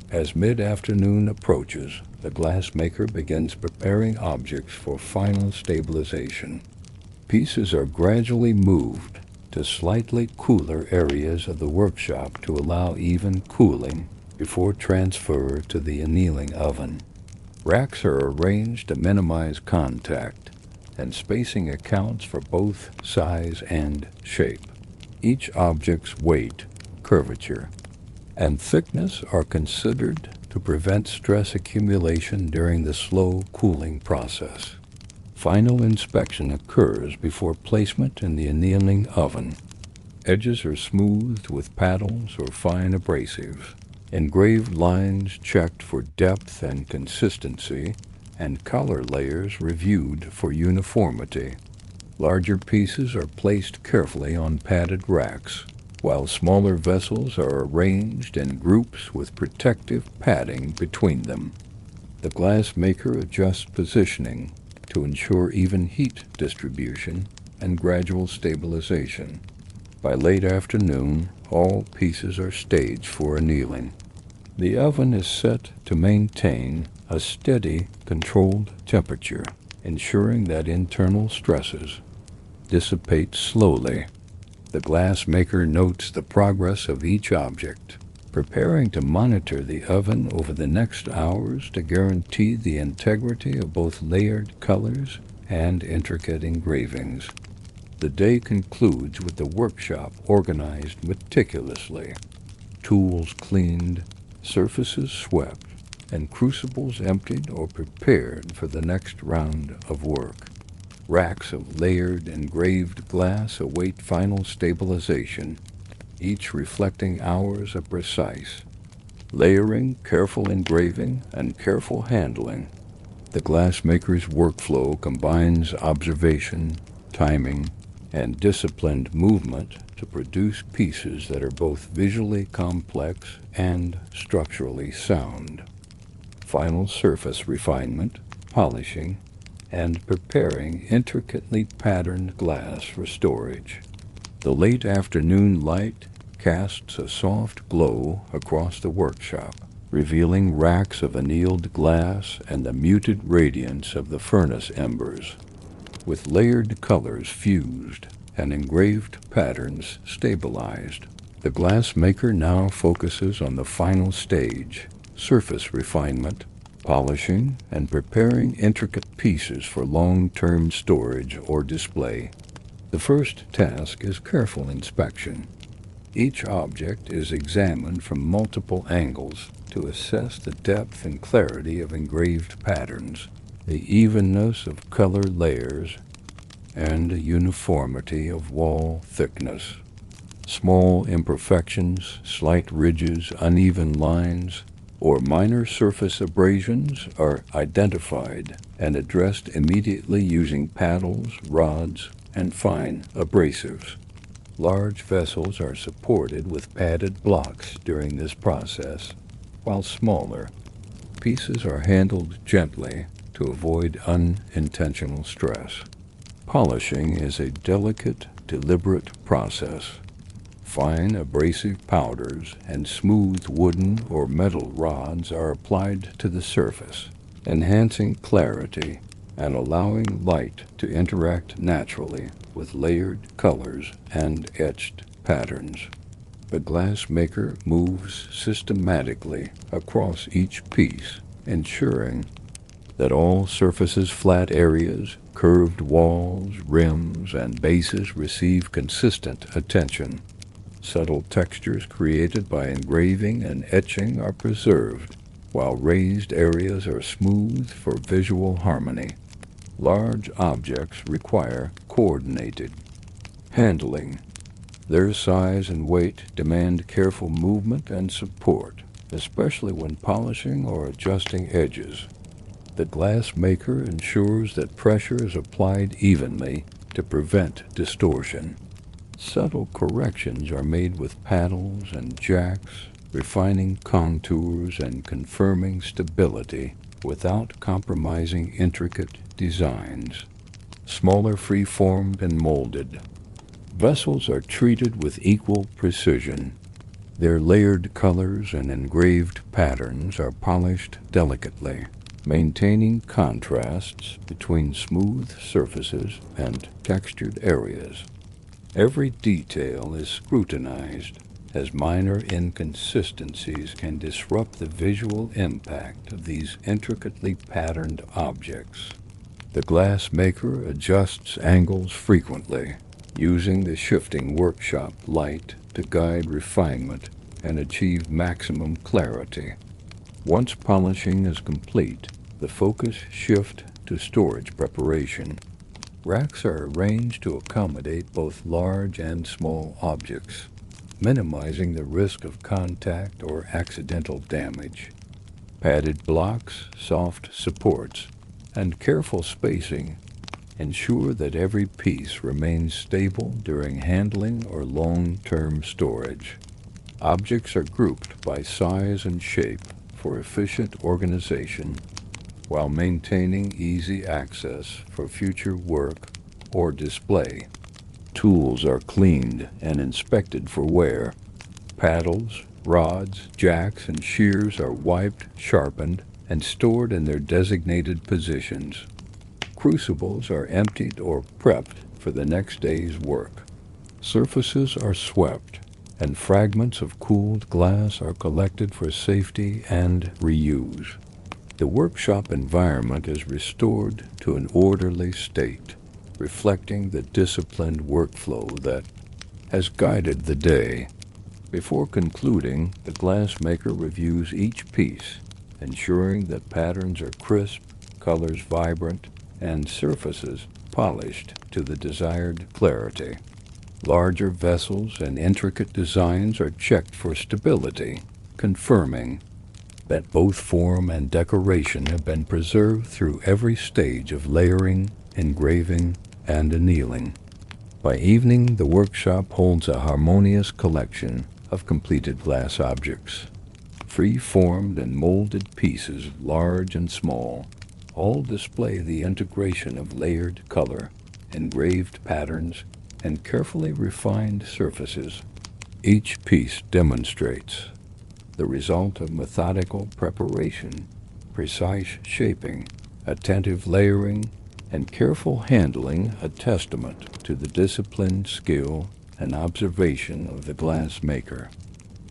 As mid-afternoon approaches, the glassmaker begins preparing objects for final stabilization. Pieces are gradually moved to slightly cooler areas of the workshop to allow even cooling before transfer to the annealing oven. Racks are arranged to minimize contact, and spacing accounts for both size and shape. Each object's weight, curvature, and thickness are considered to prevent stress accumulation during the slow cooling process. Final inspection occurs before placement in the annealing oven. Edges are smoothed with paddles or fine abrasives. Engraved lines checked for depth and consistency, and color layers reviewed for uniformity. Larger pieces are placed carefully on padded racks, while smaller vessels are arranged in groups with protective padding between them. The glassmaker adjusts positioning to ensure even heat distribution and gradual stabilization. By late afternoon, all pieces are staged for annealing. The oven is set to maintain a steady, controlled temperature, ensuring that internal stresses dissipate slowly. The glassmaker notes the progress of each object, preparing to monitor the oven over the next hours to guarantee the integrity of both layered colors and intricate engravings. The day concludes with the workshop organized meticulously, tools cleaned, surfaces swept, and crucibles emptied or prepared for the next round of work. Racks of layered engraved glass await final stabilization, each reflecting hours of precise layering, careful engraving, and careful handling. The glassmaker's workflow combines observation, timing, and disciplined movement to produce pieces that are both visually complex and structurally sound. Final surface refinement, polishing, and preparing intricately patterned glass for storage. The late afternoon light casts a soft glow across the workshop, revealing racks of annealed glass and the muted radiance of the furnace embers. With layered colors fused and engraved patterns stabilized, the glassmaker now focuses on the final stage, surface refinement, polishing, and preparing intricate pieces for long-term storage or display. The first task is careful inspection. Each object is examined from multiple angles to assess the depth and clarity of engraved patterns, the evenness of color layers, and the uniformity of wall thickness. Small imperfections, slight ridges, uneven lines, or minor surface abrasions are identified and addressed immediately using paddles, rods, and fine abrasives. Large vessels are supported with padded blocks during this process, while smaller pieces are handled gently to avoid unintentional stress. Polishing is a delicate, deliberate process. Fine abrasive powders and smooth wooden or metal rods are applied to the surface, enhancing clarity and allowing light to interact naturally with layered colors and etched patterns. The glassmaker moves systematically across each piece, ensuring that all surfaces, flat areas, curved walls, rims, and bases receive consistent attention. Subtle textures created by engraving and etching are preserved, while raised areas are smoothed for visual harmony. Large objects require coordinated handling. Their size and weight demand careful movement and support, especially when polishing or adjusting edges. The glassmaker ensures that pressure is applied evenly to prevent distortion. Subtle corrections are made with paddles and jacks, refining contours and confirming stability without compromising intricate designs. Smaller, free-formed, and molded. Vessels are treated with equal precision. Their layered colors and engraved patterns are polished delicately, maintaining contrasts between smooth surfaces and textured areas. Every detail is scrutinized, as minor inconsistencies can disrupt the visual impact of these intricately patterned objects. The glassmaker adjusts angles frequently, using the shifting workshop light to guide refinement and achieve maximum clarity. Once polishing is complete, the focus shifts to storage preparation. Racks are arranged to accommodate both large and small objects, minimizing the risk of contact or accidental damage. Padded blocks, soft supports, and careful spacing ensure that every piece remains stable during handling or long-term storage. Objects are grouped by size and shape for efficient organization, while maintaining easy access for future work or display. Tools are cleaned and inspected for wear. Paddles, rods, jacks, and shears are wiped, sharpened, and stored in their designated positions. Crucibles are emptied or prepped for the next day's work. Surfaces are swept, and fragments of cooled glass are collected for safety and reuse. The workshop environment is restored to an orderly state, reflecting the disciplined workflow that has guided the day. Before concluding, the glassmaker reviews each piece, ensuring that patterns are crisp, colors vibrant, and surfaces polished to the desired clarity. Larger vessels and intricate designs are checked for stability, confirming that both form and decoration have been preserved through every stage of layering, engraving, and annealing. By evening, the workshop holds a harmonious collection of completed glass objects. Free-formed and molded pieces, large and small, all display the integration of layered color, engraved patterns, and carefully refined surfaces. Each piece demonstrates the result of methodical preparation, precise shaping, attentive layering, and careful handling, a testament to the disciplined skill and observation of the glass maker.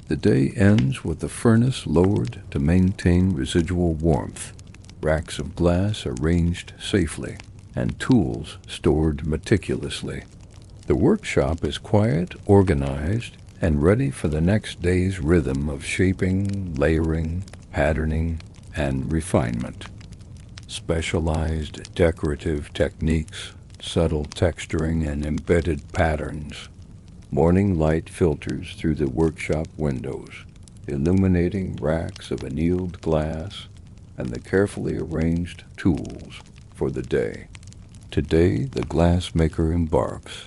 The day ends with the furnace lowered to maintain residual warmth, racks of glass arranged safely, and tools stored meticulously. The workshop is quiet, organized, and ready for the next day's rhythm of shaping, layering, patterning, and refinement. Specialized decorative techniques, subtle texturing, and embedded patterns. Morning light filters through the workshop windows, illuminating racks of annealed glass and the carefully arranged tools for the day. Today, the glassmaker embarks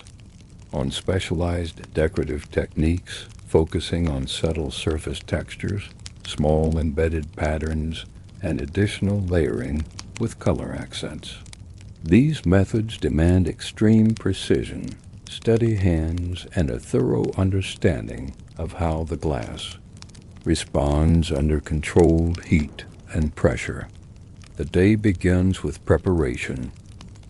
on specialized decorative techniques, focusing on subtle surface textures, small embedded patterns, and additional layering with color accents. These methods demand extreme precision, steady hands, and a thorough understanding of how the glass responds under controlled heat and pressure. The day begins with preparation.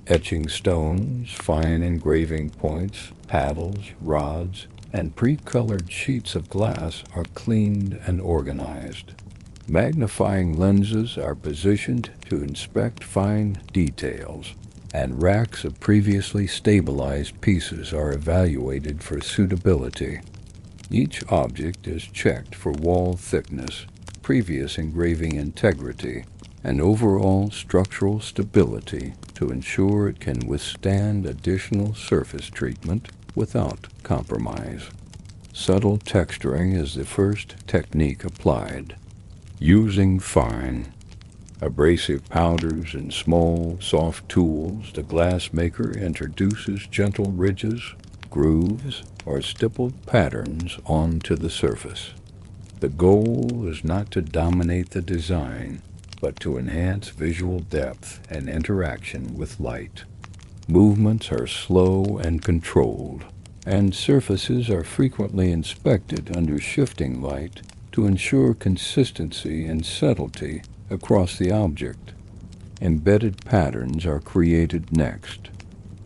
Etching stones, fine engraving points, paddles, rods, and pre-colored sheets of glass are cleaned and organized. Magnifying lenses are positioned to inspect fine details, and racks of previously stabilized pieces are evaluated for suitability. Each object is checked for wall thickness, previous engraving integrity, and overall structural stability to ensure it can withstand additional surface treatment without compromise. Subtle texturing is the first technique applied. Using fine, abrasive powders and small, soft tools, the glassmaker introduces gentle ridges, grooves, or stippled patterns onto the surface. The goal is not to dominate the design, but to enhance visual depth and interaction with light. Movements are slow and controlled, and surfaces are frequently inspected under shifting light to ensure consistency and subtlety across the object. Embedded patterns are created next.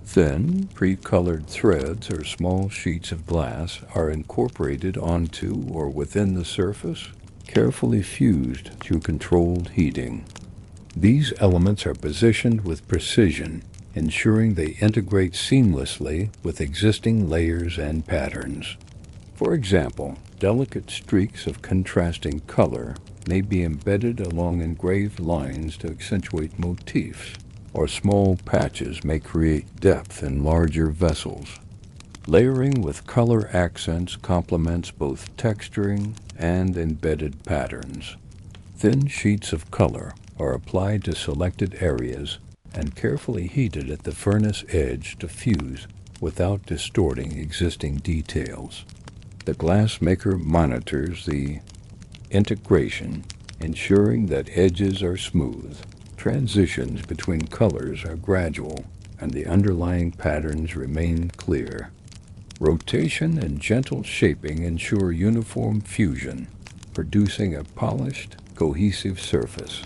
Thin, pre-colored threads or small sheets of glass are incorporated onto or within the surface, carefully fused through controlled heating. These elements are positioned with precision, ensuring they integrate seamlessly with existing layers and patterns. For example, delicate streaks of contrasting color may be embedded along engraved lines to accentuate motifs, or small patches may create depth in larger vessels. Layering with color accents complements both texturing and embedded patterns. Thin sheets of color are applied to selected areas and carefully heated at the furnace edge to fuse without distorting existing details. The glassmaker monitors the integration, ensuring that edges are smooth, transitions between colors are gradual, and the underlying patterns remain clear. Rotation and gentle shaping ensure uniform fusion, producing a polished, cohesive surface.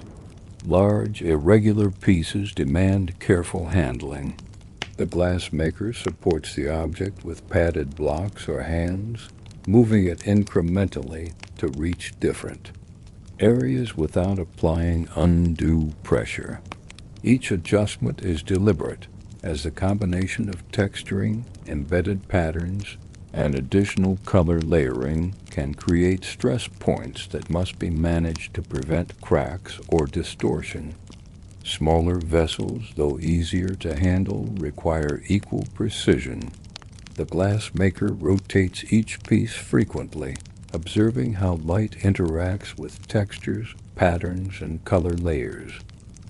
Large, irregular pieces demand careful handling. The glassmaker supports the object with padded blocks or hands, moving it incrementally to reach different areas without applying undue pressure. Each adjustment is deliberate, as the combination of texturing, embedded patterns, and additional color layering can create stress points that must be managed to prevent cracks or distortion. Smaller vessels, though easier to handle, require equal precision. The glassmaker rotates each piece frequently, observing how light interacts with textures, patterns, and color layers.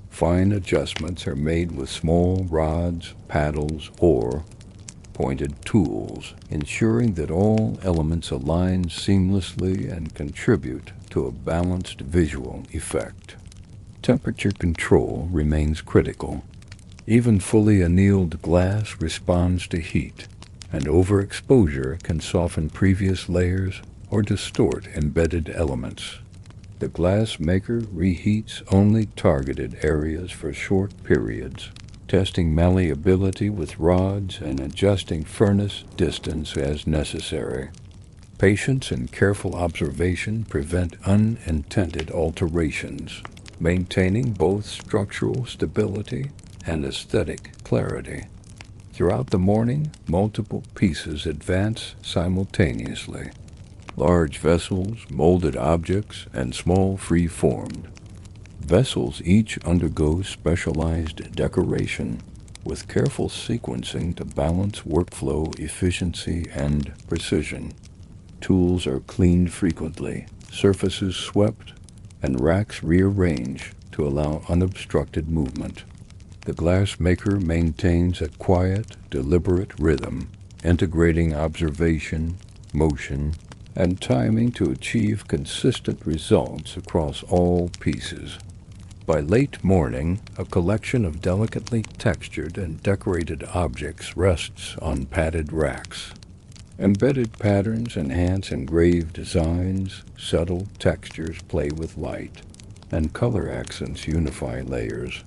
Fine adjustments are made with small rods, paddles, or pointed tools, ensuring that all elements align seamlessly and contribute to a balanced visual effect. Temperature control remains critical. Even fully annealed glass responds to heat, and overexposure can soften previous layers or distort embedded elements. The glassmaker reheats only targeted areas for short periods, testing malleability with rods and adjusting furnace distance as necessary. Patience and careful observation prevent unintended alterations, maintaining both structural stability and aesthetic clarity. Throughout the morning, multiple pieces advance simultaneously. Large vessels, molded objects, and small free-formed. Vessels each undergo specialized decoration, with careful sequencing to balance workflow efficiency and precision. Tools are cleaned frequently, surfaces swept, and racks rearranged to allow unobstructed movement. The glassmaker maintains a quiet, deliberate rhythm, integrating observation, motion, and timing to achieve consistent results across all pieces. By late morning, a collection of delicately textured and decorated objects rests on padded racks. Embedded patterns enhance engraved designs, subtle textures play with light, and color accents unify layers.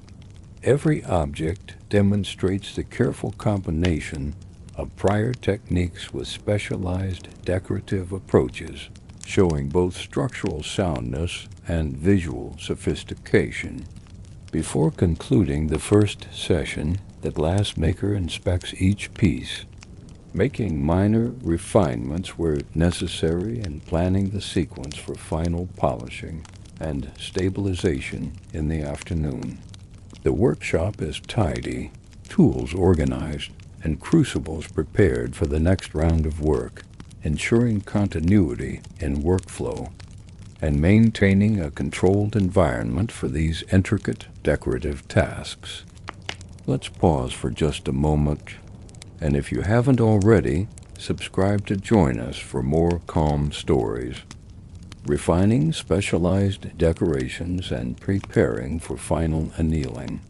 Every object demonstrates the careful combination of prior techniques with specialized decorative approaches, showing both structural soundness and visual sophistication. Before concluding the first session, the glassmaker inspects each piece, making minor refinements where necessary and planning the sequence for final polishing and stabilization in the afternoon. The workshop is tidy, tools organized, and crucibles prepared for the next round of work, ensuring continuity in workflow and maintaining a controlled environment for these intricate decorative tasks. Let's pause for just a moment, and if you haven't already, subscribe to join us for more calm stories. Refining specialized decorations and preparing for final annealing.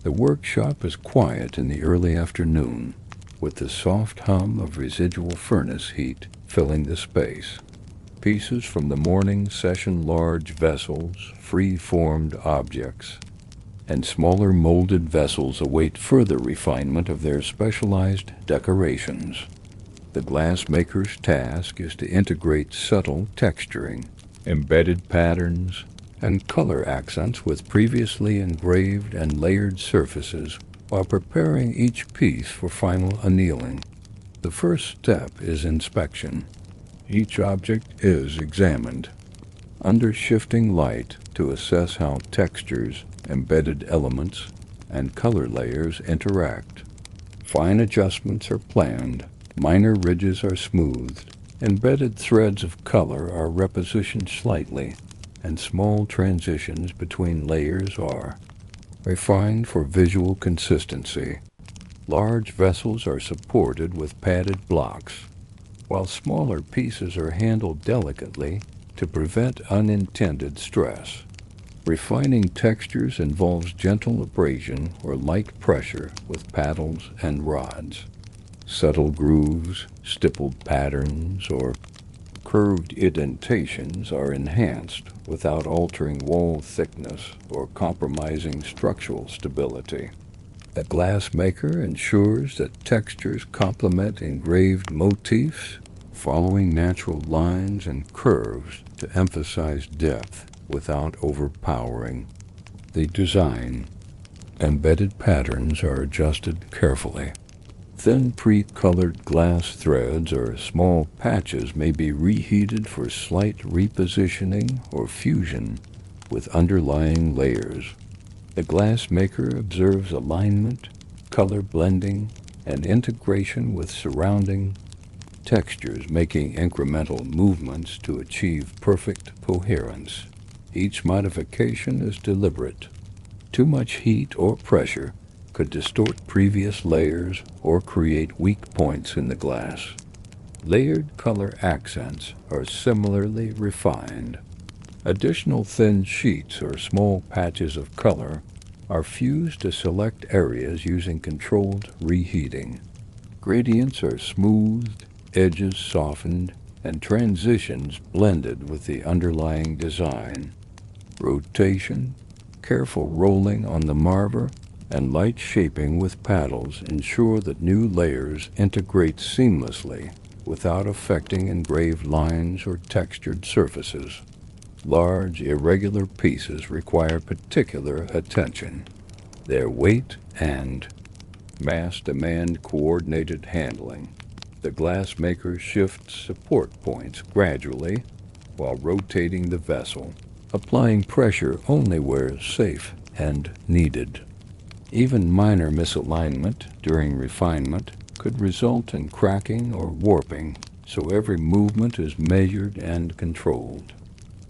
The workshop is quiet in the early afternoon, with the soft hum of residual furnace heat filling the space. Pieces from the morning session, large vessels, free-formed objects, and smaller molded vessels await further refinement of their specialized decorations. The glassmaker's task is to integrate subtle texturing, embedded patterns, and color accents with previously engraved and layered surfaces while preparing each piece for final annealing. The first step is inspection. Each object is examined under shifting light to assess how textures, embedded elements, and color layers interact. Fine adjustments are planned, minor ridges are smoothed, embedded threads of color are repositioned slightly, and small transitions between layers are refined for visual consistency. Large vessels are supported with padded blocks, while smaller pieces are handled delicately to prevent unintended stress. Refining textures involves gentle abrasion or light pressure with paddles and rods. Subtle grooves, stippled patterns, or curved indentations are enhanced without altering wall thickness or compromising structural stability. The glassmaker ensures that textures complement engraved motifs, following natural lines and curves to emphasize depth without overpowering the design. Embedded patterns are adjusted carefully. Thin pre-colored glass threads or small patches may be reheated for slight repositioning or fusion with underlying layers. The glassmaker observes alignment, color blending, and integration with surrounding textures, making incremental movements to achieve perfect coherence. Each modification is deliberate. Too much heat or pressure could distort previous layers or create weak points in the glass. Layered color accents are similarly refined. Additional thin sheets or small patches of color are fused to select areas using controlled reheating. Gradients are smoothed, edges softened, and transitions blended with the underlying design. Rotation, careful rolling on the marver, and light shaping with paddles ensure that new layers integrate seamlessly without affecting engraved lines or textured surfaces. Large, irregular pieces require particular attention. Their weight and mass demand coordinated handling. The glassmaker shifts support points gradually while rotating the vessel, applying pressure only where safe and needed. Even minor misalignment during refinement could result in cracking or warping, so every movement is measured and controlled.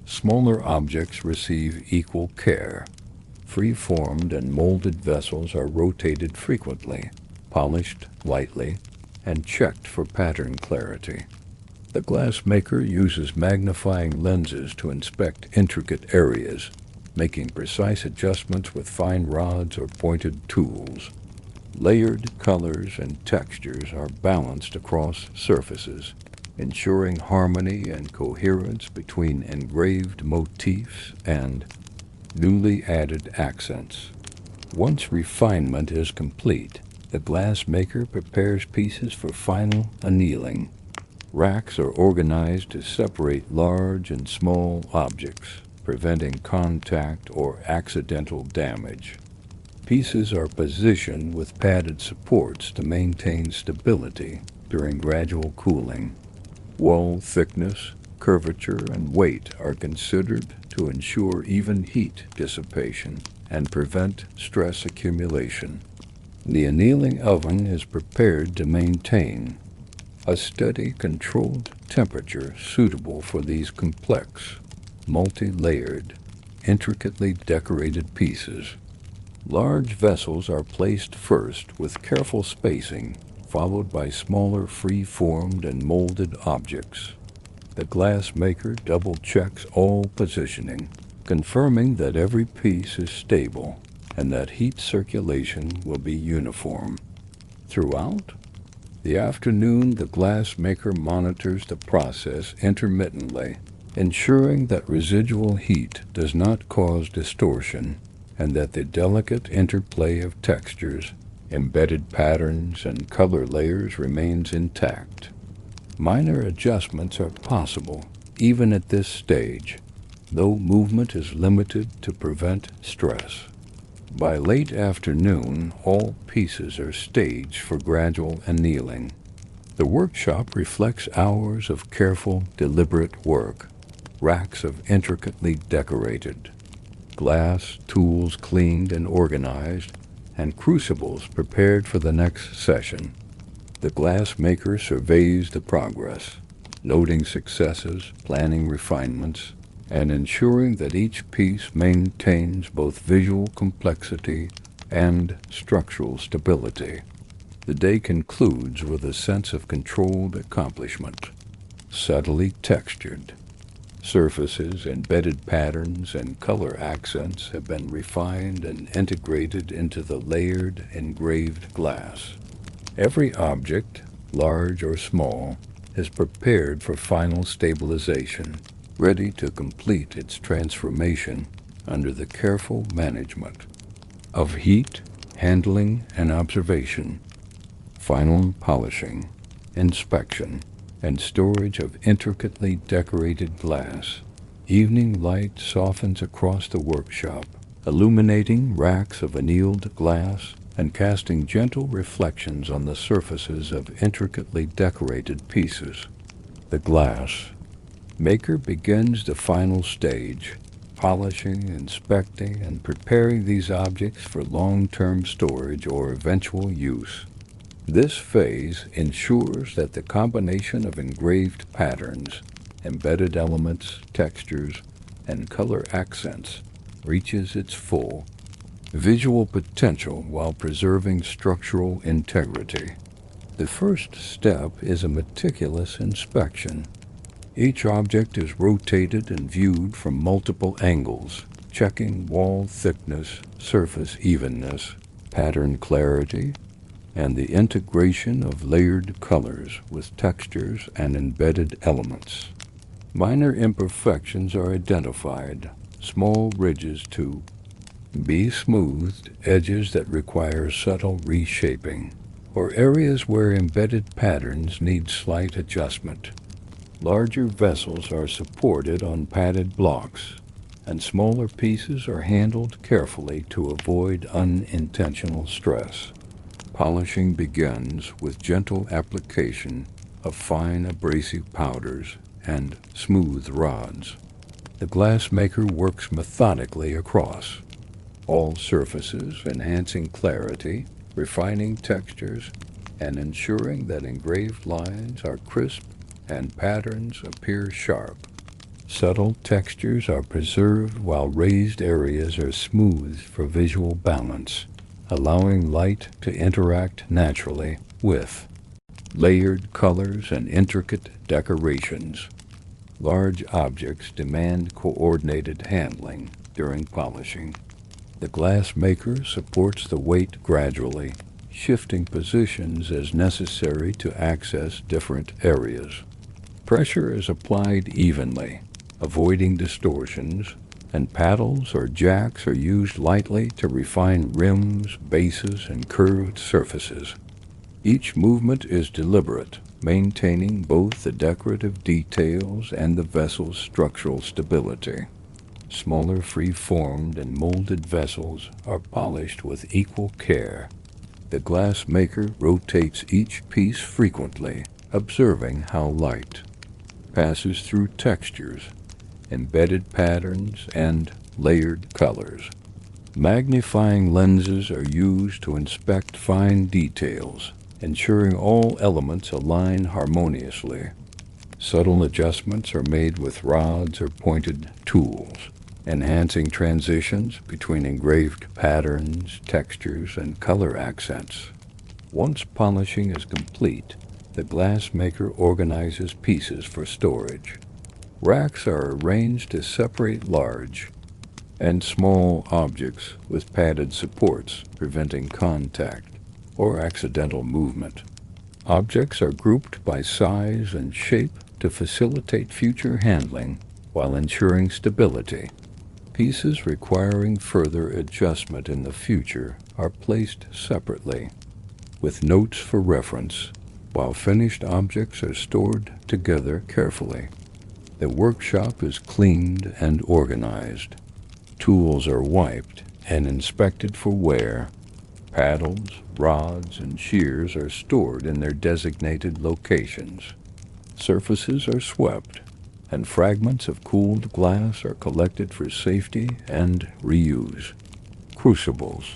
Smaller objects receive equal care. Free-formed and molded vessels are rotated frequently, polished lightly, and checked for pattern clarity. The glassmaker uses magnifying lenses to inspect intricate areas, making precise adjustments with fine rods or pointed tools. Layered colors and textures are balanced across surfaces, ensuring harmony and coherence between engraved motifs and newly added accents. Once refinement is complete, the glassmaker prepares pieces for final annealing. Racks are organized to separate large and small objects, preventing contact or accidental damage. Pieces are positioned with padded supports to maintain stability during gradual cooling. Wall thickness, curvature, and weight are considered to ensure even heat dissipation and prevent stress accumulation. The annealing oven is prepared to maintain a steady, controlled temperature suitable for these complex, multi-layered, intricately decorated pieces. Large vessels are placed first with careful spacing, followed by smaller free-formed and molded objects. The glassmaker double-checks all positioning, confirming that every piece is stable and that heat circulation will be uniform. Throughout the afternoon, the glassmaker monitors the process intermittently, ensuring that residual heat does not cause distortion and that the delicate interplay of textures, embedded patterns, and color layers remains intact. Minor adjustments are possible even at this stage, though movement is limited to prevent stress. By late afternoon, all pieces are staged for gradual annealing. The workshop reflects hours of careful, deliberate work, racks of intricately decorated glass, tools cleaned and organized, and crucibles prepared for the next session. The glassmaker surveys the progress, noting successes, planning refinements, and ensuring that each piece maintains both visual complexity and structural stability. The day concludes with a sense of controlled accomplishment. Subtly textured surfaces, embedded patterns, and color accents have been refined and integrated into the layered, engraved glass. Every object, large or small, is prepared for final stabilization, ready to complete its transformation under the careful management of heat, handling, and observation. Final polishing, inspection, and storage of intricately decorated glass. Evening light softens across the workshop, illuminating racks of annealed glass and casting gentle reflections on the surfaces of intricately decorated pieces. The glass maker begins the final stage, polishing, inspecting, and preparing these objects for long-term storage or eventual use. This phase ensures that the combination of engraved patterns, embedded elements, textures, and color accents reaches its full visual potential while preserving structural integrity. The first step is a meticulous inspection. Each object is rotated and viewed from multiple angles, checking wall thickness, surface evenness, pattern clarity, and the integration of layered colors with textures and embedded elements. Minor imperfections are identified, small ridges to be smoothed, edges that require subtle reshaping, or areas where embedded patterns need slight adjustment. Larger vessels are supported on padded blocks, and smaller pieces are handled carefully to avoid unintentional stress. Polishing begins with gentle application of fine abrasive powders and smooth rods. The glassmaker works methodically across all surfaces, enhancing clarity, refining textures, and ensuring that engraved lines are crisp and patterns appear sharp. Subtle textures are preserved while raised areas are smoothed for visual balance, allowing light to interact naturally with layered colors and intricate decorations. Large objects demand coordinated handling during polishing. The glassmaker supports the weight gradually, shifting positions as necessary to access different areas. Pressure is applied evenly, avoiding distortions, and paddles or jacks are used lightly to refine rims, bases, and curved surfaces. Each movement is deliberate, maintaining both the decorative details and the vessel's structural stability. Smaller free-formed and molded vessels are polished with equal care. The glassmaker rotates each piece frequently, observing how light passes through textures, embedded patterns, and layered colors. Magnifying lenses are used to inspect fine details, ensuring all elements align harmoniously. Subtle adjustments are made with rods or pointed tools, enhancing transitions between engraved patterns, textures, and color accents. Once polishing is complete, the glassmaker organizes pieces for storage. Racks are arranged to separate large and small objects with padded supports, preventing contact or accidental movement. Objects are grouped by size and shape to facilitate future handling while ensuring stability. Pieces requiring further adjustment in the future are placed separately, with notes for reference, while finished objects are stored together carefully. The workshop is cleaned and organized. Tools are wiped and inspected for wear. Paddles, rods, and shears are stored in their designated locations. Surfaces are swept, and fragments of cooled glass are collected for safety and reuse. Crucibles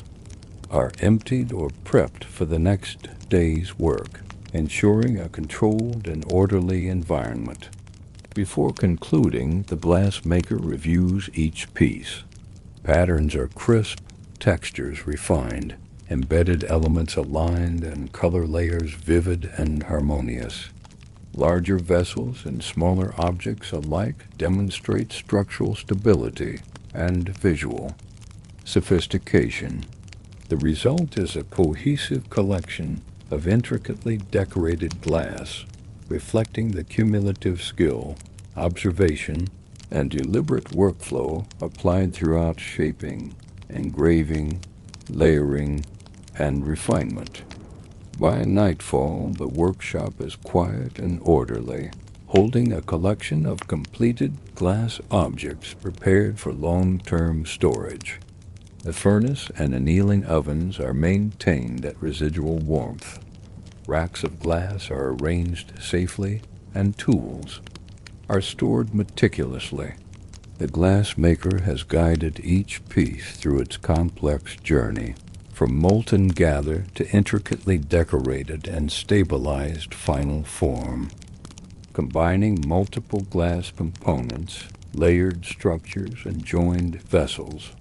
are emptied or prepped for the next day's work, ensuring a controlled and orderly environment. Before concluding, the glassmaker reviews each piece. Patterns are crisp, textures refined, embedded elements aligned, and color layers vivid and harmonious. Larger vessels and smaller objects alike demonstrate structural stability and visual sophistication. The result is a cohesive collection of intricately decorated glass, reflecting the cumulative skill, observation, and deliberate workflow applied throughout shaping, engraving, layering, and refinement. By nightfall, the workshop is quiet and orderly, holding a collection of completed glass objects prepared for long-term storage. The furnace and annealing ovens are maintained at residual warmth. Racks of glass are arranged safely, and tools are stored meticulously. The glass maker has guided each piece through its complex journey, from molten gather to intricately decorated and stabilized final form. Combining multiple glass components, layered structures, and joined vessels,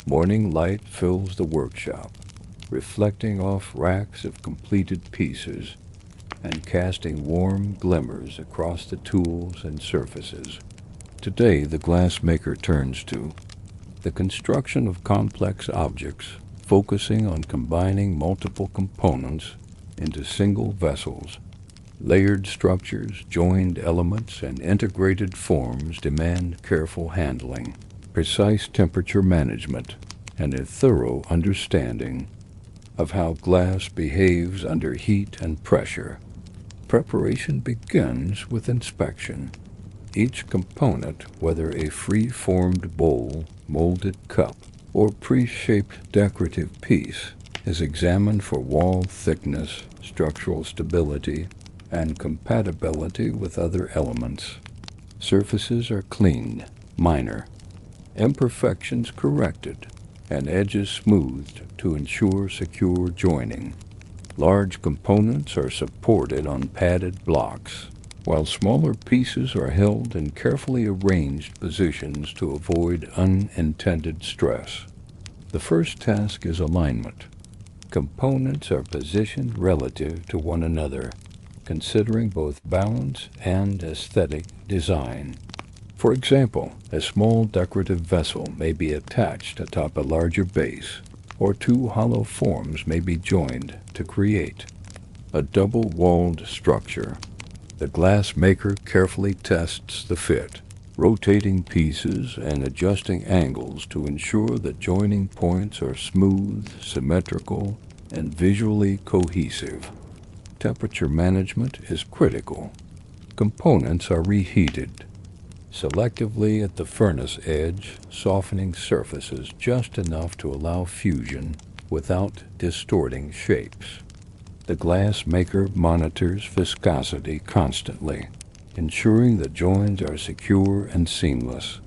morning light fills the workshop, reflecting off racks of completed pieces and casting warm glimmers across the tools and surfaces. Today, the glassmaker turns to the construction of complex objects, focusing on combining multiple components into single vessels. Layered structures, joined elements, and integrated forms demand careful handling, precise temperature management, and a thorough understanding of how glass behaves under heat and pressure. Preparation begins with inspection. Each component, whether a free-formed bowl, molded cup, or pre-shaped decorative piece, is examined for wall thickness, structural stability, and compatibility with other elements. Surfaces are cleaned, minor imperfections corrected, and edges smoothed to ensure secure joining. Large components are supported on padded blocks, while smaller pieces are held in carefully arranged positions to avoid unintended stress. The first task is alignment. Components are positioned relative to one another, considering both balance and aesthetic design. For example, a small decorative vessel may be attached atop a larger base, or two hollow forms may be joined to create a double-walled structure. The glass maker carefully tests the fit, rotating pieces and adjusting angles to ensure that joining points are smooth, symmetrical, and visually cohesive. Temperature management is critical. Components are reheated selectively at the furnace edge, softening surfaces just enough to allow fusion without distorting shapes. The glass maker monitors viscosity constantly, ensuring that joins are secure and seamless.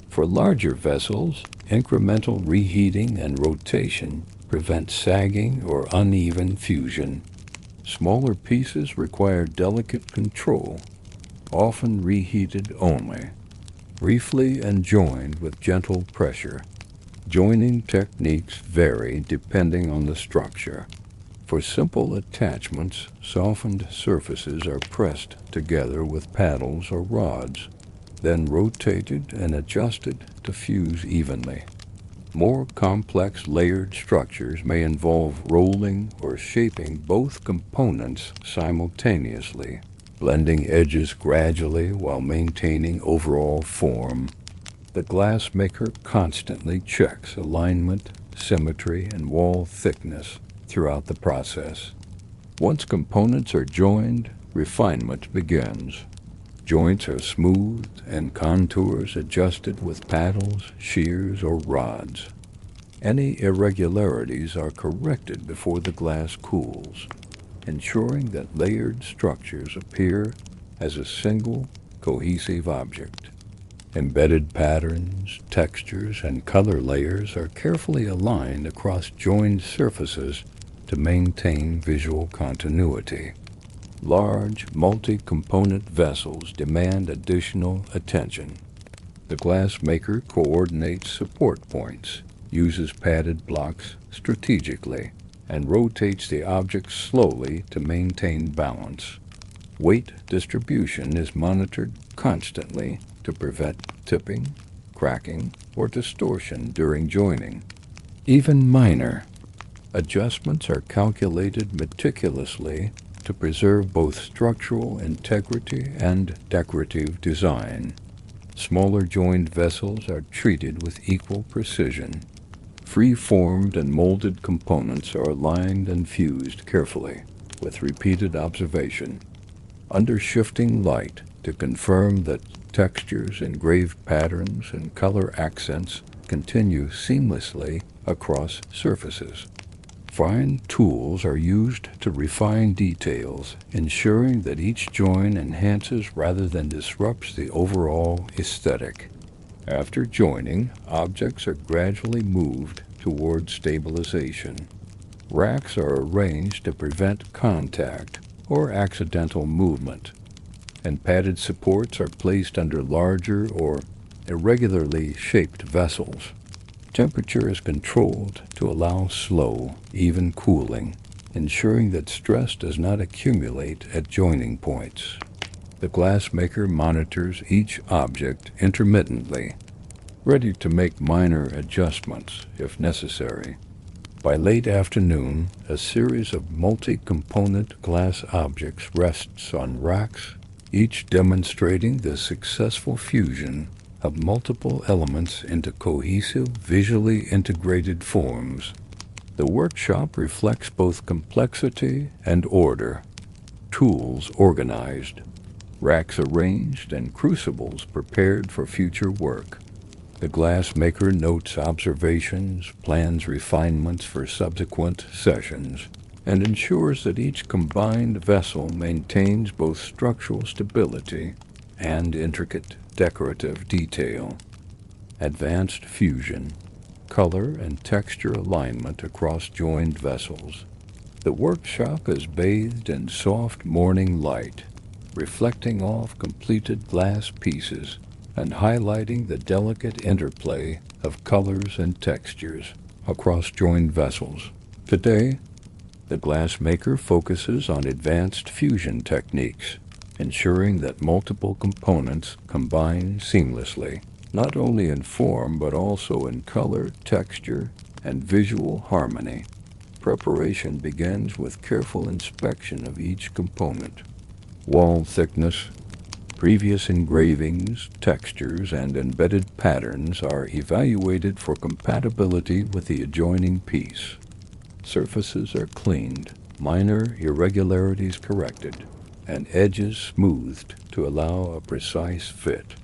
For larger vessels, incremental reheating and rotation prevent sagging or uneven fusion. Smaller pieces require delicate control, often reheated only, briefly and joined with gentle pressure. Joining techniques vary depending on the structure. For simple attachments, softened surfaces are pressed together with paddles or rods, then rotated and adjusted to fuse evenly. More complex layered structures may involve rolling or shaping both components simultaneously, blending edges gradually while maintaining overall form. The glass maker constantly checks alignment, symmetry, and wall thickness throughout the process. Once components are joined, refinement begins. Joints are smoothed and contours adjusted with paddles, shears, or rods. Any irregularities are corrected before the glass cools, ensuring that layered structures appear as a single, cohesive object. Embedded patterns, textures, and color layers are carefully aligned across joined surfaces to maintain visual continuity. Large, multi-component vessels demand additional attention. The glass maker coordinates support points, uses padded blocks strategically, and rotates the object slowly to maintain balance. Weight distribution is monitored constantly to prevent tipping, cracking, or distortion during joining. Even minor adjustments are calculated meticulously to preserve both structural integrity and decorative design. Smaller joined vessels are treated with equal precision. Free-formed and molded components are aligned and fused carefully, with repeated observation, under shifting light to confirm that textures, engraved patterns, and color accents continue seamlessly across surfaces. Fine tools are used to refine details, ensuring that each join enhances rather than disrupts the overall aesthetic. After joining, objects are gradually moved toward stabilization. Racks are arranged to prevent contact or accidental movement, and padded supports are placed under larger or irregularly shaped vessels. Temperature is controlled to allow slow, even cooling, ensuring that stress does not accumulate at joining points. The glassmaker monitors each object intermittently, ready to make minor adjustments if necessary. By late afternoon, a series of multi-component glass objects rests on racks, each demonstrating the successful fusion of multiple elements into cohesive, visually integrated forms. The workshop reflects both complexity and order. Tools organized, racks arranged, and crucibles prepared for future work. The glassmaker notes observations, plans refinements for subsequent sessions, and ensures that each combined vessel maintains both structural stability and intricate decorative detail. Advanced fusion, color and texture alignment across joined vessels. The workshop is bathed in soft morning light, reflecting off completed glass pieces and highlighting the delicate interplay of colors and textures across joined vessels. Today, the glassmaker focuses on advanced fusion techniques, ensuring that multiple components combine seamlessly, not only in form but also in color, texture, and visual harmony. Preparation begins with careful inspection of each component. Wall thickness, previous engravings, textures, and embedded patterns are evaluated for compatibility with the adjoining piece. Surfaces are cleaned, minor irregularities corrected, and edges smoothed to allow a precise fit.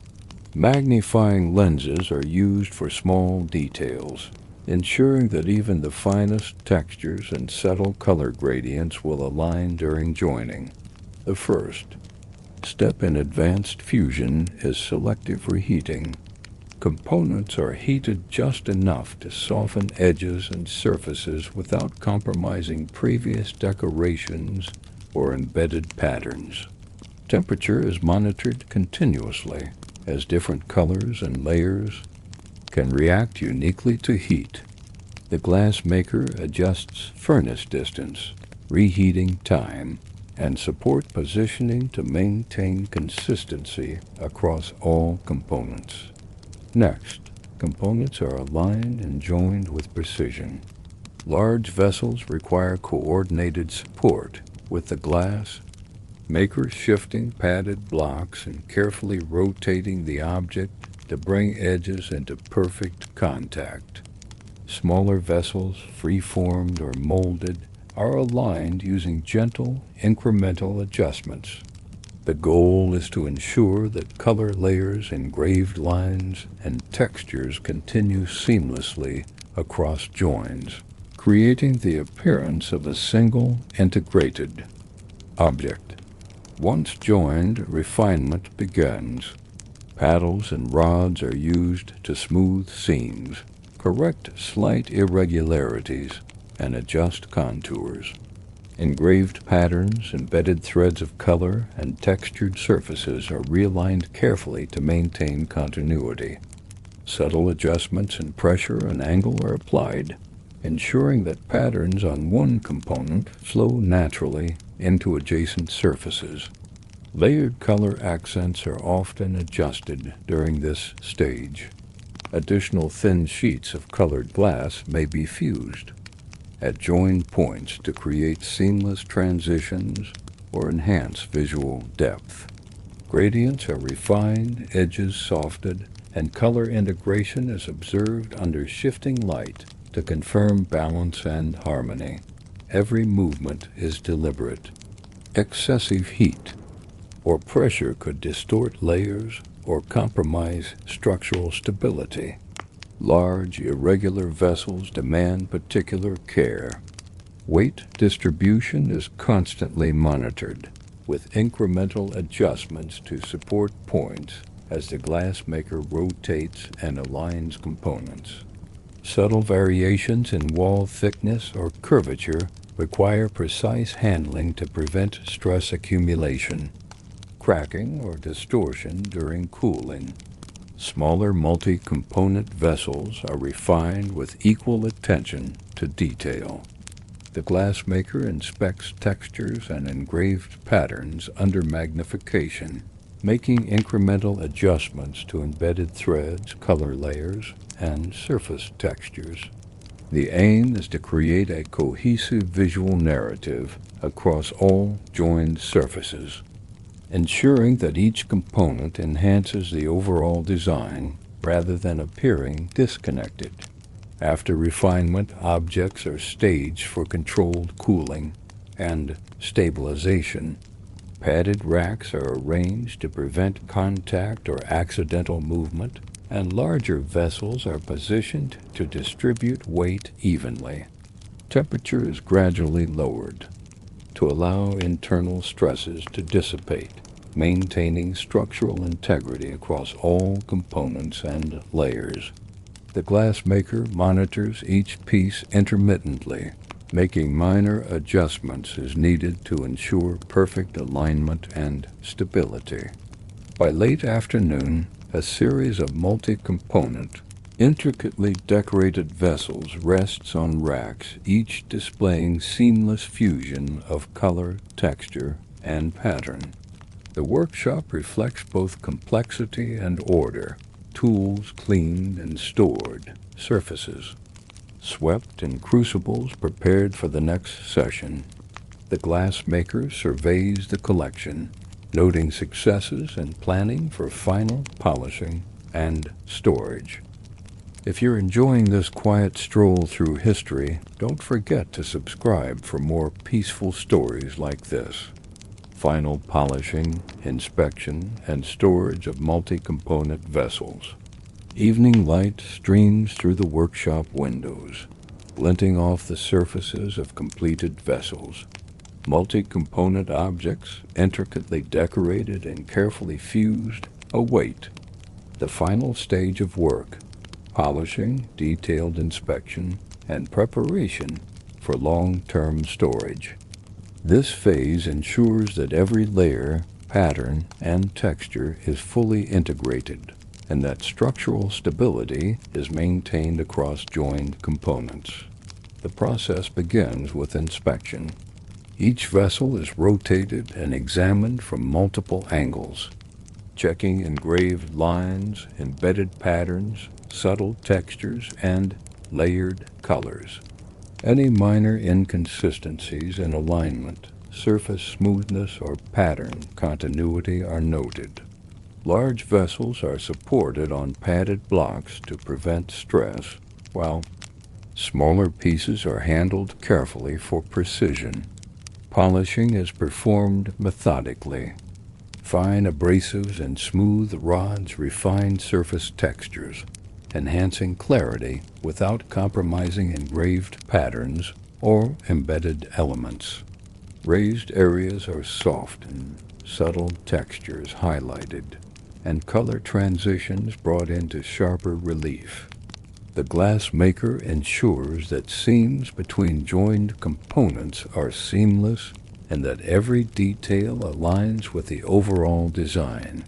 Magnifying lenses are used for small details, ensuring that even the finest textures and subtle color gradients will align during joining. The first step in advanced fusion is selective reheating. Components are heated just enough to soften edges and surfaces without compromising previous decorations or embedded patterns. Temperature is monitored continuously, as different colors and layers can react uniquely to heat. The glassmaker adjusts furnace distance, reheating time, and support positioning to maintain consistency across all components. Next, components are aligned and joined with precision. Large vessels require coordinated support, with the glass maker shifting padded blocks and carefully rotating the object to bring edges into perfect contact. Smaller vessels, free-formed or molded, are aligned using gentle, incremental adjustments. The goal is to ensure that color layers, engraved lines, and textures continue seamlessly across joins, creating the appearance of a single, integrated object. Once joined, refinement begins. Paddles and rods are used to smooth seams, correct slight irregularities, and adjust contours. Engraved patterns, embedded threads of color, and textured surfaces are realigned carefully to maintain continuity. Subtle adjustments in pressure and angle are applied, ensuring that patterns on one component flow naturally into adjacent surfaces. Layered color accents are often adjusted during this stage. Additional thin sheets of colored glass may be fused at joined points to create seamless transitions or enhance visual depth. Gradients are refined, edges softened, and color integration is observed under shifting light to confirm balance and harmony. Every movement is deliberate. Excessive heat or pressure could distort layers or compromise structural stability. Large, irregular vessels demand particular care. Weight distribution is constantly monitored, with incremental adjustments to support points as the glassmaker rotates and aligns components. Subtle variations in wall thickness or curvature require precise handling to prevent stress accumulation, cracking, or distortion during cooling. Smaller multi-component vessels are refined with equal attention to detail. The glassmaker inspects textures and engraved patterns under magnification, making incremental adjustments to embedded threads, color layers, and surface textures. The aim is to create a cohesive visual narrative across all joined surfaces, ensuring that each component enhances the overall design rather than appearing disconnected. After refinement, objects are staged for controlled cooling and stabilization. Padded racks are arranged to prevent contact or accidental movement, and larger vessels are positioned to distribute weight evenly. Temperature is gradually lowered to allow internal stresses to dissipate, maintaining structural integrity across all components and layers. The glassmaker monitors each piece intermittently, making minor adjustments as needed to ensure perfect alignment and stability. By late afternoon, a series of multi-component, intricately decorated vessels rests on racks, each displaying seamless fusion of color, texture, and pattern. The workshop reflects both complexity and order, tools cleaned and stored, surfaces swept, and crucibles prepared for the next session. The glassmaker surveys the collection, noting successes and planning for final polishing and storage. If you're enjoying this quiet stroll through history, don't forget to subscribe for more peaceful stories like this. Final polishing, inspection, and storage of multi-component vessels. Evening light streams through the workshop windows, glinting off the surfaces of completed vessels. Multi-component objects, intricately decorated and carefully fused, await the final stage of work: polishing, detailed inspection, and preparation for long-term storage. This phase ensures that every layer, pattern, and texture is fully integrated, and that structural stability is maintained across joined components. The process begins with inspection. Each vessel is rotated and examined from multiple angles, checking engraved lines, embedded patterns, subtle textures, and layered colors. Any minor inconsistencies in alignment, surface smoothness, or pattern continuity are noted. Large vessels are supported on padded blocks to prevent stress, while smaller pieces are handled carefully for precision. Polishing is performed methodically. Fine abrasives and smooth rods refine surface textures, enhancing clarity without compromising engraved patterns or embedded elements. Raised areas are soft and subtle textures highlighted, and color transitions brought into sharper relief. The glassmaker ensures that seams between joined components are seamless and that every detail aligns with the overall design.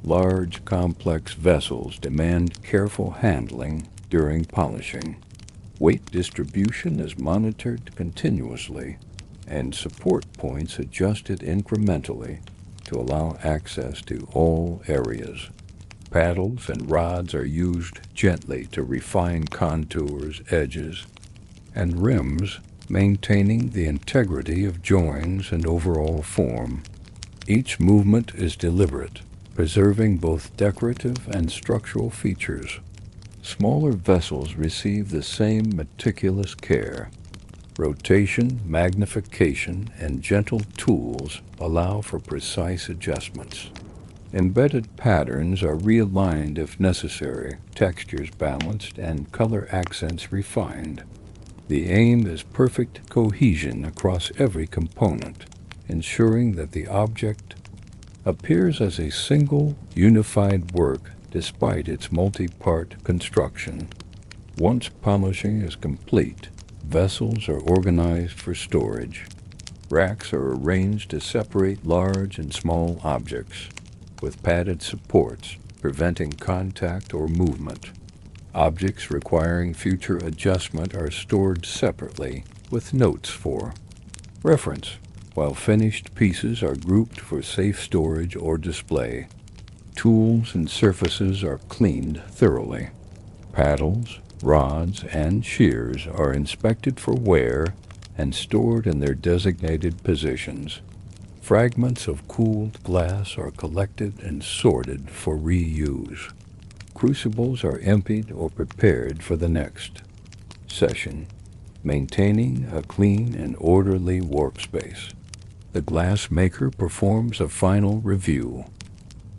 Large, complex vessels demand careful handling during polishing. Weight distribution is monitored continuously, and support points adjusted incrementally to allow access to all areas. Paddles and rods are used gently to refine contours, edges, and rims, maintaining the integrity of joins and overall form. Each movement is deliberate, preserving both decorative and structural features. Smaller vessels receive the same meticulous care. Rotation, magnification, and gentle tools allow for precise adjustments. Embedded patterns are realigned if necessary, textures balanced, and color accents refined. The aim is perfect cohesion across every component, ensuring that the object appears as a single, unified work despite its multi-part construction. Once polishing is complete, vessels are organized for storage. Racks are arranged to separate large and small objects, with padded supports preventing contact or movement. Objects requiring future adjustment are stored separately, with notes for reference, while finished pieces are grouped for safe storage or display. Tools and surfaces are cleaned thoroughly. Paddles, rods, and shears are inspected for wear and stored in their designated positions. Fragments of cooled glass are collected and sorted for reuse. Crucibles are emptied or prepared for the next session, maintaining a clean and orderly workspace. The glass maker performs a final review.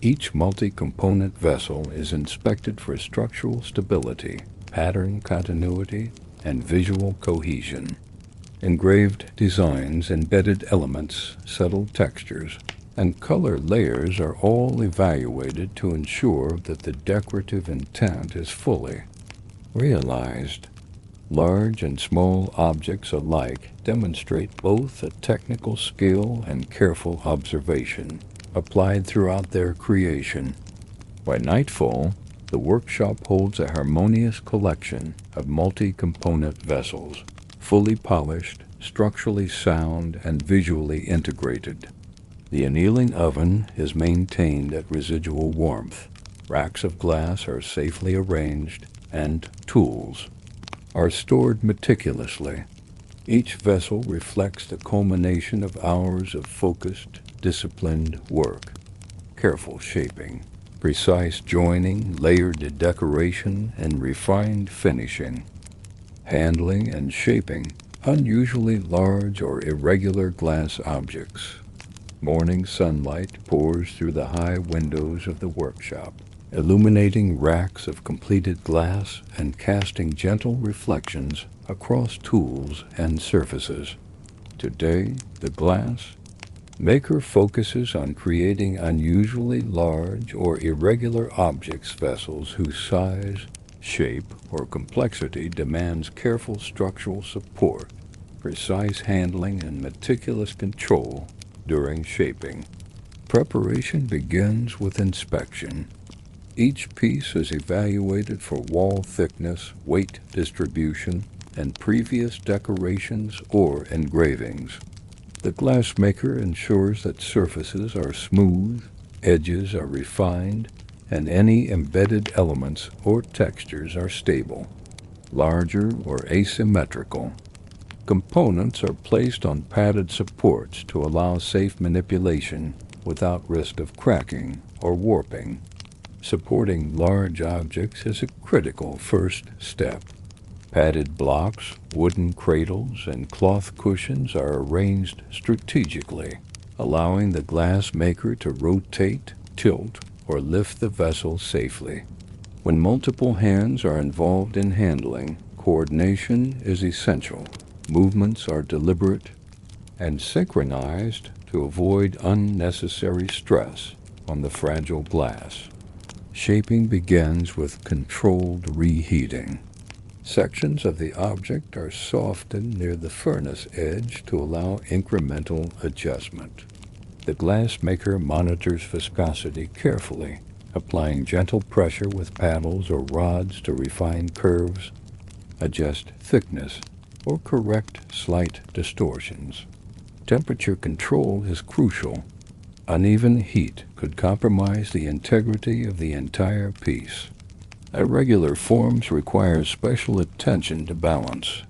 Each multi-component vessel is inspected for structural stability, pattern continuity, and visual cohesion. Engraved designs, embedded elements, subtle textures, and color layers are all evaluated to ensure that the decorative intent is fully realized. Large and small objects alike demonstrate both a technical skill and careful observation applied throughout their creation. By nightfall, the workshop holds a harmonious collection of multi-component vessels, fully polished, structurally sound, and visually integrated. The annealing oven is maintained at residual warmth. Racks of glass are safely arranged, and tools are stored meticulously. Each vessel reflects the culmination of hours of focused, disciplined work. Careful shaping, precise joining, layered decoration, and refined finishing. Handling and shaping unusually large or irregular glass objects. Morning sunlight pours through the high windows of the workshop, illuminating racks of completed glass and casting gentle reflections across tools and surfaces. Today, the glass maker focuses on creating unusually large or irregular objects vessels whose size, shape, or complexity demands careful structural support, precise handling, and meticulous control during shaping. Preparation begins with inspection. Each piece is evaluated for wall thickness, weight distribution, and previous decorations or engravings. The glassmaker ensures that surfaces are smooth, edges are refined, and any embedded elements or textures are stable, larger or asymmetrical. Components are placed on padded supports to allow safe manipulation without risk of cracking or warping. Supporting large objects is a critical first step. Padded blocks, wooden cradles, and cloth cushions are arranged strategically, allowing the glass maker to rotate, tilt, or lift the vessel safely. When multiple hands are involved in handling, coordination is essential. Movements are deliberate and synchronized to avoid unnecessary stress on the fragile glass. Shaping begins with controlled reheating. Sections of the object are softened near the furnace edge to allow incremental adjustment. The glassmaker monitors viscosity carefully, applying gentle pressure with paddles or rods to refine curves, adjust thickness, or correct slight distortions. Temperature control is crucial. Uneven heat could compromise the integrity of the entire piece. Irregular forms require special attention to balance.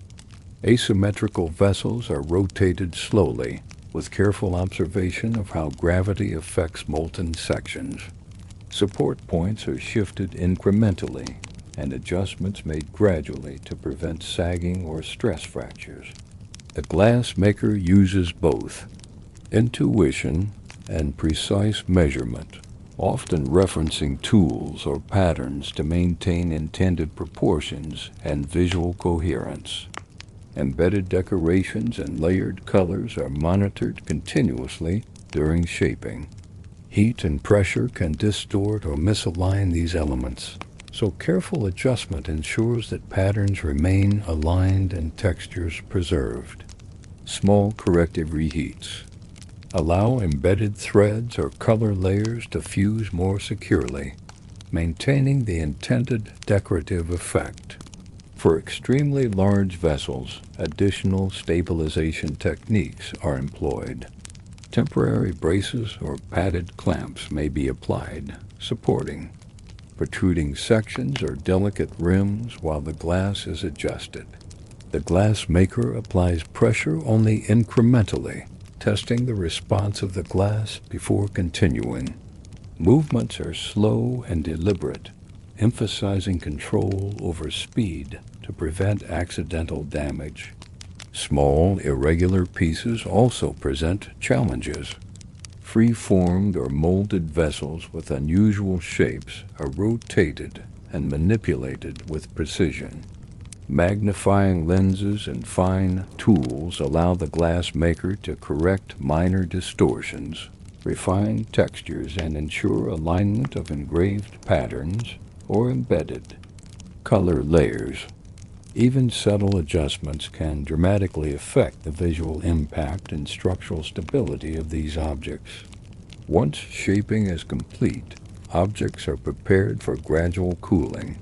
Asymmetrical vessels are rotated slowly, with careful observation of how gravity affects molten sections. Support points are shifted incrementally, and adjustments made gradually to prevent sagging or stress fractures. The glass maker uses both intuition and precise measurement, often referencing tools or patterns to maintain intended proportions and visual coherence. Embedded decorations and layered colors are monitored continuously during shaping. Heat and pressure can distort or misalign these elements, so careful adjustment ensures that patterns remain aligned and textures preserved. Small corrective reheats. Allow embedded threads or color layers to fuse more securely, maintaining the intended decorative effect. For extremely large vessels, additional stabilization techniques are employed. Temporary braces or padded clamps may be applied, supporting protruding sections or delicate rims while the glass is adjusted. The glass maker applies pressure only incrementally, testing the response of the glass before continuing. Movements are slow and deliberate, emphasizing control over speed to prevent accidental damage. Small, irregular pieces also present challenges. Free-formed or molded vessels with unusual shapes are rotated and manipulated with precision. Magnifying lenses and fine tools allow the glass maker to correct minor distortions, refine textures, and ensure alignment of engraved patterns or embedded color layers. Even subtle adjustments can dramatically affect the visual impact and structural stability of these objects. Once shaping is complete, objects are prepared for gradual cooling.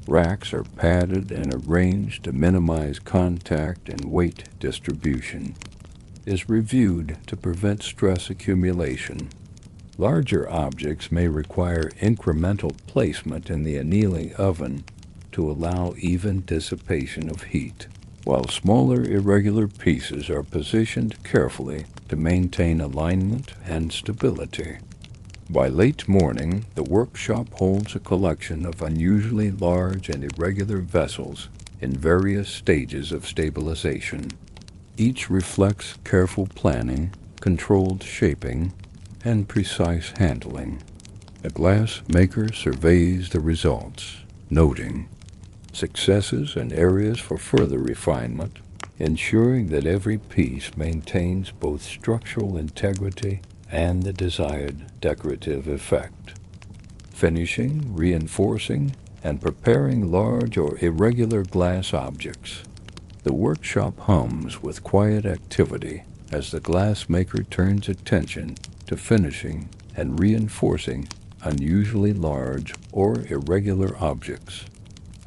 Racks are padded and arranged to minimize contact and weight distribution. Is reviewed to prevent stress accumulation. Larger objects may require incremental placement in the annealing oven to allow even dissipation of heat, while smaller irregular pieces are positioned carefully to maintain alignment and stability. By late morning, the workshop holds a collection of unusually large and irregular vessels in various stages of stabilization. Each reflects careful planning, controlled shaping, and precise handling. The glass maker surveys the results, noting successes and areas for further refinement, ensuring that every piece maintains both structural integrity and the desired decorative effect. Finishing, reinforcing, and preparing large or irregular glass objects. The workshop hums with quiet activity as the glass maker turns attention to finishing and reinforcing unusually large or irregular objects.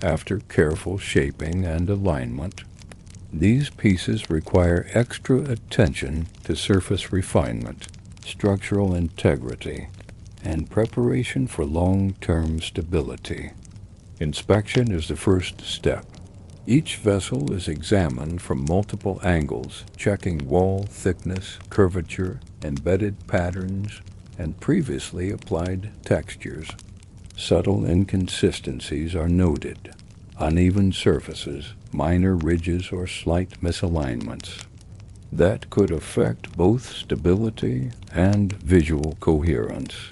After careful shaping and alignment, these pieces require extra attention to surface refinement, structural integrity, and preparation for long-term stability. Inspection is the first step. Each vessel is examined from multiple angles, checking wall thickness, curvature, embedded patterns, and previously applied textures. Subtle inconsistencies are noted. Uneven surfaces, minor ridges, or slight misalignments that could affect both stability and visual coherence.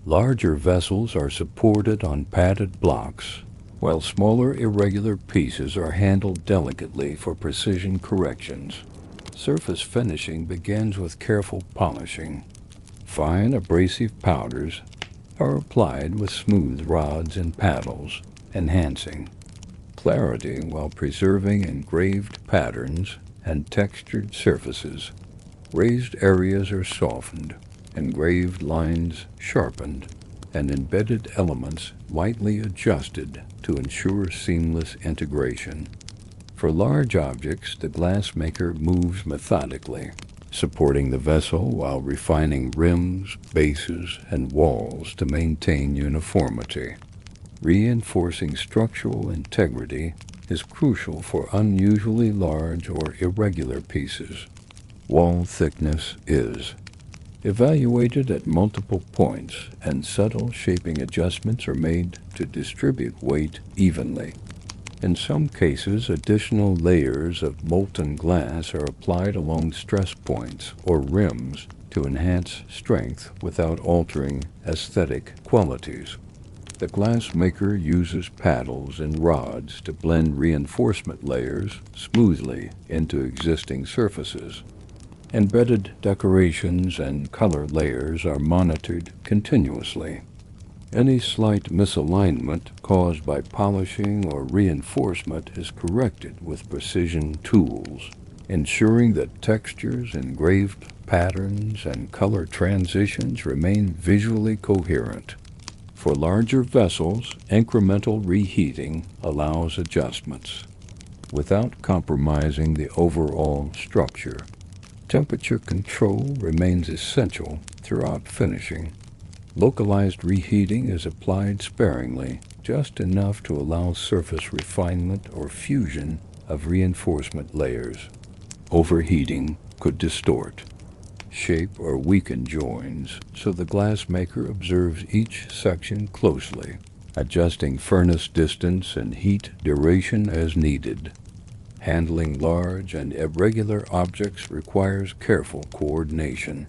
Larger vessels are supported on padded blocks, while smaller irregular pieces are handled delicately for precision corrections. Surface finishing begins with careful polishing. Fine abrasive powders are applied with smooth rods and paddles, enhancing clarity while preserving engraved patterns and textured surfaces. Raised areas are softened, engraved lines sharpened, and embedded elements lightly adjusted to ensure seamless integration. For large objects, the glassmaker moves methodically, supporting the vessel while refining rims, bases, and walls to maintain uniformity. Reinforcing structural integrity is crucial for unusually large or irregular pieces. Wall thickness is evaluated at multiple points, and subtle shaping adjustments are made to distribute weight evenly. In some cases, additional layers of molten glass are applied along stress points or rims to enhance strength without altering aesthetic qualities. The glassmaker uses paddles and rods to blend reinforcement layers smoothly into existing surfaces. Embedded decorations and color layers are monitored continuously. Any slight misalignment caused by polishing or reinforcement is corrected with precision tools, ensuring that textures, engraved patterns, and color transitions remain visually coherent. For larger vessels, incremental reheating allows adjustments without compromising the overall structure. Temperature control remains essential throughout finishing. Localized reheating is applied sparingly, just enough to allow surface refinement or fusion of reinforcement layers. Overheating could distort, shape, or weaken joins, so the glassmaker observes each section closely, adjusting furnace distance and heat duration as needed. Handling large and irregular objects requires careful coordination.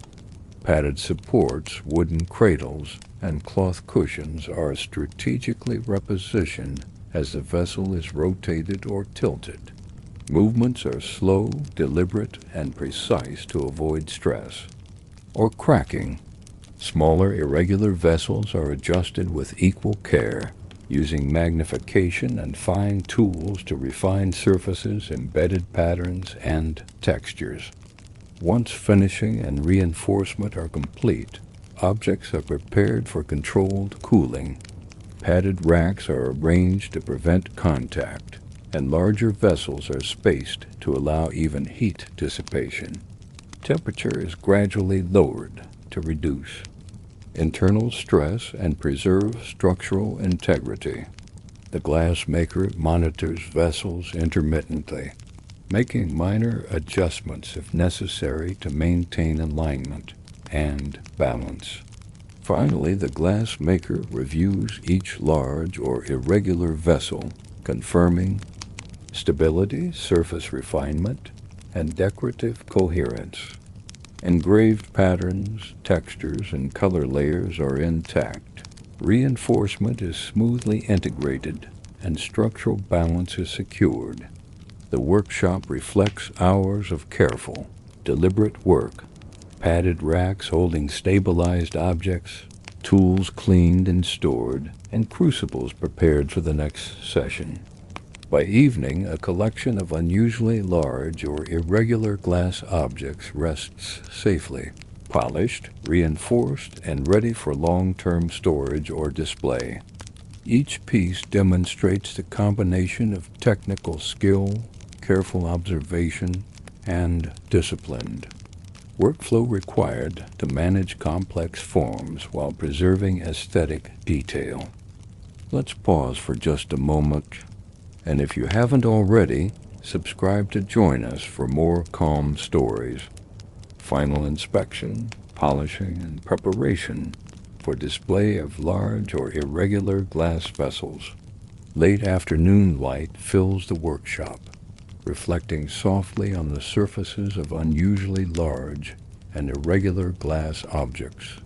Padded supports, wooden cradles, and cloth cushions are strategically repositioned as the vessel is rotated or tilted. Movements are slow, deliberate, and precise to avoid stress or cracking. Smaller, irregular vessels are adjusted with equal care, using magnification and fine tools to refine surfaces, embedded patterns, and textures. Once finishing and reinforcement are complete, objects are prepared for controlled cooling. Padded racks are arranged to prevent contact, and larger vessels are spaced to allow even heat dissipation. Temperature is gradually lowered to reduce internal stress and preserve structural integrity. The glassmaker monitors vessels intermittently, making minor adjustments if necessary to maintain alignment and balance. Finally, the glassmaker reviews each large or irregular vessel, confirming stability, surface refinement, and decorative coherence. Engraved patterns, textures, and color layers are intact. Reinforcement is smoothly integrated, and structural balance is secured. The workshop reflects hours of careful, deliberate work. Padded racks holding stabilized objects, tools cleaned and stored, and crucibles prepared for the next session. By evening, a collection of unusually large or irregular glass objects rests safely, polished, reinforced, and ready for long-term storage or display. Each piece demonstrates the combination of technical skill, careful observation, and discipline. Workflow required to manage complex forms while preserving aesthetic detail. Let's pause for just a moment, and if you haven't already, subscribe to join us for more calm stories. Final inspection, polishing, and preparation for display of large or irregular glass vessels. Late afternoon light fills the workshop, reflecting softly on the surfaces of unusually large and irregular glass objects.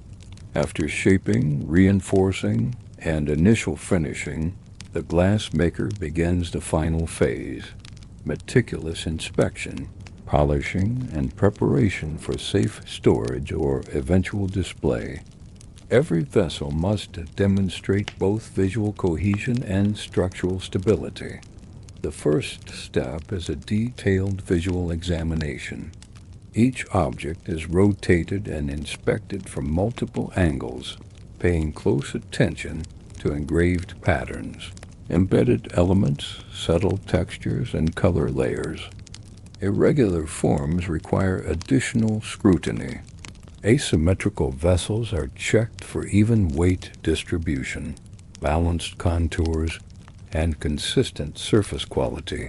After shaping, reinforcing, and initial finishing, the glassmaker begins the final phase, meticulous inspection, polishing, and preparation for safe storage or eventual display. Every vessel must demonstrate both visual cohesion and structural stability. The first step is a detailed visual examination. Each object is rotated and inspected from multiple angles, paying close attention to engraved patterns, embedded elements, subtle textures, and color layers. Irregular forms require additional scrutiny. Asymmetrical vessels are checked for even weight distribution, balanced contours, and consistent surface quality.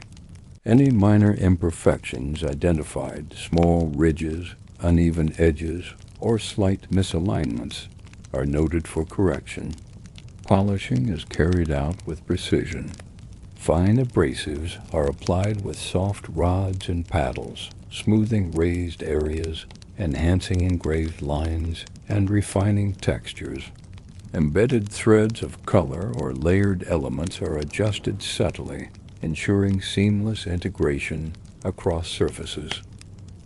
Any minor imperfections identified, small ridges, uneven edges, or slight misalignments, are noted for correction. Polishing is carried out with precision. Fine abrasives are applied with soft rods and paddles, smoothing raised areas, enhancing engraved lines, and refining textures. Embedded threads of color or layered elements are adjusted subtly, ensuring seamless integration across surfaces.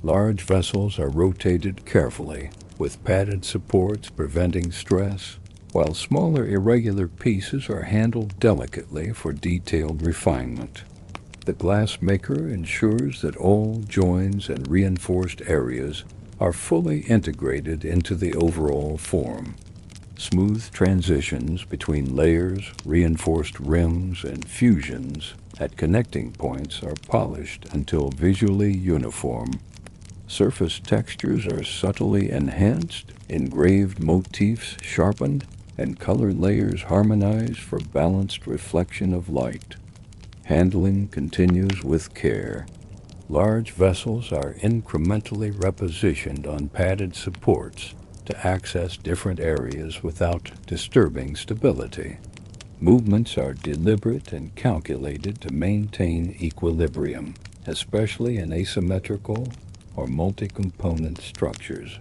Large vessels are rotated carefully, with padded supports preventing stress, while smaller irregular pieces are handled delicately for detailed refinement. The glassmaker ensures that all joins and reinforced areas are fully integrated into the overall form. Smooth transitions between layers, reinforced rims, and fusions at connecting points are polished until visually uniform. Surface textures are subtly enhanced, engraved motifs sharpened, and color layers harmonized for balanced reflection of light. Handling continues with care. Large vessels are incrementally repositioned on padded supports to access different areas without disturbing stability. Movements are deliberate and calculated to maintain equilibrium, especially in asymmetrical or multi-component structures.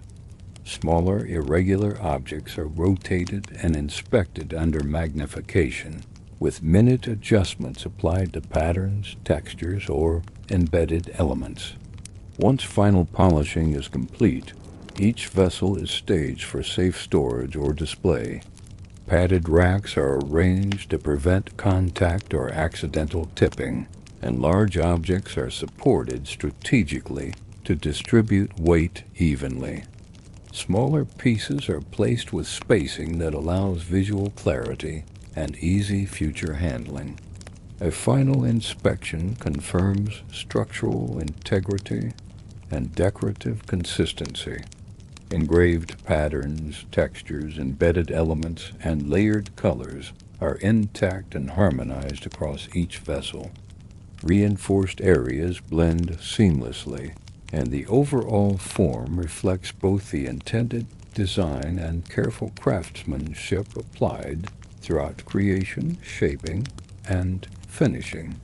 Smaller, irregular objects are rotated and inspected under magnification, with minute adjustments applied to patterns, textures, or embedded elements. Once final polishing is complete, each vessel is staged for safe storage or display. Padded racks are arranged to prevent contact or accidental tipping, and large objects are supported strategically to distribute weight evenly. Smaller pieces are placed with spacing that allows visual clarity and easy future handling. A final inspection confirms structural integrity and decorative consistency. Engraved patterns, textures, embedded elements, and layered colors are intact and harmonized across each vessel. Reinforced areas blend seamlessly, and the overall form reflects both the intended design and careful craftsmanship applied throughout creation, shaping, and finishing.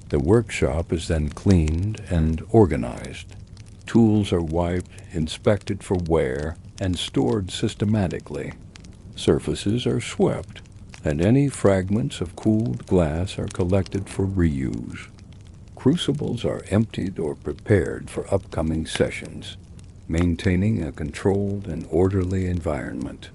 The workshop is then cleaned and organized. Tools are wiped, inspected for wear, and stored systematically. Surfaces are swept, and any fragments of cooled glass are collected for reuse. Crucibles are emptied or prepared for upcoming sessions, maintaining a controlled and orderly environment.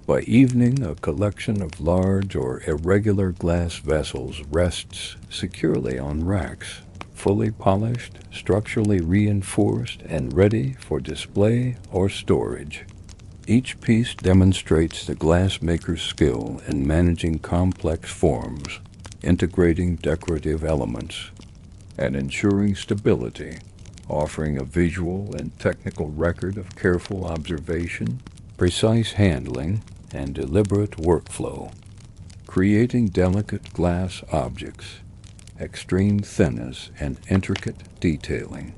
By evening, a collection of large or irregular glass vessels rests securely on racks, fully polished, structurally reinforced, and ready for display or storage. Each piece demonstrates the glassmaker's skill in managing complex forms, integrating decorative elements, and ensuring stability, offering a visual and technical record of careful observation, precise handling, and deliberate workflow. Creating delicate glass objects, extreme thinness, and intricate detailing.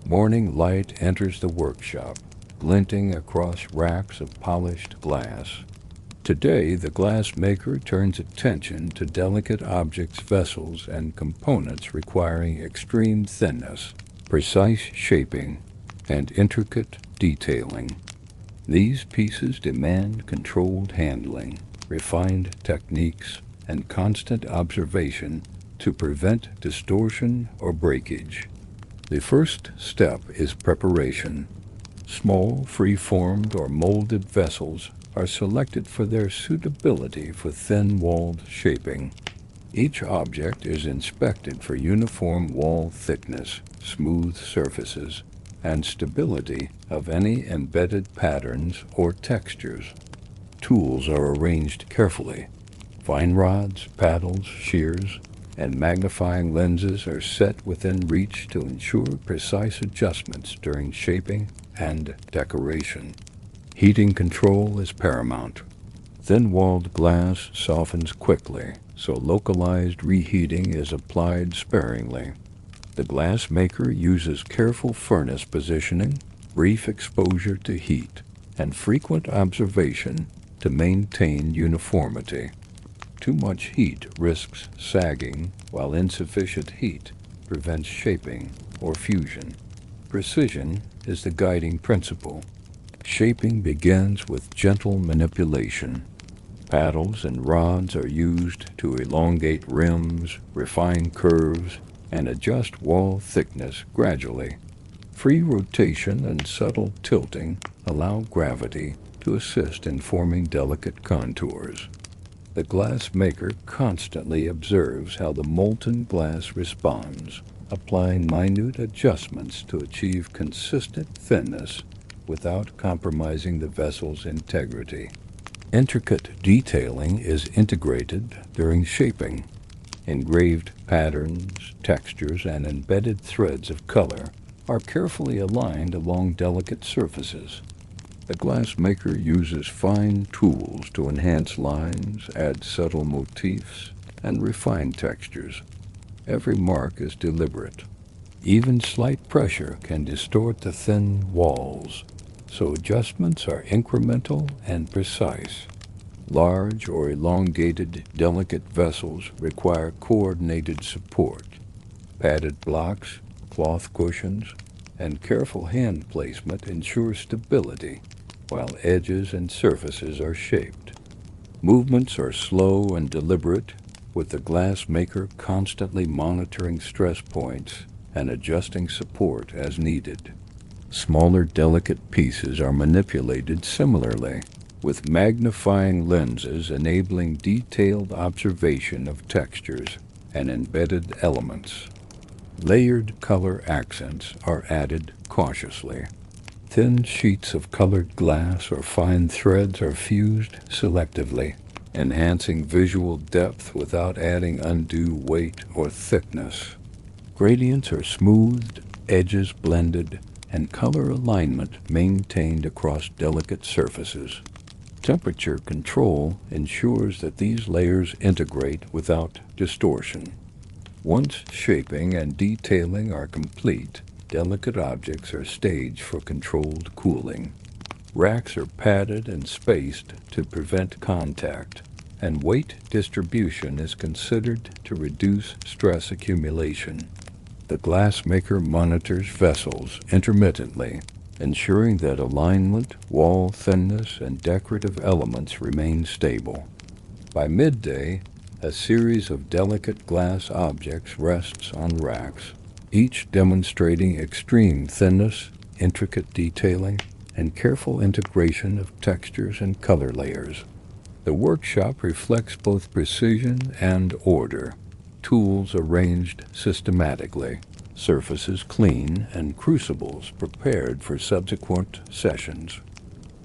Morning light enters the workshop, glinting across racks of polished glass. Today, the glassmaker turns attention to delicate objects, vessels, and components requiring extreme thinness, precise shaping, and intricate detailing. These pieces demand controlled handling, refined techniques, and constant observation to prevent distortion or breakage. The first step is preparation. Small, free-formed or molded vessels are selected for their suitability for thin-walled shaping. Each object is inspected for uniform wall thickness, smooth surfaces, and stability of any embedded patterns or textures. Tools are arranged carefully. Fine rods, paddles, shears, and magnifying lenses are set within reach to ensure precise adjustments during shaping and decoration. Heating control is paramount. Thin-walled glass softens quickly, so localized reheating is applied sparingly. The glassmaker uses careful furnace positioning, brief exposure to heat, and frequent observation to maintain uniformity. Too much heat risks sagging, while insufficient heat prevents shaping or fusion. Precision is the guiding principle. Shaping begins with gentle manipulation. Paddles and rods are used to elongate rims, refine curves, and adjust wall thickness gradually. Free rotation and subtle tilting allow gravity to assist in forming delicate contours. The glass maker constantly observes how the molten glass responds, applying minute adjustments to achieve consistent thinness without compromising the vessel's integrity. Intricate detailing is integrated during shaping. Engraved patterns, textures, and embedded threads of color are carefully aligned along delicate surfaces. The glass maker uses fine tools to enhance lines, add subtle motifs, and refine textures. Every mark is deliberate. Even slight pressure can distort the thin walls, so adjustments are incremental and precise. Large or elongated, delicate vessels require coordinated support. Padded blocks, cloth cushions, and careful hand placement ensure stability, while edges and surfaces are shaped. Movements are slow and deliberate, with the glass maker constantly monitoring stress points and adjusting support as needed. Smaller, delicate pieces are manipulated similarly, with magnifying lenses enabling detailed observation of textures and embedded elements. Layered color accents are added cautiously. Thin sheets of colored glass or fine threads are fused selectively, enhancing visual depth without adding undue weight or thickness. Gradients are smoothed, edges blended, and color alignment maintained across delicate surfaces. Temperature control ensures that these layers integrate without distortion. Once shaping and detailing are complete, delicate objects are staged for controlled cooling. Racks are padded and spaced to prevent contact, and weight distribution is considered to reduce stress accumulation. The glass maker monitors vessels intermittently, ensuring that alignment, wall thinness, and decorative elements remain stable. By midday, a series of delicate glass objects rests on racks, each demonstrating extreme thinness, intricate detailing, and careful integration of textures and color layers. The workshop reflects both precision and order, tools arranged systematically, surfaces clean, and crucibles prepared for subsequent sessions.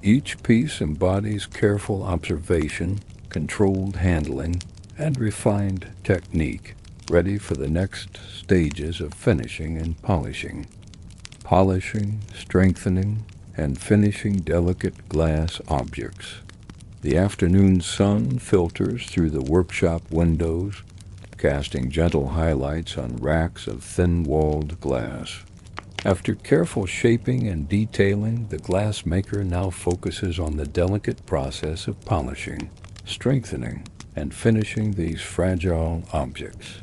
Each piece embodies careful observation, controlled handling, and refined technique, ready for the next stages of finishing and polishing. Polishing, strengthening, and finishing delicate glass objects. The afternoon sun filters through the workshop windows, casting gentle highlights on racks of thin-walled glass. After careful shaping and detailing, the glass maker now focuses on the delicate process of polishing, strengthening, and finishing these fragile objects.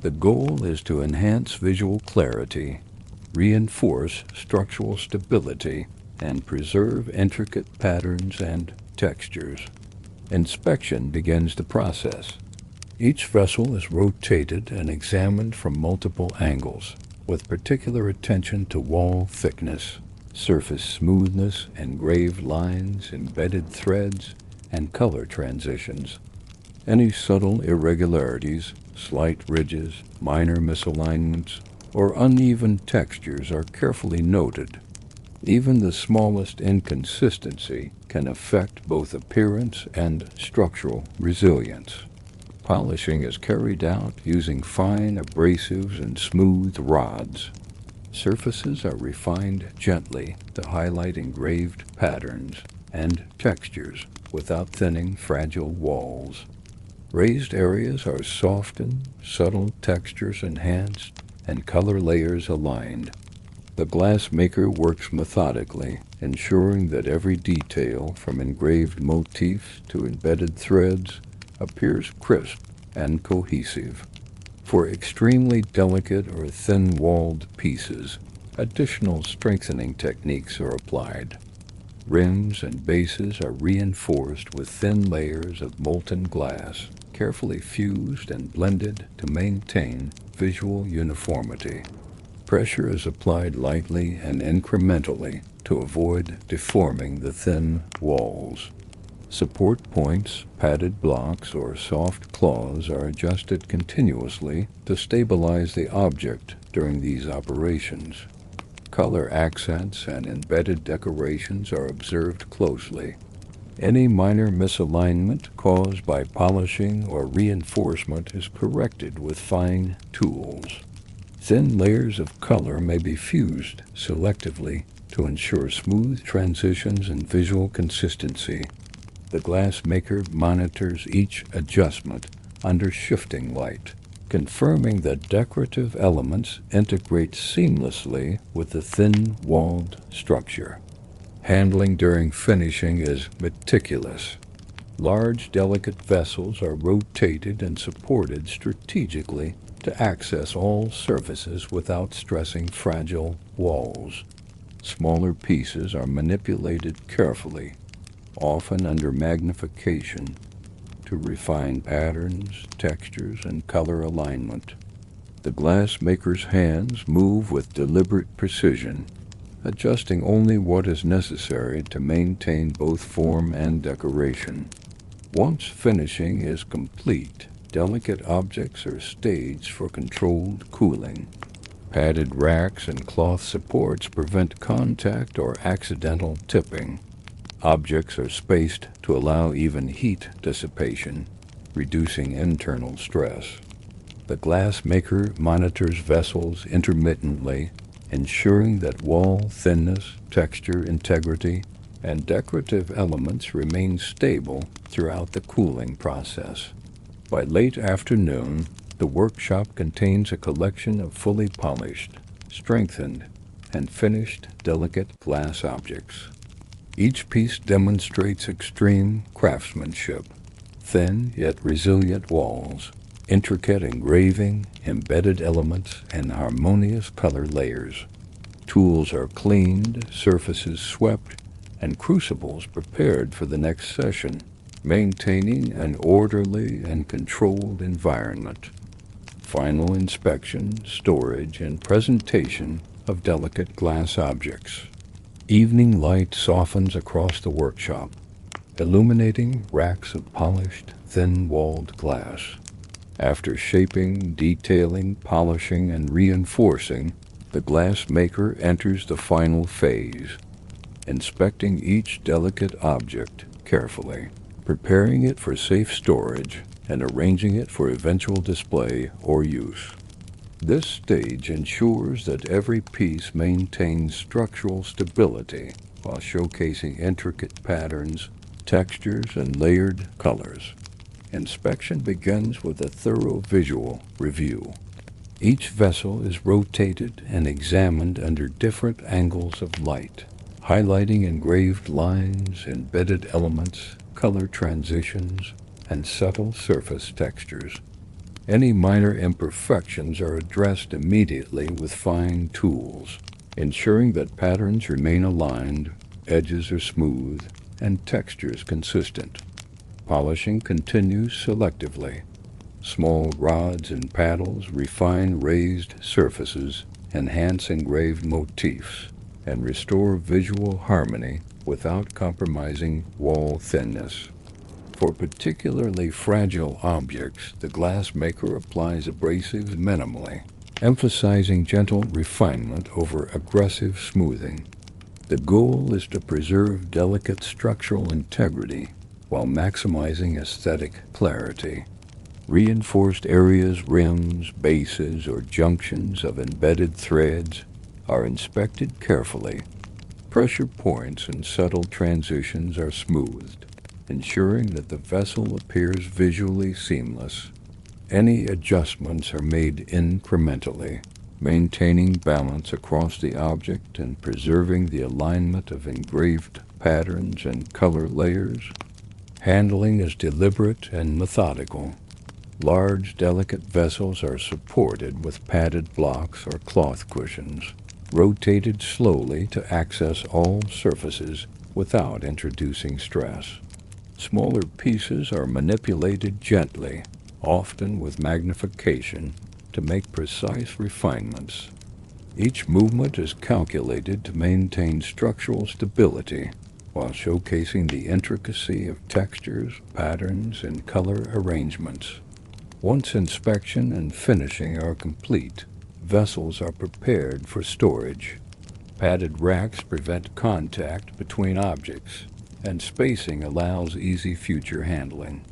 The goal is to enhance visual clarity, reinforce structural stability, and preserve intricate patterns and textures. Inspection begins the process. Each vessel is rotated and examined from multiple angles, with particular attention to wall thickness, surface smoothness, engraved lines, embedded threads, and color transitions. Any subtle irregularities, slight ridges, minor misalignments, or uneven textures are carefully noted. Even the smallest inconsistency can affect both appearance and structural resilience. Polishing is carried out using fine abrasives and smooth rods. Surfaces are refined gently to highlight engraved patterns and textures without thinning fragile walls. Raised areas are softened, subtle textures enhanced, and color layers aligned. The glass maker works methodically, ensuring that every detail, from engraved motifs to embedded threads, appears crisp and cohesive. For extremely delicate or thin-walled pieces, additional strengthening techniques are applied. Rims and bases are reinforced with thin layers of molten glass, carefully fused and blended to maintain visual uniformity. Pressure is applied lightly and incrementally to avoid deforming the thin walls. Support points, padded blocks, or soft claws are adjusted continuously to stabilize the object during these operations. Color accents and embedded decorations are observed closely. Any minor misalignment caused by polishing or reinforcement is corrected with fine tools. Thin layers of color may be fused selectively to ensure smooth transitions and visual consistency. The glassmaker monitors each adjustment under shifting light, confirming that decorative elements integrate seamlessly with the thin-walled structure. Handling during finishing is meticulous. Large, delicate vessels are rotated and supported strategically to access all surfaces without stressing fragile walls. Smaller pieces are manipulated carefully, often under magnification, to refine patterns, textures, and color alignment. The glassmaker's hands move with deliberate precision, adjusting only what is necessary to maintain both form and decoration. Once finishing is complete, delicate objects are staged for controlled cooling. Padded racks and cloth supports prevent contact or accidental tipping. Objects are spaced to allow even heat dissipation, reducing internal stress. The glassmaker monitors vessels intermittently, ensuring that wall thinness, texture integrity, and decorative elements remain stable throughout the cooling process. By late afternoon, the workshop contains a collection of fully polished, strengthened, and finished delicate glass objects. Each piece demonstrates extreme craftsmanship, thin yet resilient walls, intricate engraving, embedded elements, and harmonious color layers. Tools are cleaned, surfaces swept, and crucibles prepared for the next session, maintaining an orderly and controlled environment. Final inspection, storage, and presentation of delicate glass objects. Evening light softens across the workshop, illuminating racks of polished, thin-walled glass. After shaping, detailing, polishing, and reinforcing, the glassmaker enters the final phase, inspecting each delicate object carefully, preparing it for safe storage, and arranging it for eventual display or use. This stage ensures that every piece maintains structural stability while showcasing intricate patterns, textures, and layered colors. Inspection begins with a thorough visual review. Each vessel is rotated and examined under different angles of light, highlighting engraved lines, embedded elements, color transitions, and subtle surface textures. Any minor imperfections are addressed immediately with fine tools, ensuring that patterns remain aligned, edges are smooth, and textures consistent. Polishing continues selectively. Small rods and paddles refine raised surfaces, enhance engraved motifs, and restore visual harmony without compromising wall thinness. For particularly fragile objects, the glassmaker applies abrasives minimally, emphasizing gentle refinement over aggressive smoothing. The goal is to preserve delicate structural integrity while maximizing aesthetic clarity. Reinforced areas, rims, bases, or junctions of embedded threads are inspected carefully. Pressure points and subtle transitions are smoothed, ensuring that the vessel appears visually seamless. Any adjustments are made incrementally, maintaining balance across the object and preserving the alignment of engraved patterns and color layers. Handling is deliberate and methodical. Large, delicate vessels are supported with padded blocks or cloth cushions, rotated slowly to access all surfaces without introducing stress. Smaller pieces are manipulated gently, often with magnification, to make precise refinements. Each movement is calculated to maintain structural stability while showcasing the intricacy of textures, patterns, and color arrangements. Once inspection and finishing are complete, vessels are prepared for storage. Padded racks prevent contact between objects, and spacing allows easy future handling.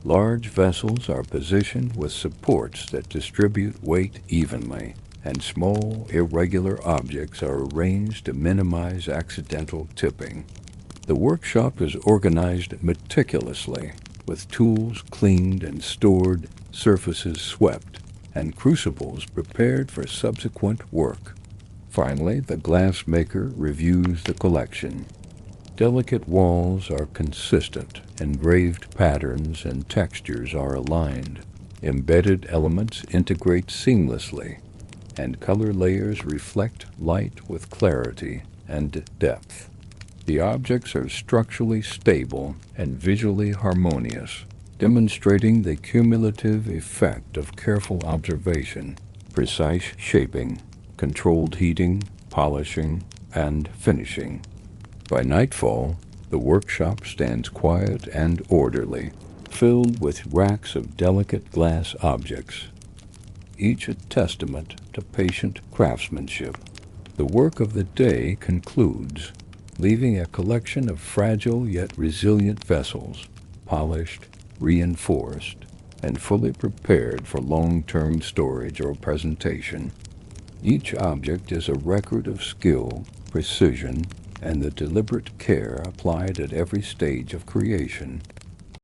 Large vessels are positioned with supports that distribute weight evenly, and small, irregular objects are arranged to minimize accidental tipping. The workshop is organized meticulously, with tools cleaned and stored, surfaces swept, and crucibles prepared for subsequent work. Finally, the glassmaker reviews the collection. Delicate walls are consistent, engraved patterns and textures are aligned, embedded elements integrate seamlessly, and color layers reflect light with clarity and depth. The objects are structurally stable and visually harmonious, demonstrating the cumulative effect of careful observation, precise shaping, controlled heating, polishing, and finishing. By nightfall, the workshop stands quiet and orderly, filled with racks of delicate glass objects, each a testament to patient craftsmanship. The work of the day concludes, leaving a collection of fragile yet resilient vessels, polished, reinforced, and fully prepared for long-term storage or presentation. Each object is a record of skill, precision, and the deliberate care applied at every stage of creation.